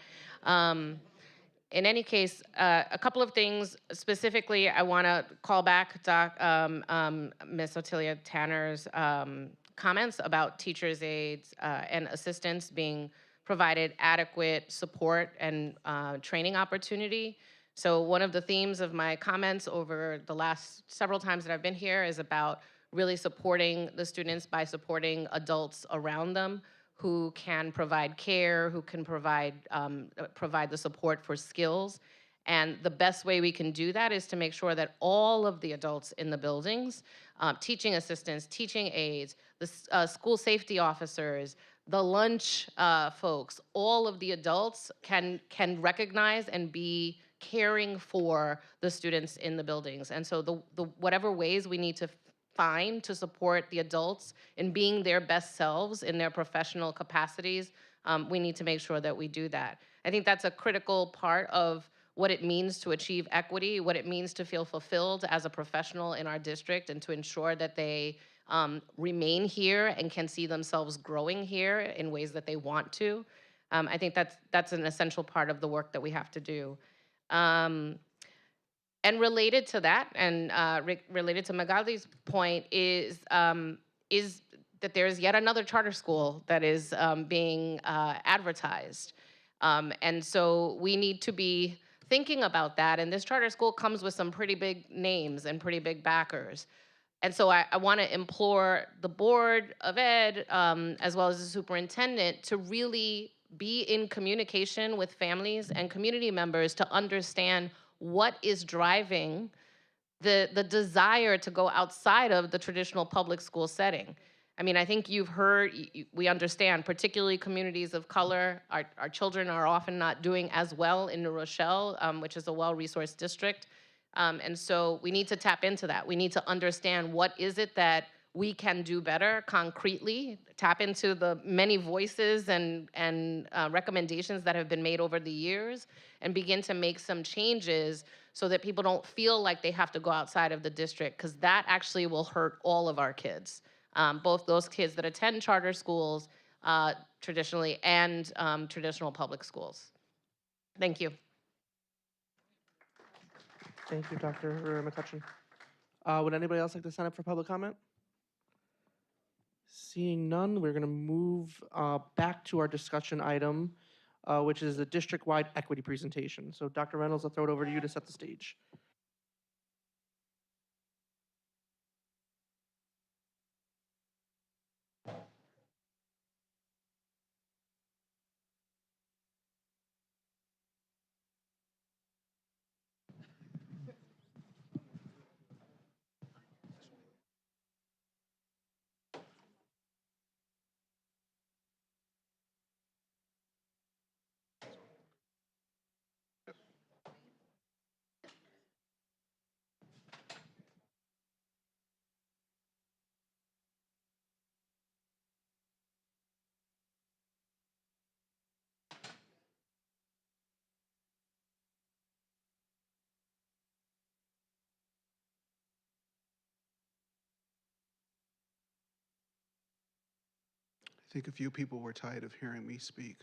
In any case, a couple of things. Specifically, I want to call back Ms. Ottilia Tanner's comments about teachers' aides and assistants being provided adequate support and training opportunity. So one of the themes of my comments over the last several times that I've been here is about really supporting the students by supporting adults around them who can provide care, who can provide the support for skills. And the best way we can do that is to make sure that all of the adults in the buildings, teaching assistants, teaching aides, the school safety officers, the lunch folks, all of the adults can recognize and be caring for the students in the buildings. And so the whatever ways we need to fine to support the adults in being their best selves in their professional capacities, we need to make sure that we do that. I think that's a critical part of what it means to achieve equity, what it means to feel fulfilled as a professional in our district, and to ensure that they remain here and can see themselves growing here in ways that they want to. I think that's an essential part of the work that we have to do. And related to that, and related to Magali's point, is that there is yet another charter school that is being advertised. And so we need to be thinking about that. And this charter school comes with some pretty big names and pretty big backers. And so I want to implore the Board of Ed, as well as the superintendent, to really be in communication with families and community members to understand what is driving the desire to go outside of the traditional public school setting. I mean, I think you've heard, we understand, particularly communities of color, our children are often not doing as well in New Rochelle, which is a well-resourced district. And so we need to tap into that. We need to understand what is it that we can do better concretely, tap into the many voices and recommendations that have been made over the years, and begin to make some changes so that people don't feel like they have to go outside of the district, because that actually will hurt all of our kids, both those kids that attend charter schools traditionally and traditional public schools. Thank you. Thank you, Dr. McCutcheon. Would anybody else like to sign up for public comment? Seeing none, we're going to move back to our discussion item, which is the district-wide equity presentation. So Dr. Reynolds, I'll throw it over to you to set the stage. I think a few people were tired of hearing me speak.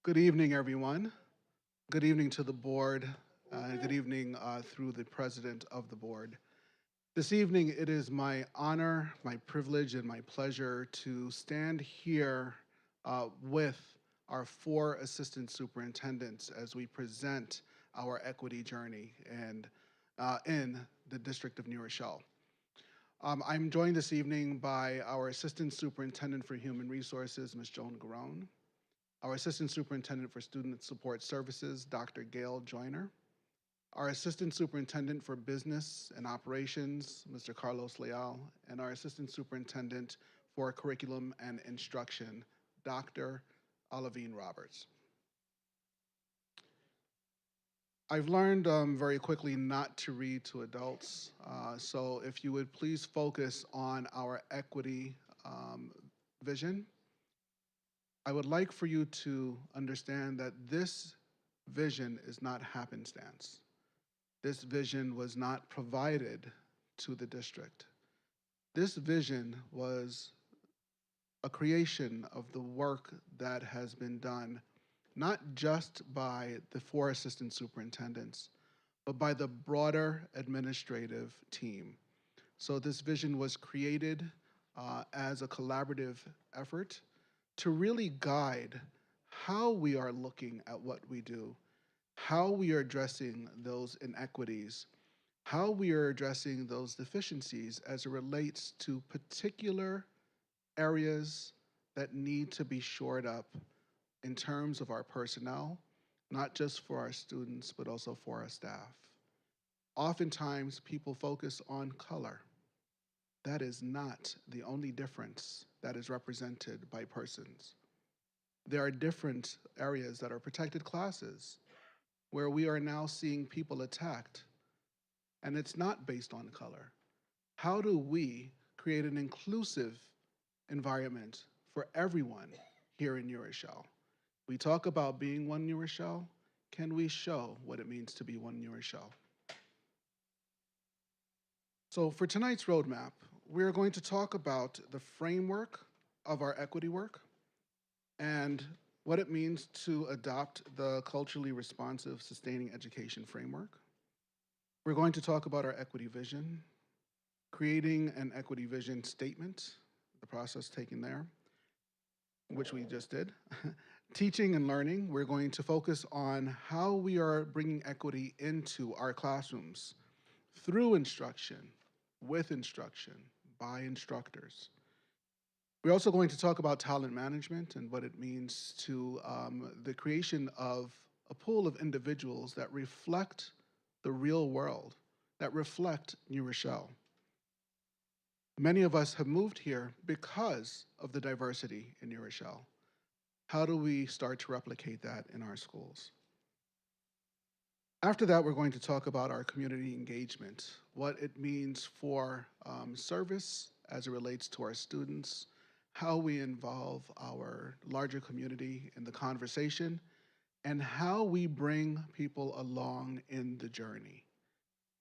Good evening, everyone. Good evening to the board. Good evening through the president of the board. This evening, it is my honor, my privilege, and my pleasure to stand here with our 4 assistant superintendents as we present our equity journey and in the District of New Rochelle. I'm joined this evening by our Assistant Superintendent for Human Resources, Ms. Joan Garone, our Assistant Superintendent for Student Support Services, Dr. Gail Joyner, our Assistant Superintendent for Business and Operations, Mr. Carlos Leal, and our Assistant Superintendent for Curriculum and Instruction, Dr. Olivine Roberts. I've learned very quickly not to read to adults, so if you would please focus on our equity vision. I would like for you to understand that this vision is not happenstance. This vision was not provided to the district. This vision was a creation of the work that has been done not just by the 4 assistant superintendents, but by the broader administrative team. So this vision was created as a collaborative effort to really guide how we are looking at what we do, how we are addressing those inequities, how we are addressing those deficiencies as it relates to particular areas that need to be shored up in terms of our personnel, not just for our students, but also for our staff. Oftentimes, people focus on color. That is not the only difference that is represented by persons. There are different areas that are protected classes where we are now seeing people attacked and it's not based on color. How do we create an inclusive environment for everyone here in New Rochelle? We talk about being one New Rochelle. Can we show what it means to be one New Rochelle? So for tonight's roadmap, we're going to talk about the framework of our equity work and what it means to adopt the culturally responsive sustaining education framework. We're going to talk about our equity vision, creating an equity vision statement, the process taken there, which we just did. Teaching and learning, we're going to focus on how we are bringing equity into our classrooms through instruction, with instruction, by instructors. We're also going to talk about talent management and what it means to the creation of a pool of individuals that reflect the real world, that reflect New Rochelle. Many of us have moved here because of the diversity in New Rochelle. How do we start to replicate that in our schools? After that, we're going to talk about our community engagement, what it means for service as it relates to our students, how we involve our larger community in the conversation, and how we bring people along in the journey.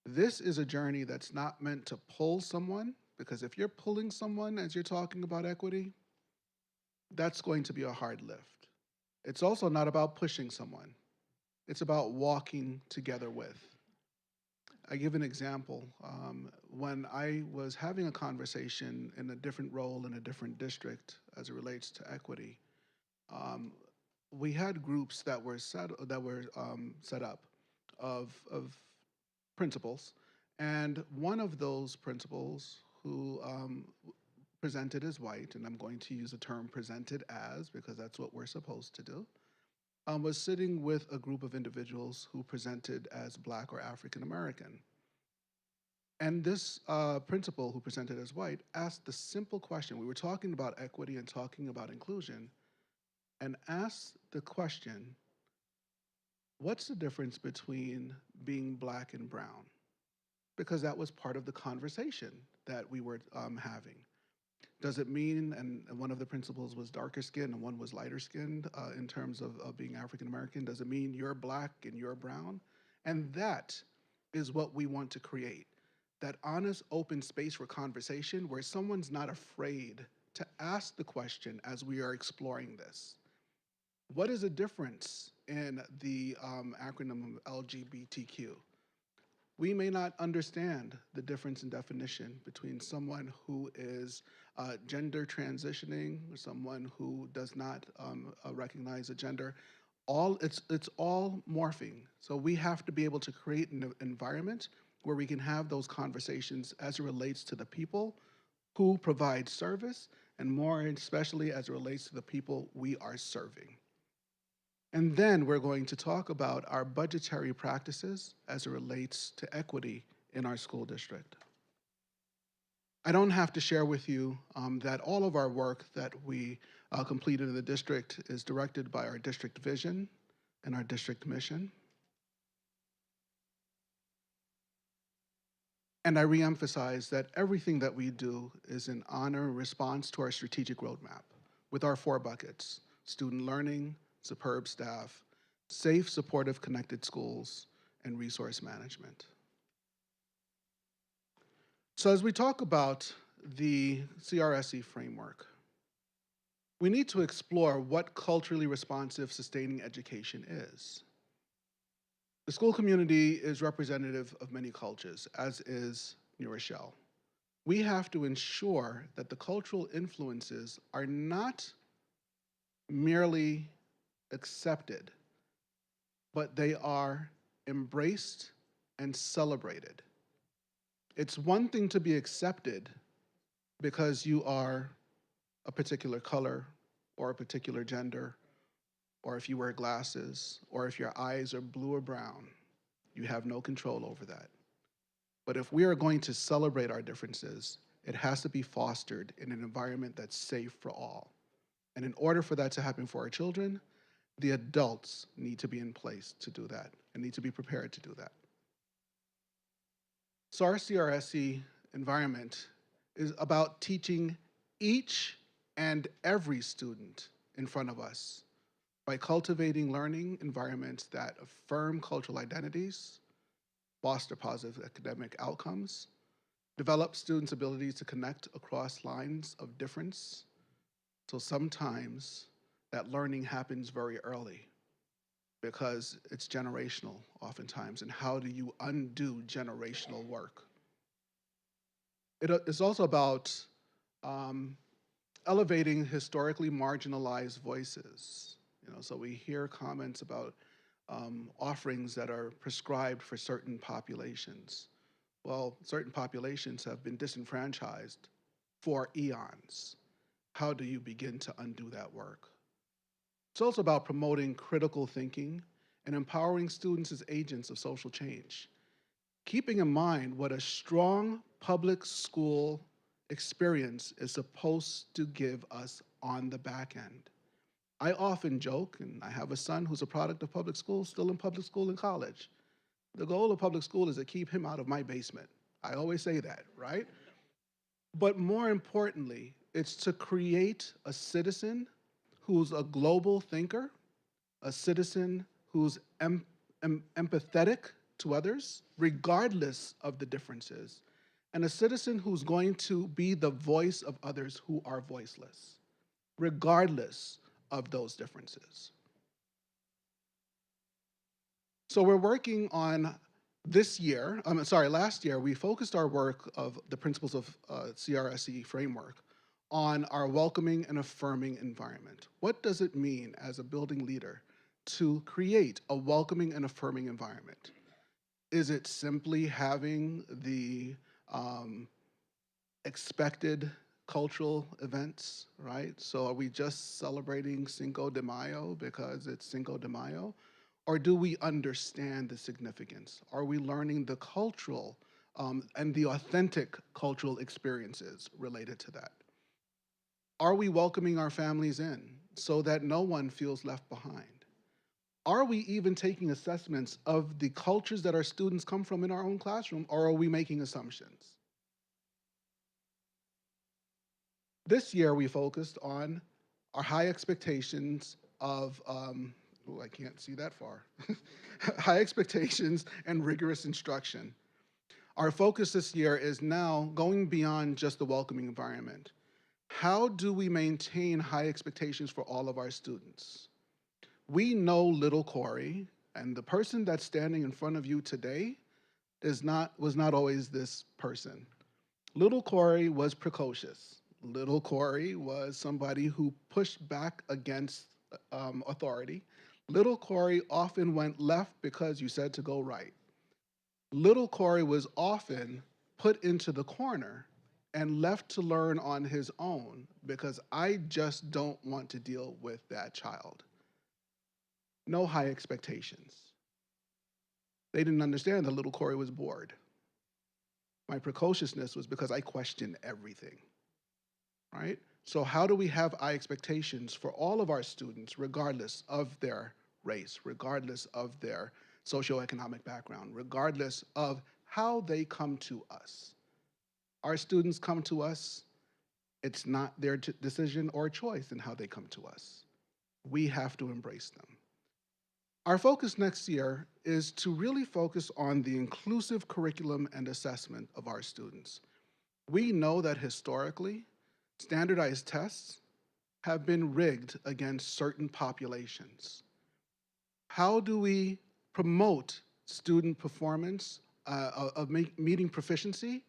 This is a journey that's not meant to pull someone, because if you're pulling someone as you're talking about equity, that's going to be a hard lift. It's also not about pushing someone. It's about walking together with. I give an example. When I was having a conversation in a different role in a different district as it relates to equity, we had groups that were set up of principals, and one of those principals who presented as white, and I'm going to use the term presented as because that's what we're supposed to do, was sitting with a group of individuals who presented as Black or African American. And this principal who presented as white asked the simple question. We were talking about equity and talking about inclusion, and asked the question, what's the difference between being Black and brown? Because that was part of the conversation that we were having. Does it mean, and one of the principals was darker skinned and one was lighter skinned in terms of being African American, does it mean you're Black and you're brown? And that is what we want to create, that honest, open space for conversation where someone's not afraid to ask the question as we are exploring this. What is the difference in the acronym of LGBTQ? We may not understand the difference in definition between someone who is gender transitioning, or someone who does not recognize a gender. It's all morphing. So we have to be able to create an environment where we can have those conversations as it relates to the people who provide service, and more especially as it relates to the people we are serving. And then we're going to talk about our budgetary practices as it relates to equity in our school district. I don't have to share with you that all of our work that we completed in the district is directed by our district vision and our district mission. And I reemphasize that everything that we do is in honor and response to our strategic roadmap with our 4 buckets: student learning, superb staff, safe, supportive, connected schools, and resource management. So as we talk about the CRSE framework, we need to explore what culturally responsive sustaining education is. The school community is representative of many cultures, as is New Rochelle. We have to ensure that the cultural influences are not merely accepted, but they are embraced and celebrated. It's one thing to be accepted because you are a particular color or a particular gender, or if you wear glasses, or if your eyes are blue or brown. You have no control over that. But if we are going to celebrate our differences, it has to be fostered in an environment that's safe for all. And in order for that to happen for our children, the adults need to be in place to do that and need to be prepared to do that. So our CRSE environment is about teaching each and every student in front of us by cultivating learning environments that affirm cultural identities, foster positive academic outcomes, develop students' abilities to connect across lines of difference. So sometimes that learning happens very early because it's generational oftentimes. And how do you undo generational work? It's also about elevating historically marginalized voices. So we hear comments about offerings that are prescribed for certain populations. Well, certain populations have been disenfranchised for eons. How do you begin to undo that work? It's also about promoting critical thinking and empowering students as agents of social change, keeping in mind what a strong public school experience is supposed to give us on the back end. I often joke, and I have a son who's a product of public school, still in public school in college. The goal of public school is to keep him out of my basement. I always say that, right? But more importantly, it's to create a citizen who's a global thinker, a citizen who's empathetic to others, regardless of the differences, and a citizen who's going to be the voice of others who are voiceless, regardless of those differences. So we're working on last year, we focused our work of the principles of CRSE framework on our welcoming and affirming environment. What does it mean as a building leader to create a welcoming and affirming environment? Is it simply having the expected cultural events, right? So are we just celebrating Cinco de Mayo because it's Cinco de Mayo? Or do we understand the significance? Are we learning the cultural and the authentic cultural experiences related to that? Are we welcoming our families in so that no one feels left behind? Are we even taking assessments of the cultures that our students come from in our own classroom, or are we making assumptions? This year, we focused on our high expectations of, I can't see that far, high expectations and rigorous instruction. Our focus this year is now going beyond just the welcoming environment. How do we maintain high expectations for all of our students? We know little Corey, and the person that's standing in front of you today was not always this person. Little Corey was precocious. Little Corey was somebody who pushed back against authority. Little Corey often went left because you said to go right. Little Corey was often put into the corner and left to learn on his own because I just don't want to deal with that child. No high expectations. They didn't understand that little Corey was bored. My precociousness was because I questioned everything, right? So how do we have high expectations for all of our students, regardless of their race, regardless of their socioeconomic background, regardless of how they come to us? Our students come to us, it's not their decision or choice in how they come to us. We have to embrace them. Our focus next year is to really focus on the inclusive curriculum and assessment of our students. We know that historically, standardized tests have been rigged against certain populations. How do we promote student performance of meeting proficiency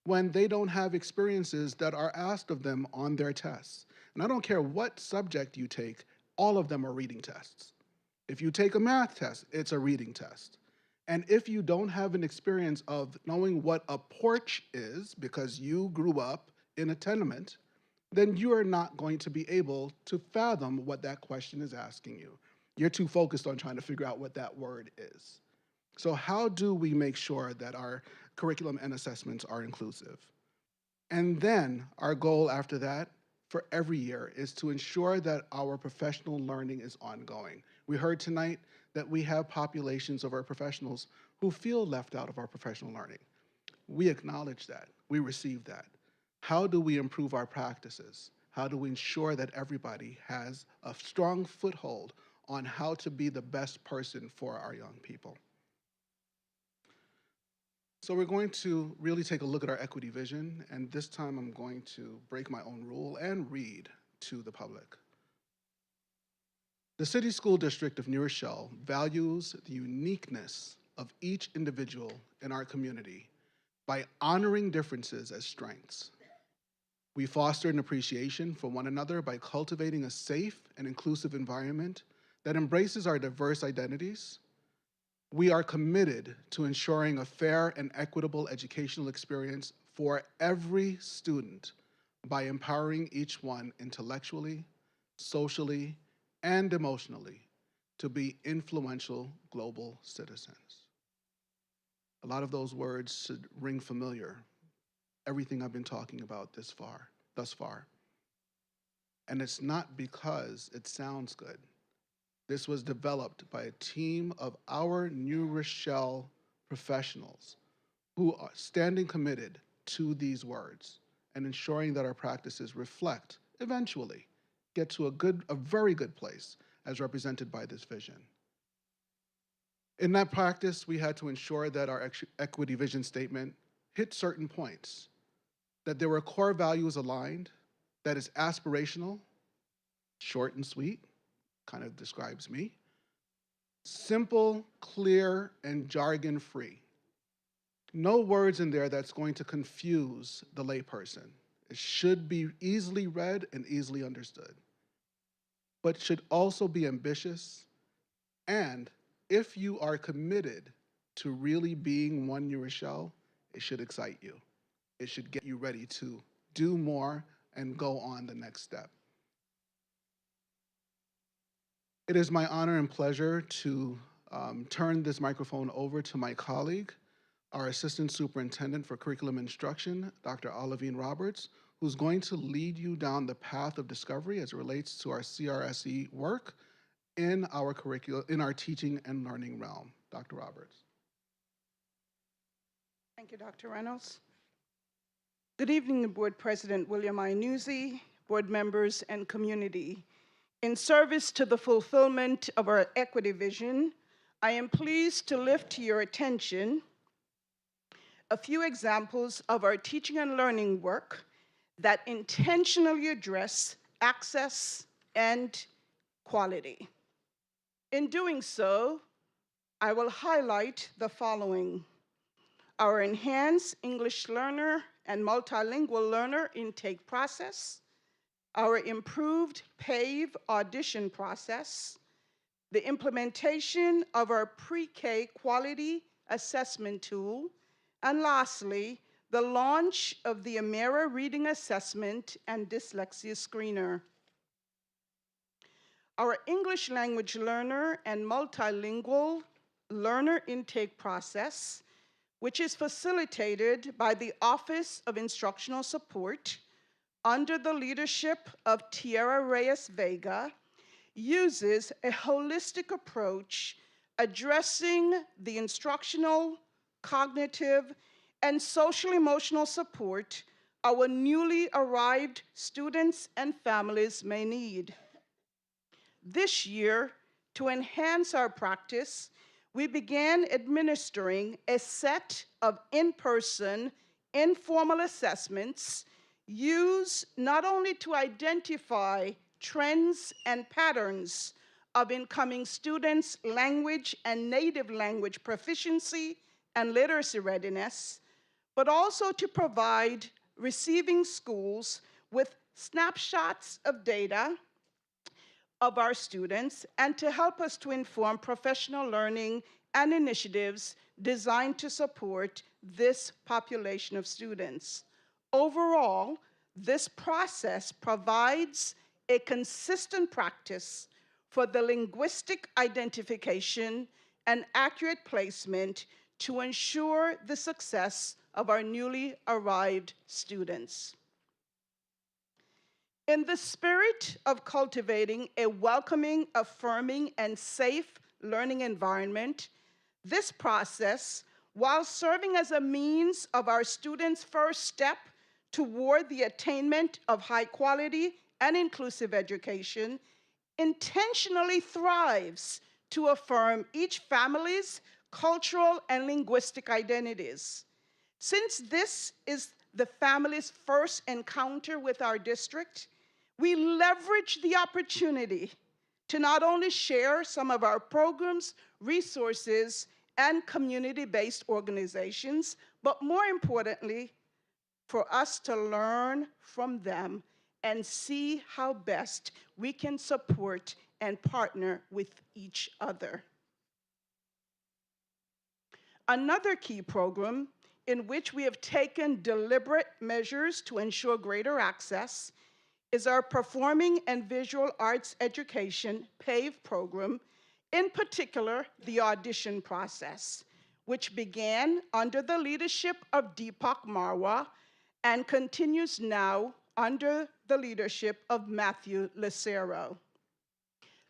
when they don't have experiences that are asked of them on their tests? And I don't care what subject you take, all of them are reading tests. If you take a math test, it's a reading test. And if you don't have an experience of knowing what a porch is because you grew up in a tenement, then you are not going to be able to fathom what that question is asking you. You're too focused on trying to figure out what that word is. So how do we make sure that our curriculum and assessments are inclusive? And then our goal after that for every year is to ensure that our professional learning is ongoing. We heard tonight that we have populations of our professionals who feel left out of our professional learning. We acknowledge that. We receive that. How do we improve our practices? How do we ensure that everybody has a strong foothold on how to be the best person for our young people? So we're going to really take a look at our equity vision, and this time I'm going to break my own rule and read to the public. The City School District of New Rochelle values the uniqueness of each individual in our community by honoring differences as strengths. We foster an appreciation for one another by cultivating a safe and inclusive environment that embraces our diverse identities. We are committed to ensuring a fair and equitable educational experience for every student by empowering each one intellectually, socially, and emotionally to be influential global citizens. A lot of those words should ring familiar, everything I've been talking about thus far. And it's not because it sounds good. This was developed by a team of our New Rochelle professionals who are standing committed to these words and ensuring that our practices reflect, eventually, get to a very good place as represented by this vision. In that practice, we had to ensure that our equity vision statement hit certain points, that there were core values aligned, that is aspirational, short and sweet, kind of describes me, simple, clear, and jargon-free. No words in there that's going to confuse the layperson. It should be easily read and easily understood, but should also be ambitious. And if you are committed to really being one New Rochelle, it should excite you. It should get you ready to do more and go on the next step. It is my honor and pleasure to turn this microphone over to my colleague, our Assistant Superintendent for Curriculum Instruction, Dr. Olivine Roberts, who's going to lead you down the path of discovery as it relates to our CRSE work in our curriculum, in our teaching and learning realm. Dr. Roberts. Thank you, Dr. Reynolds. Good evening, Board President William I. Nuzzi, board members, and community. In service to the fulfillment of our equity vision, I am pleased to lift to your attention a few examples of our teaching and learning work that intentionally address access and quality. In doing so, I will highlight the following: our enhanced English learner and multilingual learner intake process, our improved PAVE audition process, the implementation of our pre-K quality assessment tool, and lastly, the launch of the Amera Reading Assessment and Dyslexia Screener. Our English language learner and multilingual learner intake process, which is facilitated by the Office of Instructional Support under the leadership of Tierra Reyes Vega, uses a holistic approach addressing the instructional, cognitive, and social emotional support our newly arrived students and families may need. This year, to enhance our practice, we began administering a set of in-person, informal assessments used not only to identify trends and patterns of incoming students' language and native language proficiency and literacy readiness, but also to provide receiving schools with snapshots of data of our students and to help us to inform professional learning and initiatives designed to support this population of students. Overall, this process provides a consistent practice for the linguistic identification and accurate placement to ensure the success of our newly arrived students. In the spirit of cultivating a welcoming, affirming, and safe learning environment, this process while serving as a means of our students' first step toward the attainment of high quality and inclusive education, intentionally thrives to affirm each family's cultural and linguistic identities. Since this is the family's first encounter with our district, we leverage the opportunity to not only share some of our programs, resources, and community-based organizations, but more importantly, for us to learn from them and see how best we can support and partner with each other. Another key program in which we have taken deliberate measures to ensure greater access is our Performing and Visual Arts Education PAVE program, in particular, the audition process, which began under the leadership of Deepak Marwa and continues now under the leadership of Matthew Lucero.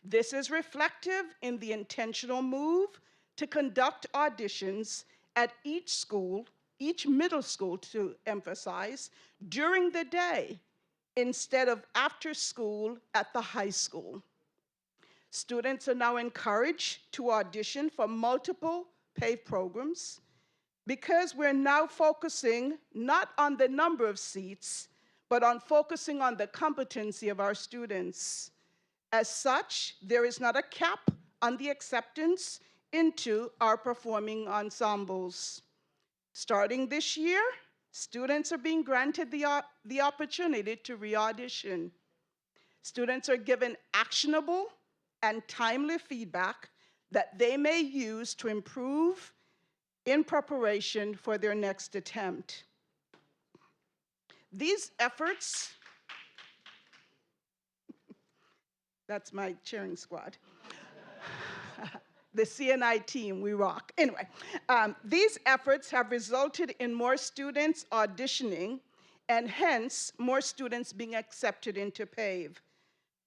This is reflective in the intentional move to conduct auditions at each school, each middle school to emphasize, during the day instead of after school at the high school. Students are now encouraged to audition for multiple PAVE programs because we're now focusing not on the number of seats, but on focusing on the competency of our students. As such, there is not a cap on the acceptance into our performing ensembles. Starting this year, students are being granted the opportunity to re-audition. Students are given actionable and timely feedback that they may use to improve in preparation for their next attempt. These efforts, that's my cheering squad. The CNI team, we rock. Anyway, these efforts have resulted in more students auditioning and hence more students being accepted into PAVE.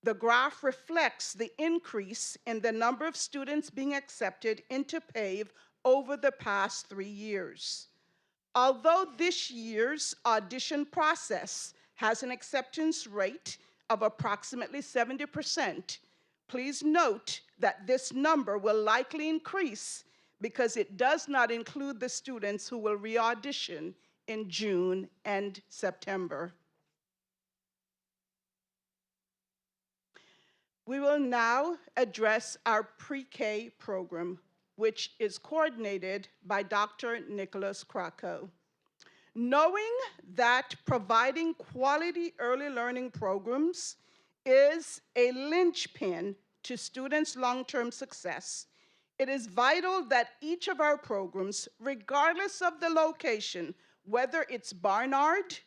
The graph reflects the increase in the number of students being accepted into PAVE over the past 3 years. Although this year's audition process has an acceptance rate of approximately 70%, please note that this number will likely increase because it does not include the students who will re-audition in June and September. We will now address our pre-K program, which is coordinated by Dr. Nicholas Krakow. Knowing that providing quality early learning programs is a linchpin to students' long-term success, it is vital that each of our programs, regardless of the location, whether it's Barnard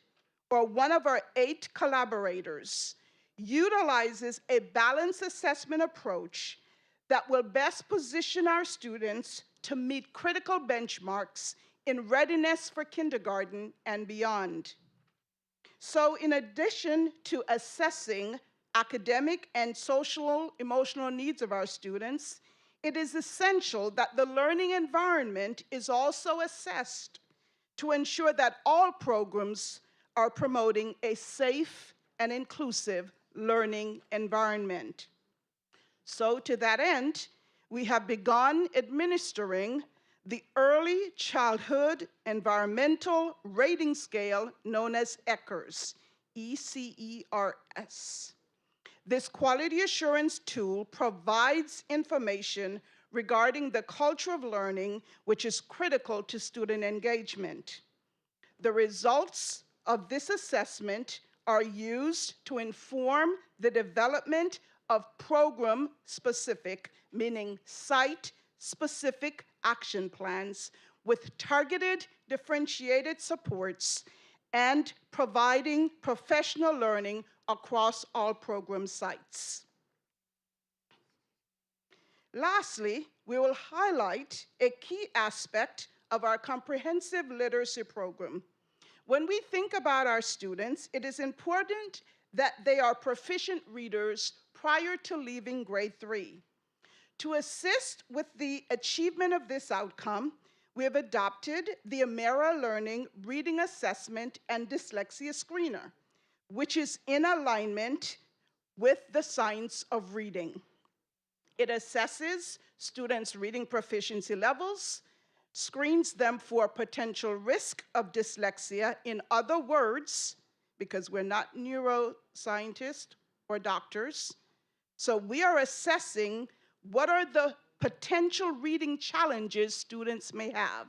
or one of our 8 collaborators, utilizes a balanced assessment approach that will best position our students to meet critical benchmarks in readiness for kindergarten and beyond. So in addition to assessing academic and social emotional needs of our students, it is essential that the learning environment is also assessed to ensure that all programs are promoting a safe and inclusive learning environment. So to that end, we have begun administering the Early Childhood Environmental Rating Scale known as ECERS, E-C-E-R-S. This quality assurance tool provides information regarding the culture of learning, which is critical to student engagement. The results of this assessment are used to inform the development of program-specific, meaning site-specific action plans with targeted differentiated supports and providing professional learning across all program sites. Lastly, we will highlight a key aspect of our comprehensive literacy program. When we think about our students, it is important that they are proficient readers prior to leaving grade 3. To assist with the achievement of this outcome, we have adopted the Amera Learning Reading Assessment and Dyslexia Screener, which is in alignment with the science of reading. It assesses students' reading proficiency levels, screens them for potential risk of dyslexia. In other words, because we're not neuroscientists or doctors, so we are assessing what are the potential reading challenges students may have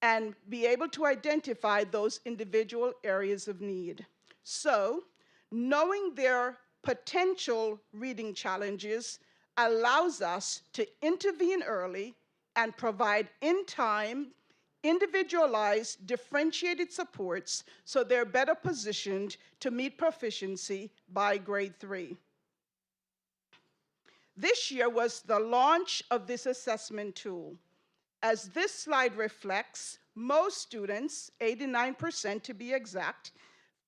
and be able to identify those individual areas of need. So, knowing their potential reading challenges allows us to intervene early and provide in time, individualized, differentiated supports so they're better positioned to meet proficiency by grade 3. This year was the launch of this assessment tool. As this slide reflects, most students, 89% to be exact,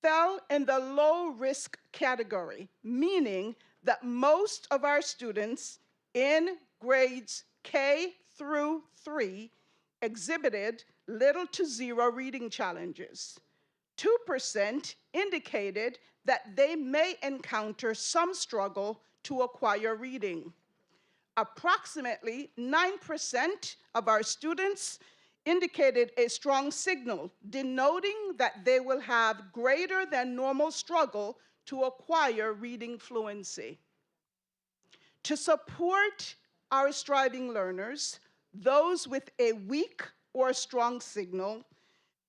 fell in the low risk category, meaning that most of our students in grades K through 3 exhibited little to zero reading challenges. 2% indicated that they may encounter some struggle to acquire reading. Approximately 9% of our students indicated a strong signal, denoting that they will have greater than normal struggle to acquire reading fluency. To support our striving learners, those with a weak or strong signal,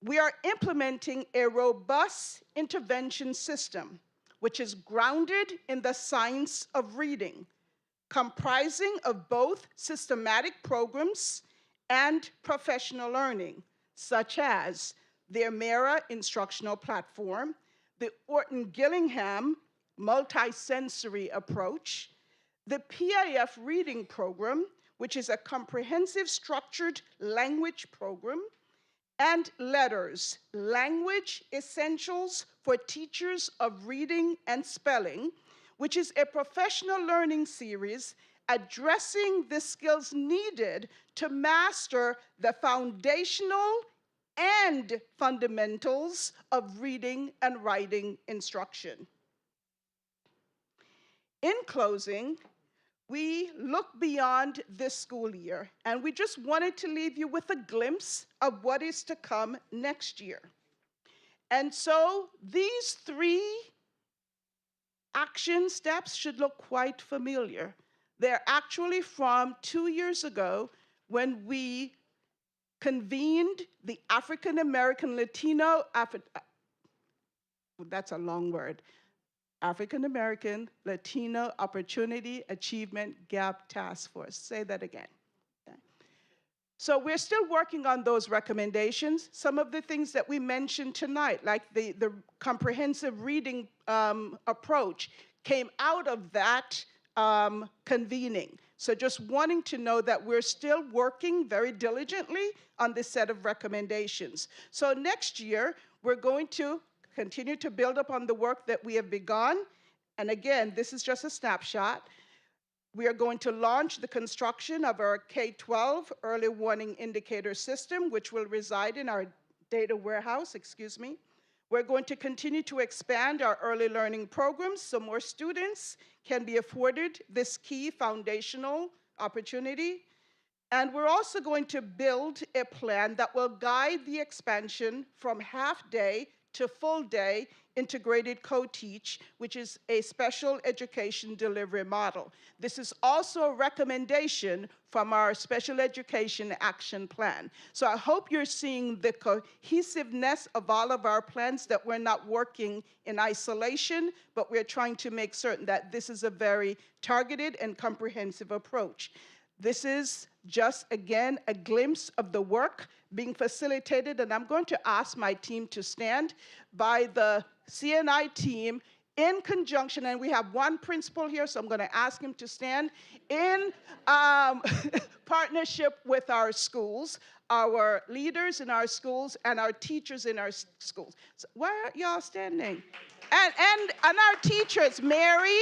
we are implementing a robust intervention system, which is grounded in the science of reading, comprising of both systematic programs and professional learning, such as the Amera instructional platform, the Orton-Gillingham multisensory approach, the PIF reading program, which is a comprehensive structured language program, and LETTERS, Language Essentials for Teachers of Reading and Spelling, which is a professional learning series addressing the skills needed to master the foundational and fundamentals of reading and writing instruction. In closing, we look beyond this school year, and we just wanted to leave you with a glimpse of what is to come next year. And so these 3 action steps should look quite familiar. They're actually from 2 years ago when we convened the African American Latino, that's a long word, African American Latino Opportunity Achievement Gap Task Force. Say that again. Okay. So we're still working on those recommendations. Some of the things that we mentioned tonight, like the comprehensive reading approach, came out of that convening. So just wanting to know that we're still working very diligently on this set of recommendations. So next year, we're going to continue to build upon the work that we have begun. And again, this is just a snapshot. We are going to launch the construction of our K-12 early warning indicator system, which will reside in our data warehouse, We're going to continue to expand our early learning programs so more students can be afforded this key foundational opportunity. And we're also going to build a plan that will guide the expansion from half-day to full-day integrated co-teach, which is a special education delivery model. This is also a recommendation from our special education action plan. So I hope you're seeing the cohesiveness of all of our plans, that we're not working in isolation, but we're trying to make certain that this is a very targeted and comprehensive approach. This is just, again, a glimpse of the work being facilitated, and I'm going to ask my team to stand by the CNI team in conjunction, and we have one principal here, so I'm going to ask him to stand, in partnership with our schools, our leaders in our schools, and our teachers in our schools. So why aren't y'all standing? And our teachers, Mary,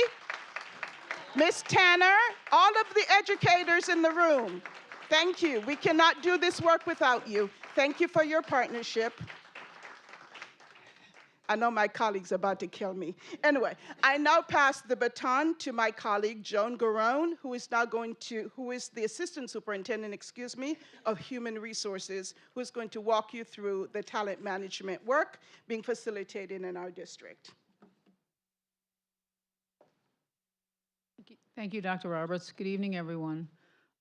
Miss Tanner, all of the educators in the room. Thank you. We cannot do this work without you. Thank you for your partnership. I know my colleague's about to kill me. Anyway, I now pass the baton to my colleague, Joan Garone, who is the Assistant Superintendent, of Human Resources, who is going to walk you through the talent management work being facilitated in our district. Thank you, Dr. Roberts. Good evening, everyone.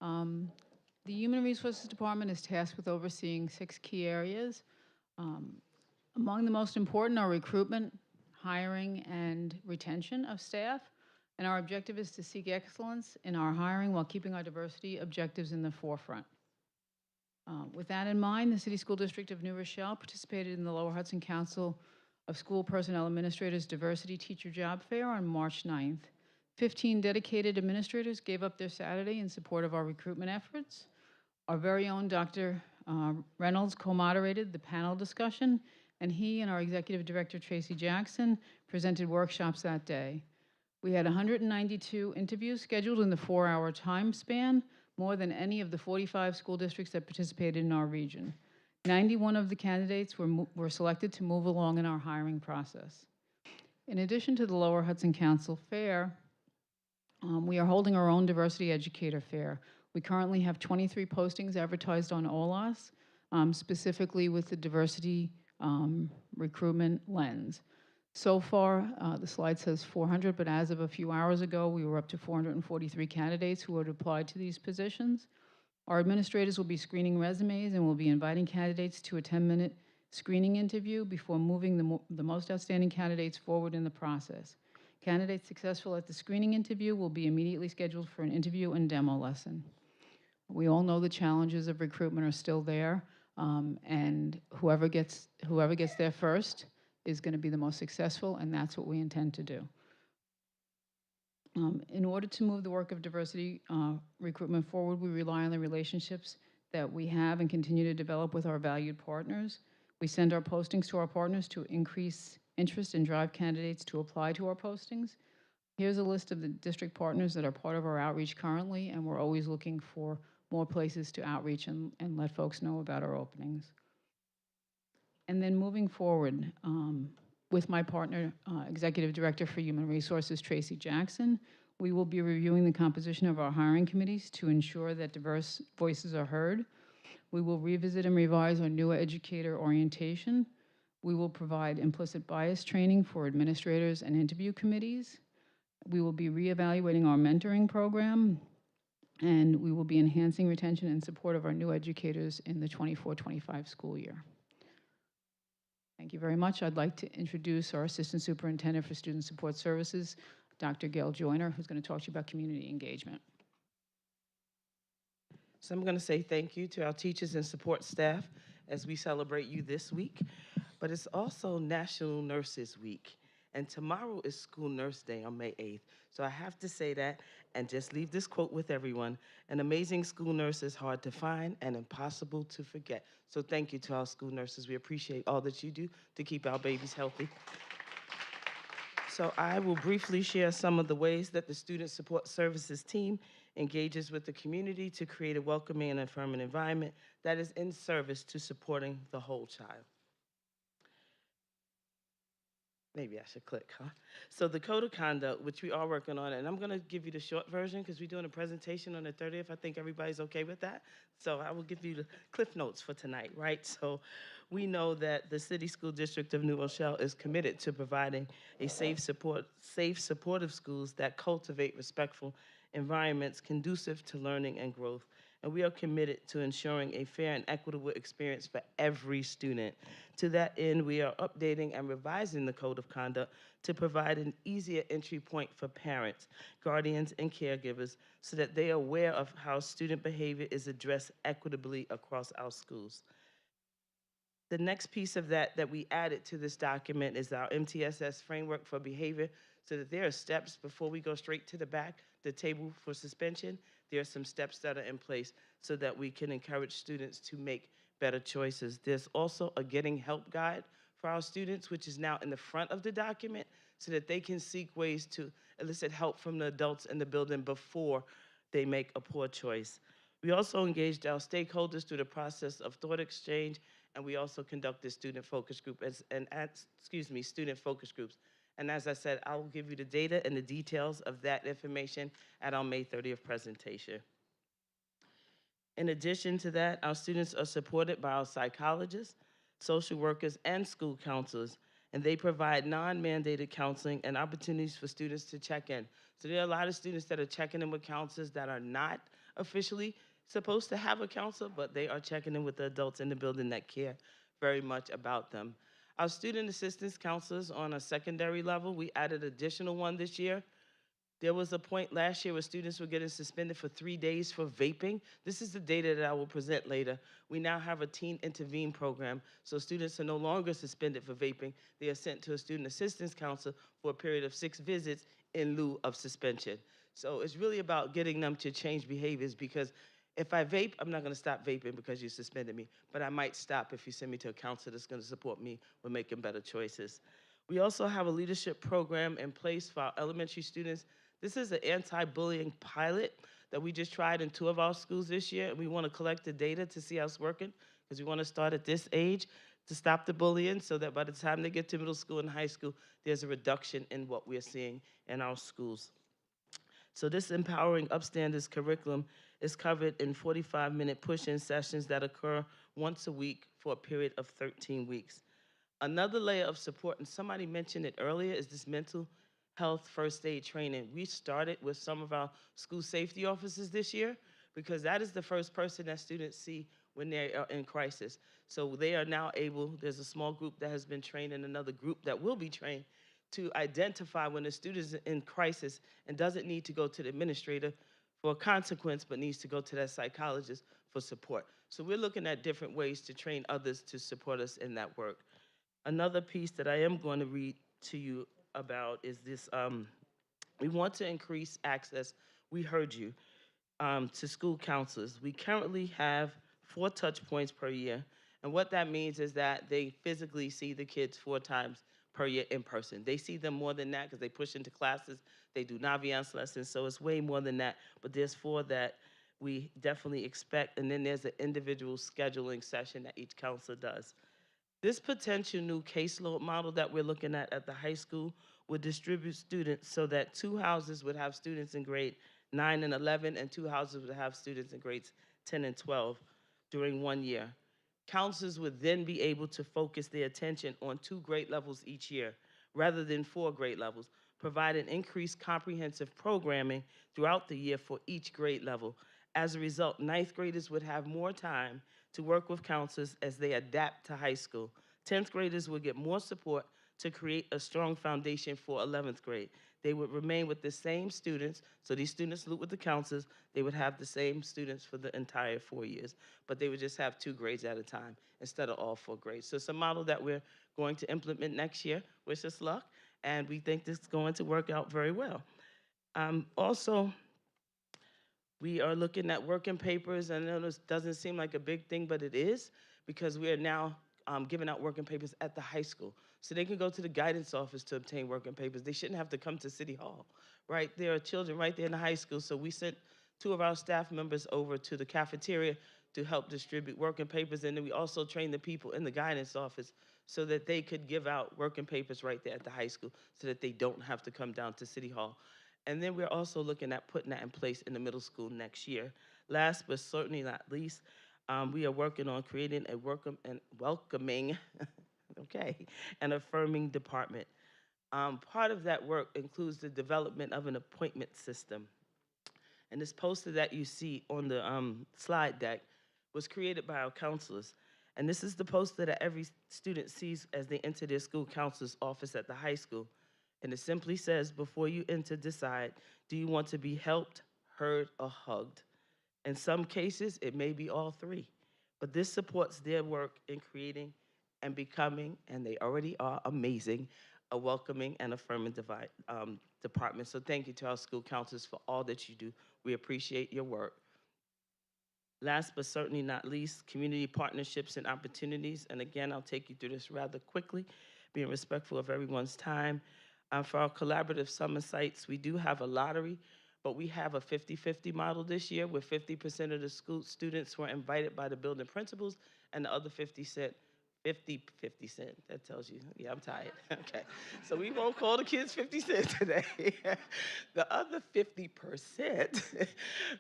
The Human Resources Department is tasked with overseeing 6 key areas. Among the most important are recruitment, hiring, and retention of staff. And our objective is to seek excellence in our hiring while keeping our diversity objectives in the forefront. With that in mind, the City School District of New Rochelle participated in the Lower Hudson Council of School Personnel Administrators Diversity Teacher Job Fair on March 9th. 15 dedicated administrators gave up their Saturday in support of our recruitment efforts. Our very own Dr. Reynolds co-moderated the panel discussion, and he and our Executive Director, Tracy Jackson, presented workshops that day. We had 192 interviews scheduled in the 4-hour time span, more than any of the 45 school districts that participated in our region. 91 of the candidates were selected to move along in our hiring process. In addition to the Lower Hudson Council Fair, we are holding our own Diversity Educator Fair. We currently have 23 postings advertised on OLAS, specifically with the diversity recruitment lens. So far, the slide says 400, but as of a few hours ago, we were up to 443 candidates who had applied to these positions. Our administrators will be screening resumes and will be inviting candidates to a 10-minute screening interview before moving the most outstanding candidates forward in the process. Candidates successful at the screening interview will be immediately scheduled for an interview and demo lesson. We all know the challenges of recruitment are still there, and whoever gets there first is going to be the most successful, and that's what we intend to do. In order to move the work of diversity recruitment forward, we rely on the relationships that we have and continue to develop with our valued partners. We send our postings to our partners to increase interest and drive candidates to apply to our postings. Here's a list of the district partners that are part of our outreach currently, and we're always looking for more places to outreach and let folks know about our openings. And then moving forward, with my partner, Executive Director for Human Resources, Tracy Jackson, we will be reviewing the composition of our hiring committees to ensure that diverse voices are heard. We will revisit and revise our new educator orientation. We will provide implicit bias training for administrators and interview committees. We will be reevaluating our mentoring program, and we will be enhancing retention and support of our new educators in the 24-25 school year. Thank you very much. I'd like to introduce our Assistant Superintendent for Student Support Services, Dr. Gail Joyner, who's going to talk to you about community engagement. So I'm going to say thank you to our teachers and support staff as we celebrate you this week. But it's also National Nurses Week, and tomorrow is School Nurse Day on May 8th. So I have to say that and just leave this quote with everyone. An amazing school nurse is hard to find and impossible to forget. So thank you to our school nurses. We appreciate all that you do to keep our babies healthy. So I will briefly share some of the ways that the Student Support Services team engages with the community to create a welcoming and affirming environment that is in service to supporting the whole child. Maybe I should click, huh? So the Code of Conduct, which we are working on, and I'm going to give you the short version because we're doing a presentation on the 30th. I think everybody's okay with that. So I will give you the Cliff Notes for tonight, right? So we know that the City School District of New Rochelle is committed to providing a safe, supportive schools that cultivate respectful environments conducive to learning and growth. And we are committed to ensuring a fair and equitable experience for every student. To that end, we are updating and revising the Code of Conduct to provide an easier entry point for parents, guardians, and caregivers so that they are aware of how student behavior is addressed equitably across our schools. The next piece of that we added to this document is our MTSS framework for behavior, so that there are steps before we go straight to the table for suspension. There are some steps that are in place so that we can encourage students to make better choices. There's also a getting help guide for our students, which is now in the front of the document, so that they can seek ways to elicit help from the adults in the building before they make a poor choice. We also engaged our stakeholders through the process of thought exchange, and we also conducted student focus student focus groups. And as I said, I will give you the data and the details of that information at our May 30th presentation. In addition to that, our students are supported by our psychologists, social workers, and school counselors, and they provide non-mandated counseling and opportunities for students to check in. So there are a lot of students that are checking in with counselors that are not officially supposed to have a counselor, but they are checking in with the adults in the building that care very much about them. Our student assistance counselors on a secondary level, we added additional one this year. There was a point last year where students were getting suspended for 3 days for vaping. This is the data that I will present later. We now have a teen intervene program, so students are no longer suspended for vaping. They are sent to a student assistance counselor for a period of 6 visits in lieu of suspension. So it's really about getting them to change behaviors, because if I vape, I'm not gonna stop vaping because you suspended me, but I might stop if you send me to a counselor that's gonna support me with making better choices. We also have a leadership program in place for our elementary students. This is an anti-bullying pilot that we just tried in 2 of our schools this year, and we wanna collect the data to see how it's working, because we wanna start at this age to stop the bullying, so that by the time they get to middle school and high school, there's a reduction in what we're seeing in our schools. So this empowering upstanders curriculum is covered in 45-minute push-in sessions that occur once a week for a period of 13 weeks. Another layer of support, and somebody mentioned it earlier, is this mental health first aid training. We started with some of our school safety officers this year, because that is the first person that students see when they are in crisis. So they are now able, there's a small group that has been trained and another group that will be trained to identify when a student is in crisis and doesn't need to go to the administrator for a consequence, but needs to go to that psychologist for support. So we're looking at different ways to train others to support us in that work. Another piece that I am going to read to you about is this, we want to increase access, we heard you, to school counselors. We currently have 4 touch points per year, and what that means is that they physically see the kids 4 times per year in person. They see them more than that because they push into classes, they do Naviance lessons, so it's way more than that, but there's 4 that we definitely expect, and then there's an individual scheduling session that each counselor does. This potential new caseload model that we're looking at the high school would distribute students so that 2 houses would have students in grade 9 and 11, and 2 houses would have students in grades 10 and 12 during 1 year. Counselors would then be able to focus their attention on 2 grade levels each year, rather than 4 grade levels, providing increased comprehensive programming throughout the year for each grade level. As a result, 9th graders would have more time to work with counselors as they adapt to high school. 10th graders would get more support to create a strong foundation for 11th grade. They would remain with the same students, so these students loop with the counselors, they would have the same students for the entire 4 years, but they would just have 2 grades at a time instead of all 4 grades. So it's a model that we're going to implement next year. Wish us luck, and we think this is going to work out very well. Also, we are looking at working papers. I know this doesn't seem like a big thing, but it is, because we are now giving out working papers at the high school. So they can go to the guidance office to obtain working papers. They shouldn't have to come to City Hall, right? There are children right there in the high school, so we sent 2 of our staff members over to the cafeteria to help distribute working papers, and then we also trained the people in the guidance office so that they could give out working papers right there at the high school so that they don't have to come down to City Hall. And then we're also looking at putting that in place in the middle school next year. Last but certainly not least, we are working on creating a welcoming, okay, and affirming department. Part of that work includes the development of an appointment system. And this poster that you see on the slide deck was created by our counselors. And this is the poster that every student sees as they enter their school counselor's office at the high school. And it simply says, before you enter, decide, do you want to be helped, heard, or hugged? In some cases, it may be all 3. But this supports their work in creating and becoming, and they already are amazing, a welcoming and affirming department. So thank you to our school counselors for all that you do. We appreciate your work. Last but certainly not least, community partnerships and opportunities. And again, I'll take you through this rather quickly, being respectful of everyone's time. For our collaborative summer sites, we do have a lottery but we have a 50-50 model this year where 50% of the school students were invited by the building principals and the other 50 cent. That tells you, yeah, I'm tired. Okay. So we won't call the kids 50 Cent today. The other 50%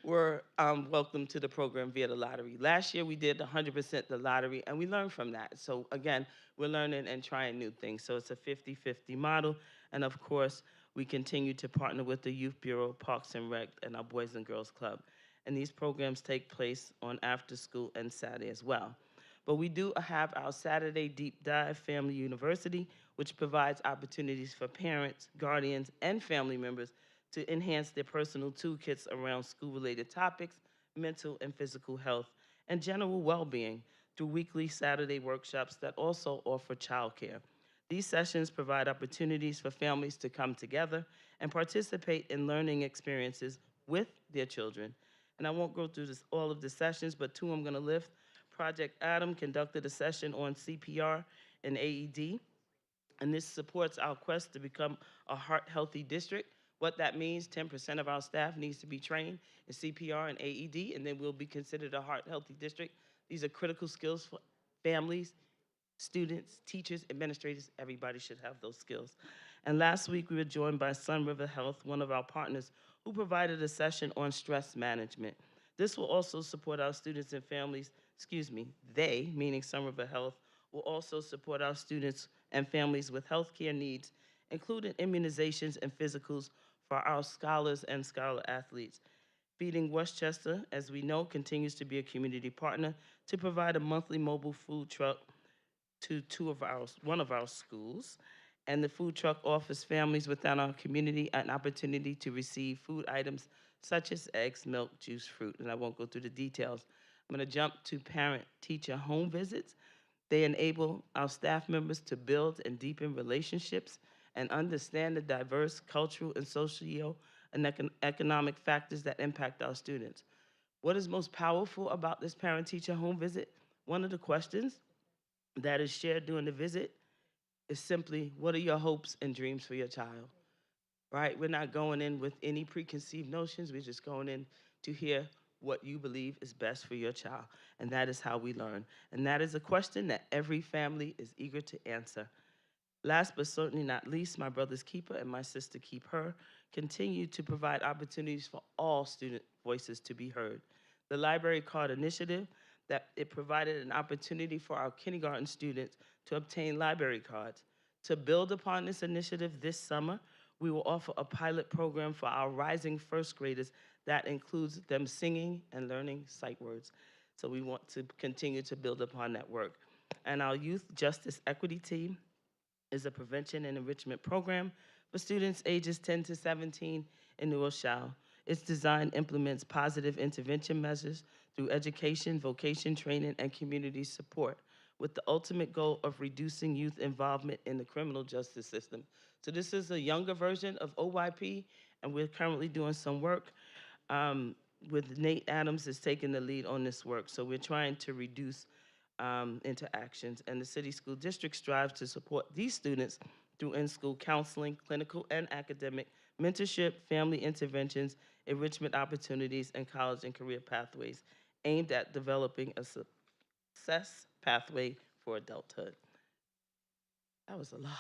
were welcomed to the program via the lottery. Last year we did 100% the lottery, and we learned from that. So again, we're learning and trying new things. So it's a 50-50 model. And of course, we continue to partner with the Youth Bureau, Parks and Rec, and our Boys and Girls Club. And these programs take place on after school and Saturday as well. But we do have our Saturday Deep Dive Family University, which provides opportunities for parents, guardians, and family members to enhance their personal toolkits around school-related topics, mental and physical health, and general well-being through weekly Saturday workshops that also offer childcare. These sessions provide opportunities for families to come together and participate in learning experiences with their children. And I won't go through all of the sessions, but two I'm going to lift. Project Adam conducted a session on CPR and AED, and this supports our quest to become a heart-healthy district. What that means, 10% of our staff needs to be trained in CPR and AED, and then we'll be considered a heart-healthy district. These are critical skills for families, students, teachers, administrators. Everybody should have those skills. And last week, we were joined by Sun River Health, one of our partners, who provided a session on stress management. This will also support our students and families, they, meaning Sun River Health, will also support our students and families with healthcare needs, including immunizations and physicals for our scholars and scholar athletes. Feeding Westchester, as we know, continues to be a community partner to provide a monthly mobile food truck to one of our schools. And the food truck offers families within our community an opportunity to receive food items such as eggs, milk, juice, fruit, and I won't go through the details. I'm going to jump to parent-teacher home visits. They enable our staff members to build and deepen relationships and understand the diverse cultural and socio and economic factors that impact our students. What is most powerful about this parent-teacher home visit? One of the questions that is shared during the visit is simply, what are your hopes and dreams for your child? Right? We're not going in with any preconceived notions. We're just going in to hear what you believe is best for your child. And that is how we learn. And that is a question that every family is eager to answer. Last but certainly not least, my brother's keeper and my sister keep her continue to provide opportunities for all student voices to be heard. The Library Card Initiative, that it provided an opportunity for our kindergarten students to obtain library cards. To build upon this initiative this summer, we will offer a pilot program for our rising first graders that includes them singing and learning sight words. So we want to continue to build upon that work. And our Youth Justice Equity Team is a prevention and enrichment program for students ages 10 to 17 in New Rochelle. Its design implements positive intervention measures through education, vocation training, and community support, with the ultimate goal of reducing youth involvement in the criminal justice system. So this is a younger version of OYP, and we're currently doing some work with Nate Adams is taking the lead on this work. So we're trying to reduce interactions, and the city school district strives to support these students through in-school counseling, clinical and academic mentorship, family interventions, enrichment opportunities, and college and career pathways aimed at developing a success pathway for adulthood. That was a lot.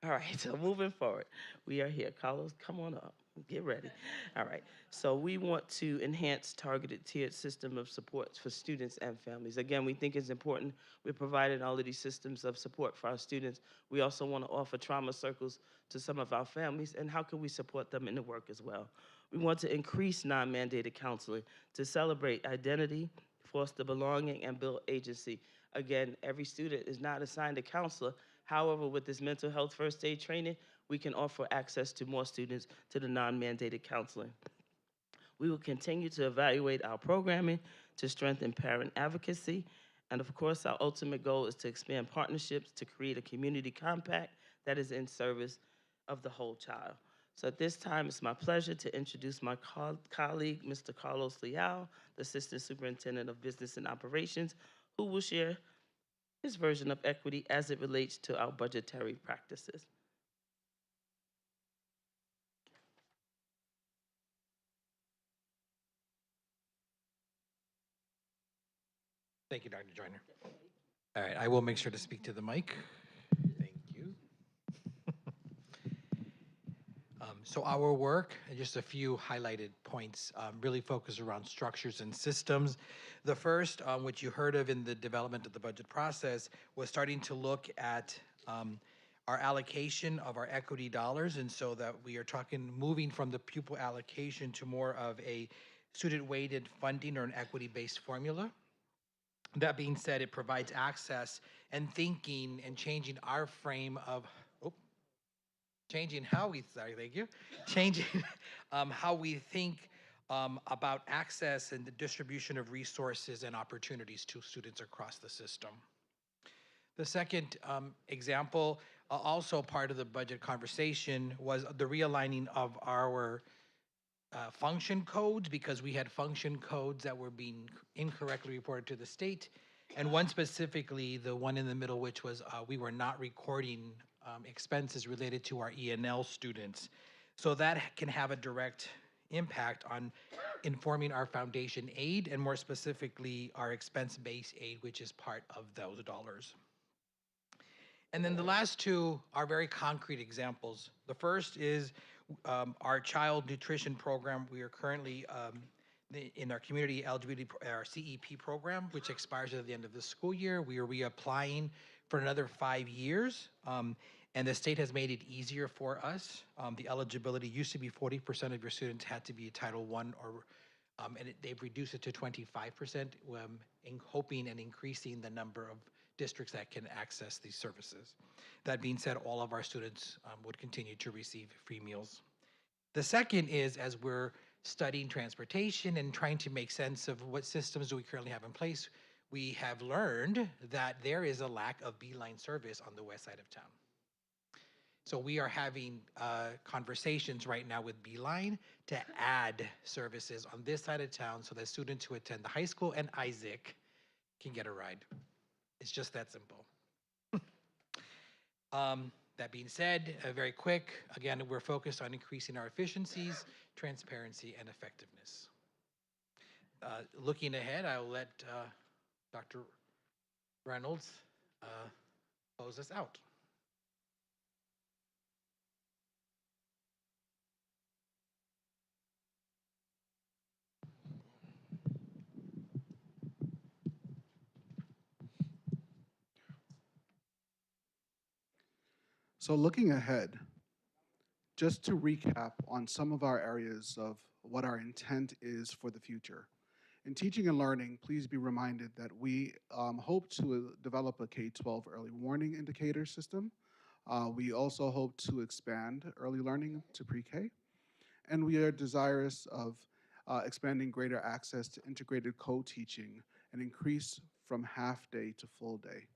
All right, so moving forward, we are here. Carlos, come on up. Get ready. All right, so we want to enhance targeted tiered system of supports for students and families. Again, we think it's important. We're providing all of these systems of support for our students. We also want to offer trauma circles to some of our families, and how can we support them in the work as well? We want to increase non-mandated counseling to celebrate identity, foster belonging, and build agency. Again, every student is not assigned a counselor. However, with this mental health first aid training, we can offer access to more students to the non-mandated counseling. We will continue to evaluate our programming to strengthen parent advocacy. And of course, our ultimate goal is to expand partnerships to create a community compact that is in service of the whole child. So at this time, it's my pleasure to introduce my colleague, Mr. Carlos Leal, the Assistant Superintendent of Business and Operations, who will share his version of equity as it relates to our budgetary practices. Thank you, Dr. Joyner. All right, I will make sure to speak to the mic. Thank you. So our work, just a few highlighted points, really focus around structures and systems. The first, which you heard of in the development of the budget process, was starting to look at our allocation of our equity dollars, and so that we are talking, moving from the pupil allocation to more of a student-weighted funding or an equity-based formula. That being said, it provides access and thinking and changing our frame of, changing how we, sorry, thank you, changing how we think about access and the distribution of resources and opportunities to students across the system. The second example, also part of the budget conversation, was the realigning of our function codes, because we had function codes that were being incorrectly reported to the state. And one specifically, the one in the middle, which was we were not recording expenses related to our ENL students. So that can have a direct impact on informing our foundation aid, and more specifically, our expense-based aid, which is part of those dollars. And then the last two are very concrete examples. The first is our child nutrition program. We are currently in our community LGBT, our CEP program, which expires at the end of the school year. We are reapplying for another 5 years. And the state has made it easier for us. The eligibility used to be 40% of your students had to be a Title I, or and they've reduced it to 25%, in hoping and increasing the number of districts that can access these services. That being said, all of our students would continue to receive free meals. The second is, as we're studying transportation and trying to make sense of what systems do we currently have in place, we have learned that there is a lack of Beeline service on the west side of town. So we are having conversations right now with Beeline to add services on this side of town so that students who attend the high school and Isaac can get a ride. It's just that simple. That being said, very quick, again, we're focused on increasing our efficiencies, transparency, and effectiveness. Looking ahead, I'll let Dr. Reynolds close us out. So looking ahead, just to recap on some of our areas of what our intent is for the future. In teaching and learning, please be reminded that we hope to develop a K-12 early warning indicator system. We also hope to expand early learning to pre-K. And we are desirous of expanding greater access to integrated co-teaching and increase from half day to full day.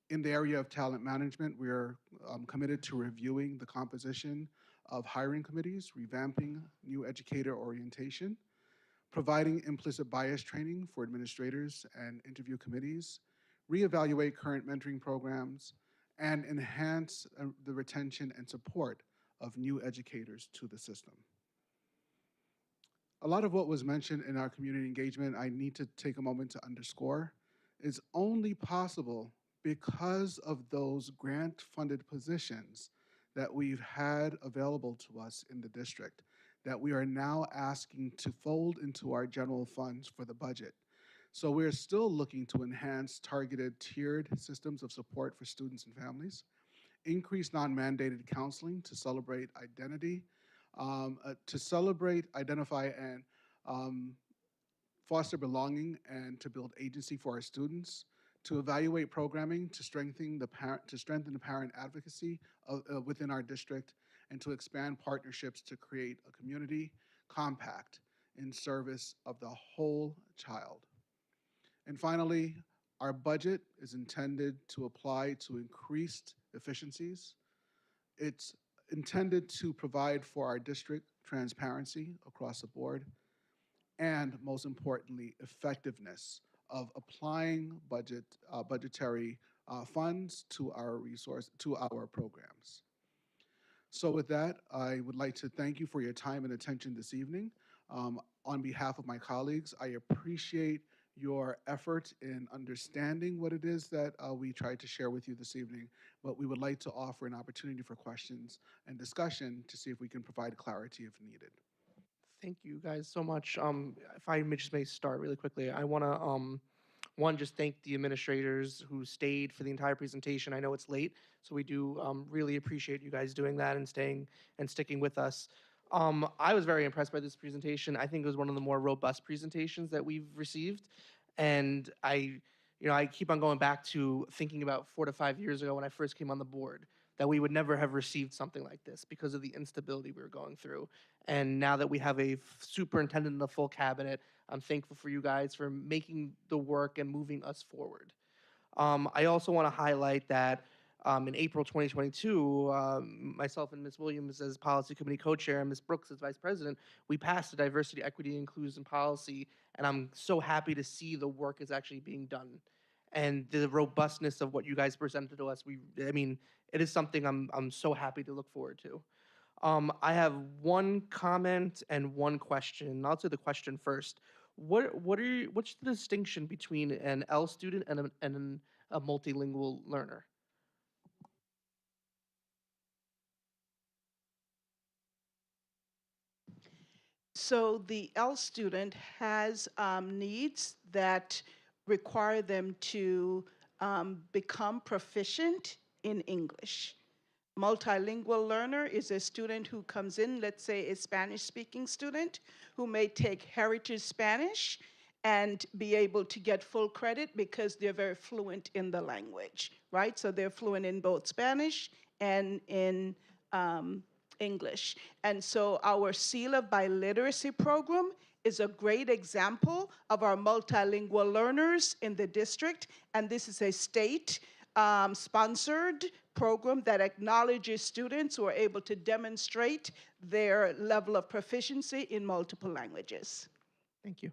In the area of talent management, we are committed to reviewing the composition of hiring committees, revamping new educator orientation, providing implicit bias training for administrators and interview committees, reevaluate current mentoring programs, and enhance the retention and support of new educators to the system. A lot of what was mentioned in our community engagement, I need to take a moment to underscore, is only possible because of those grant-funded positions that we've had available to us in the district, that we are now asking to fold into our general funds for the budget. So we're still looking to enhance targeted tiered systems of support for students and families, increase non-mandated counseling to celebrate identity, identify, and foster belonging, and to build agency for our students, to evaluate programming to strengthen the parent advocacy within our district, and to expand partnerships to create a community compact in service of the whole child. And finally, our budget is intended to apply to increased efficiencies. It's intended to provide for our district transparency across the board, and most importantly, effectiveness of applying budgetary funds to our programs. So with that, I would like to thank you for your time and attention this evening. On behalf of my colleagues, I appreciate your effort in understanding what it is that we tried to share with you this evening, but we would like to offer an opportunity for questions and discussion to see if we can provide clarity if needed. Thank you guys so much. If I just may start really quickly, I want to one, just thank the administrators who stayed for the entire presentation. I know it's late, so we do really appreciate you guys doing that and staying and sticking with us. I was very impressed by this presentation. I think it was one of the more robust presentations that we've received, and I keep on going back to thinking about 4 to 5 years ago when I first came on the board, that we would never have received something like this because of the instability we were going through. And now that we have a superintendent and a full cabinet, I'm thankful for you guys for making the work and moving us forward. I also want to highlight that in April 2022, myself and Ms. Williams as policy committee co-chair and Ms. Brooks as vice president, we passed a diversity, equity, and inclusion policy, and I'm so happy to see the work is actually being done. And the robustness of what you guys presented to us, it is something I'm so happy to look forward to. I have one comment and one question. I'll say the question first. What's the distinction between an L student and a multilingual learner? So the L student has needs that require them to become proficient in English. Multilingual learner is a student who comes in, let's say a Spanish-speaking student, who may take Heritage Spanish and be able to get full credit because they're very fluent in the language, right? So they're fluent in both Spanish and in English. And so our Seal of Biliteracy program is a great example of our multilingual learners in the district. And this is a state sponsored program that acknowledges students who are able to demonstrate their level of proficiency in multiple languages. Thank you.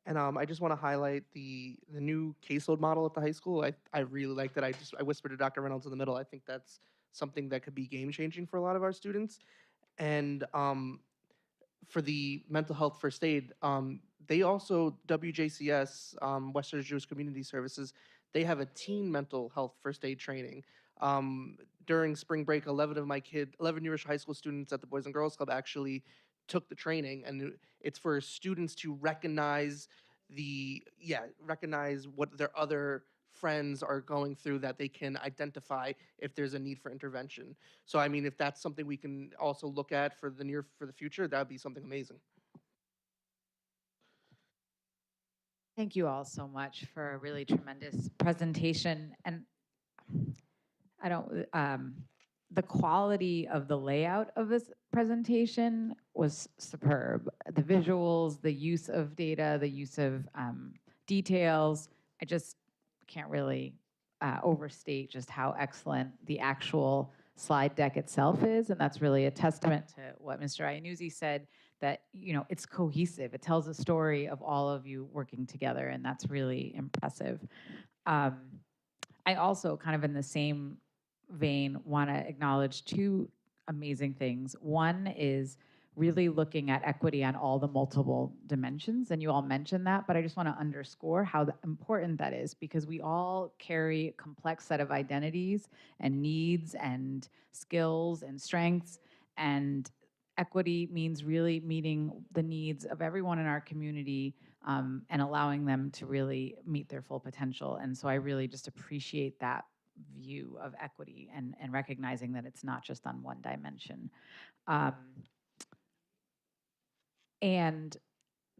And I just want to highlight the new caseload model at the high school. I really like that. I whispered to Dr. Reynolds in the middle. I think that's something that could be game changing for a lot of our students. And for the mental health first aid, they also, WJCS, Western Jewish Community Services, they have a teen mental health first aid training. During spring break, 11 New Rochelle high school students at the Boys and Girls Club actually took the training, and it's for students to recognize what their other friends are going through, that they can identify if there's a need for intervention. So if that's something we can also look at for the future, that would be something amazing. Thank you all so much for a really tremendous presentation. And the quality of the layout of this presentation was superb. The visuals, the use of data, the use of details. I just can't really overstate just how excellent the actual slide deck itself is. And that's really a testament to what Mr. Iannuzzi said, that it's cohesive. It tells a story of all of you working together, and that's really impressive. I also, kind of in the same vein, want to acknowledge two amazing things. One is really looking at equity on all the multiple dimensions, and you all mentioned that, but I just want to underscore how important that is, because we all carry a complex set of identities and needs and skills and strengths, and equity means really meeting the needs of everyone in our community and allowing them to really meet their full potential. And so I really just appreciate that view of equity and recognizing that it's not just on one dimension. And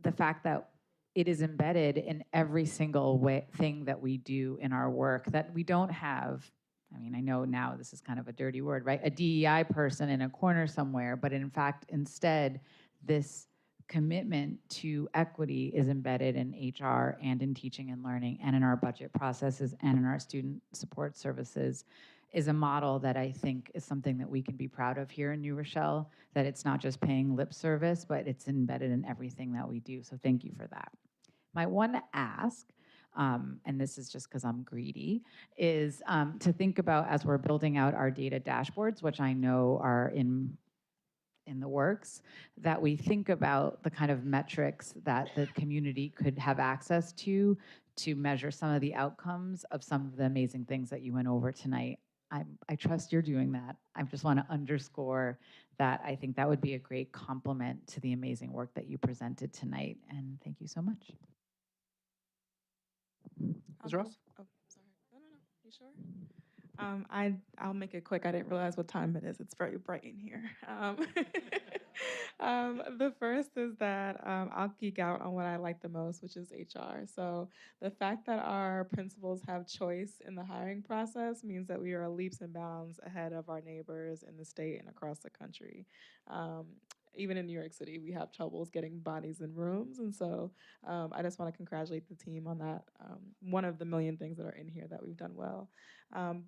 the fact that it is embedded in every single thing that we do in our work, that we don't have, I know now this is kind of a dirty word, right? A DEI person in a corner somewhere, but in fact, instead, this commitment to equity is embedded in HR and in teaching and learning and in our budget processes and in our student support services, is a model that I think is something that we can be proud of here in New Rochelle, that it's not just paying lip service, but it's embedded in everything that we do. So thank you for that. My one ask, and this is just because I'm greedy, is to think about, as we're building out our data dashboards, which I know are in in the works, that we think about the kind of metrics that the community could have access to measure some of the outcomes of some of the amazing things that you went over tonight. I trust you're doing that. I just want to underscore that I think that would be a great complement to the amazing work that you presented tonight. And thank you so much. Ms. Ross? Oh, sorry. No. You sure? I'll make it quick. I didn't realize what time it is. It's very bright in here. The first is that I'll geek out on what I like the most, which is HR. So the fact that our principals have choice in the hiring process means that we are leaps and bounds ahead of our neighbors in the state and across the country. Even in New York City, we have troubles getting bodies in rooms. And so I just want to congratulate the team on that. One of the million things that are in here that we've done well.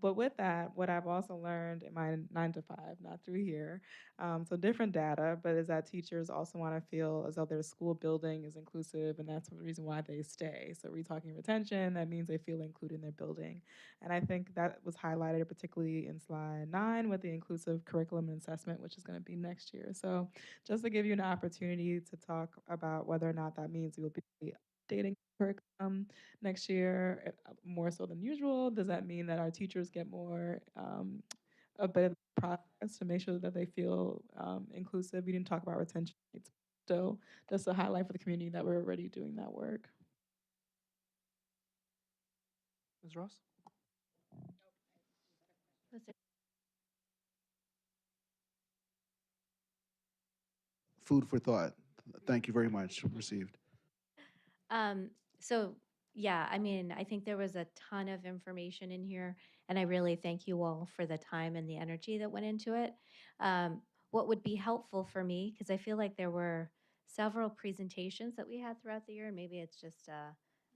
But with that, what I've also learned in my 9 to 5, not through here, so different data, but is that teachers also want to feel as though their school building is inclusive, and that's the reason why they stay. So we're talking retention, that means they feel included in their building. And I think that was highlighted particularly in slide 9 with the inclusive curriculum and assessment, which is going to be next year. So just to give you an opportunity to talk about whether or not that means we will be updating curriculum next year more so than usual. Does that mean that our teachers get more a bit of the process to make sure that they feel inclusive? We didn't talk about retention rates. So just a highlight for the community that we're already doing that work. Ms. Ross? Food for thought. Thank you very much. Received. So yeah, I mean, I think there was a ton of information in here, and I really thank you all for the time and the energy that went into it. What would be helpful for me, because I feel like there were several presentations that we had throughout the year, and maybe it's just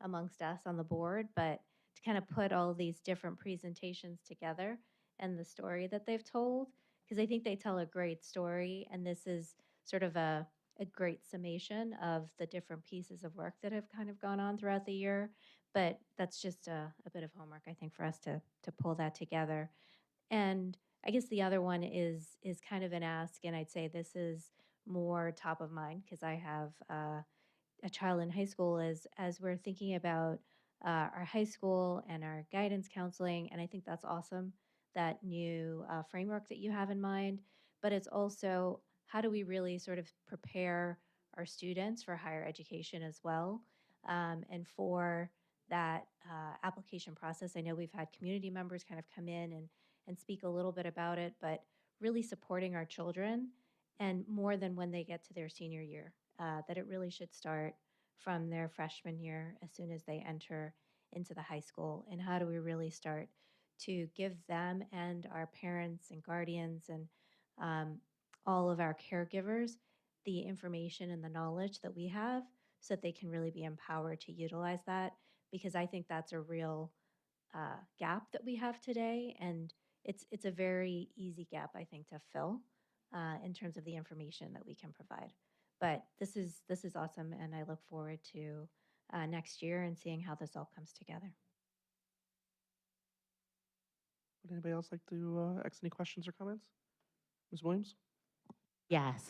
amongst us on the board, but to kind of put all these different presentations together and the story that they've told, because I think they tell a great story, and this is sort of a great summation of the different pieces of work that have kind of gone on throughout the year. But that's just a bit of homework, I think, for us to pull that together. And I guess the other one is kind of an ask, and I'd say this is more top of mind because I have a child in high school as we're thinking about our high school and our guidance counseling. And I think that's awesome, that new framework that you have in mind. But it's also, how do we really sort of prepare our students for higher education as well? And for that application process, I know we've had community members kind of come in and speak a little bit about it, but really supporting our children, and more than when they get to their senior year, that it really should start from their freshman year as soon as they enter into the high school. And how do we really start to give them and our parents and guardians and all of our caregivers the information and the knowledge that we have so that they can really be empowered to utilize that, because I think that's a real gap that we have today, and it's a very easy gap, I think, to fill in terms of the information that we can provide. But this is awesome, and I look forward to next year and seeing how this all comes together. Would anybody else like to ask any questions or comments? Ms. Williams? Yes.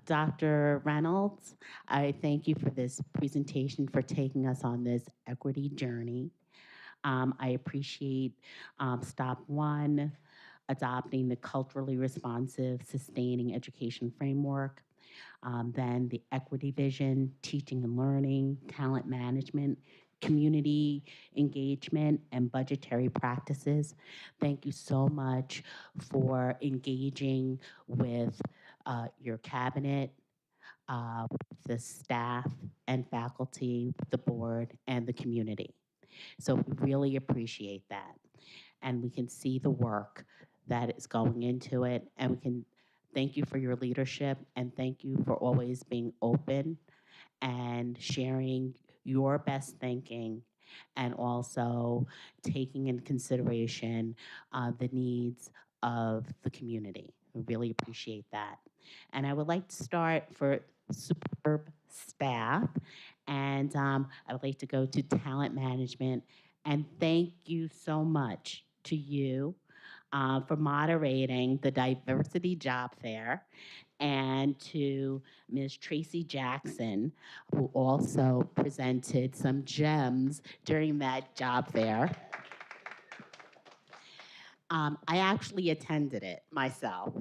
Dr. Reynolds, I thank you for this presentation, for taking us on this equity journey. I appreciate stop 1, adopting the culturally responsive, sustaining education framework. Then the equity vision, teaching and learning, talent management, community engagement, and budgetary practices. Thank you so much for engaging with your cabinet, the staff and faculty, the board, and the community. So we really appreciate that. And we can see the work that is going into it, and we can thank you for your leadership, and thank you for always being open and sharing your best thinking, and also taking into consideration the needs of the community. We really appreciate that. And I would like to start for superb staff, and I would like to go to talent management, and thank you so much to you for moderating the Diversity Job Fair, and to Ms. Tracy Jackson, who also presented some gems during that job fair. I actually attended it myself.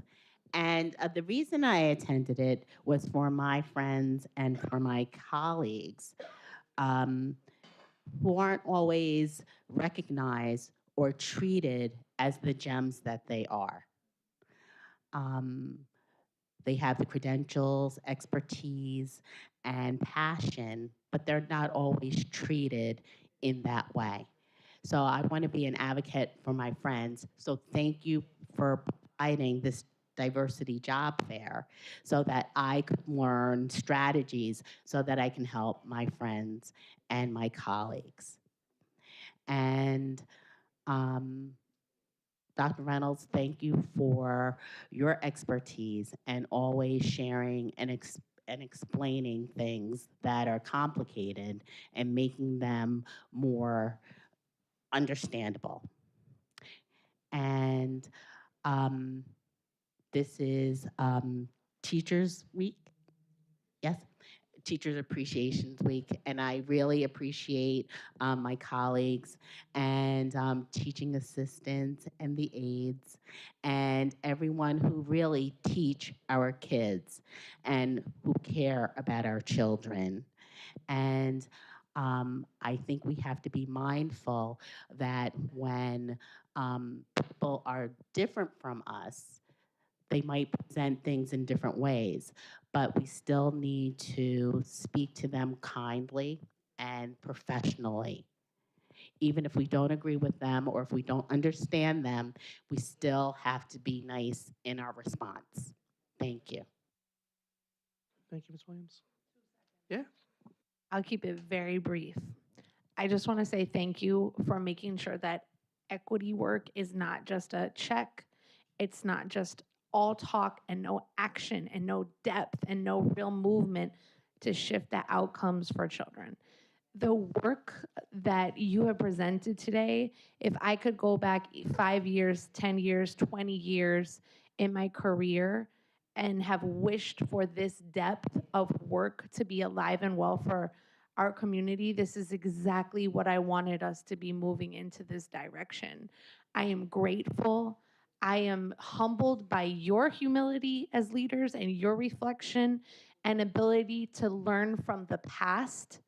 And the reason I attended it was for my friends and for my colleagues who aren't always recognized or treated as the gems that they are. They have the credentials, expertise, and passion, but they're not always treated in that way. So I want to be an advocate for my friends. So thank you for providing this diversity job fair so that I could learn strategies so that I can help my friends and my colleagues. And Dr. Reynolds, thank you for your expertise and always sharing and explaining things that are complicated and making them more understandable. And this is Teachers Week. Yes? Teachers Appreciation Week, and I really appreciate my colleagues and teaching assistants and the aides and everyone who really teach our kids and who care about our children. And I think we have to be mindful that when people are different from us, they might present things in different ways, but we still need to speak to them kindly and professionally. Even if we don't agree with them or if we don't understand them, we still have to be nice in our response. Thank you. Thank you, Ms. Williams. Yeah. I'll keep it very brief. I just want to say thank you for making sure that equity work is not just a check. It's not just all talk and no action and no depth and no real movement to shift the outcomes for children. The work that you have presented today, if I could go back 5 years, 10 years, 20 years in my career and have wished for this depth of work to be alive and well for our community, this is exactly what I wanted us to be moving into this direction. I am grateful. I am humbled by your humility as leaders and your reflection and ability to learn from the past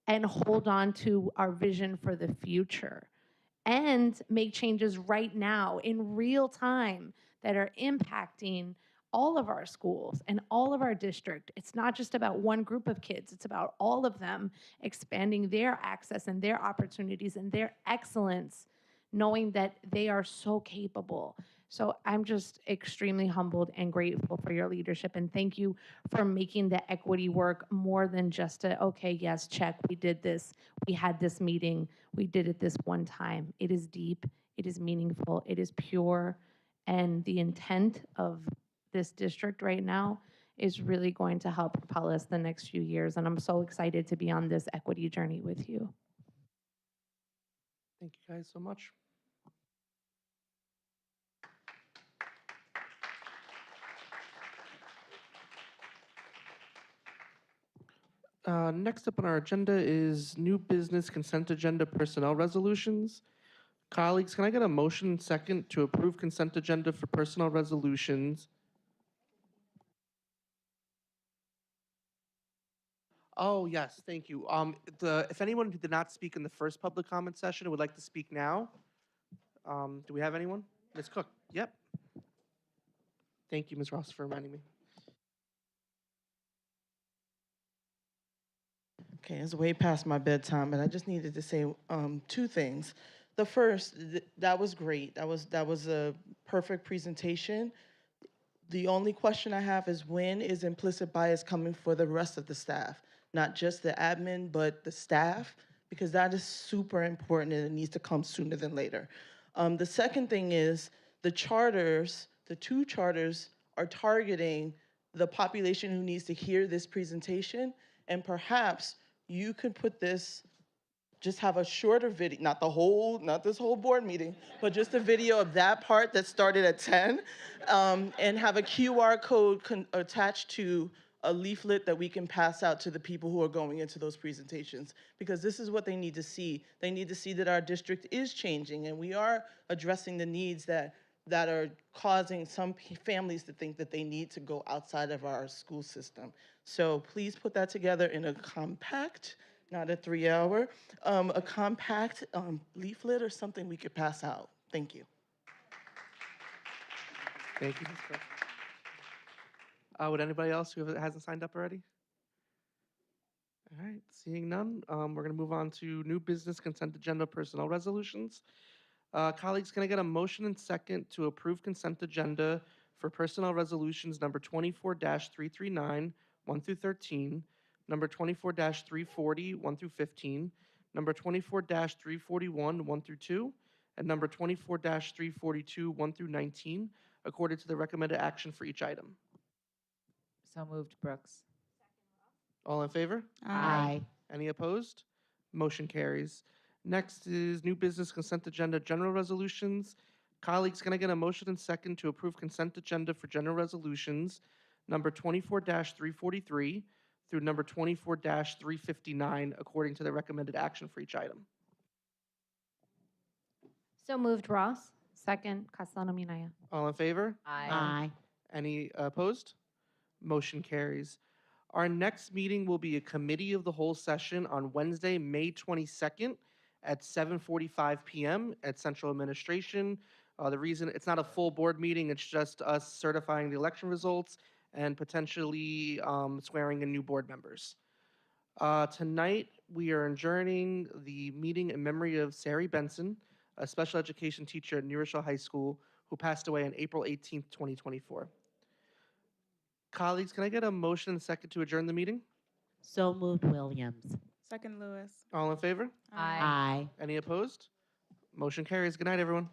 and hold on to our vision for the future and make changes right now in real time that are impacting all of our schools and all of our district. It's not just about one group of kids, it's about all of them expanding their access and their opportunities and their excellence, knowing that they are so capable. So I'm just extremely humbled and grateful for your leadership, and thank you for making the equity work more than just a, okay, yes, check, we did this, we had this meeting, we did it this one time. It is deep, it is meaningful, it is pure, and the intent of this district right now is really going to help propel us the next few years, and I'm so excited to be on this equity journey with you. Thank you guys so much. Next up on our agenda is new business consent agenda personnel resolutions. Colleagues, can I get a motion second to approve consent agenda for personnel resolutions? Oh, yes, thank you. If anyone who did not speak in the first public comment session would like to speak now, do we have anyone? Ms. Cook, yep. Thank you, Ms. Ross, for reminding me. Okay, it's way past my bedtime, but I just needed to say two things. The first, that was great. That was a perfect presentation. The only question I have is when is implicit bias coming for the rest of the staff? Not just the admin, but the staff, because that is super important and it needs to come sooner than later. The second thing is the charters, the two charters are targeting the population who needs to hear this presentation, and perhaps you could put this just have a shorter video, not this whole board meeting, but just a video of that part that started at 10, and have a QR code attached to a leaflet that we can pass out to the people who are going into those presentations, because this is what they need to see. They need to see that our district is changing and we are addressing the needs that are causing some families to think that they need to go outside of our school system. So please put that together in a compact, not a 3-hour, a compact leaflet or something we could pass out. Thank you. Thank you, Ms. Cook. Would anybody else who hasn't signed up already? All right, seeing none, we're going to move on to new business consent agenda personnel resolutions. Colleagues, can I get a motion and second to approve consent agenda for personnel resolutions number 24-339, 1 through 13, number 24-340, 1 through 15, number 24-341, 1 through 2, and number 24-342, 1 through 19, according to the recommended action for each item. So moved, Brooks. All in favor? Aye. Any opposed? Motion carries. Next is new business consent agenda general resolutions. Colleagues, can I get a motion and second to approve consent agenda for general resolutions number 24-343 through number 24-359 according to the recommended action for each item? So moved, Ross. Second, Castellano Minaya. All in favor? Aye. Any opposed? Motion carries. Our next meeting will be a committee of the whole session on Wednesday, May 22nd at 7:45 p.m. at Central Administration. The reason it's not a full board meeting, it's just us certifying the election results and potentially swearing in new board members. Tonight, we are adjourning the meeting in memory of Sari Benson, a special education teacher at New Rochelle High School who passed away on April 18th, 2024. Colleagues, can I get a motion and second to adjourn the meeting? So moved, Williams. Second, Lewis. All in favor? Aye. Any opposed? Motion carries. Good night, everyone.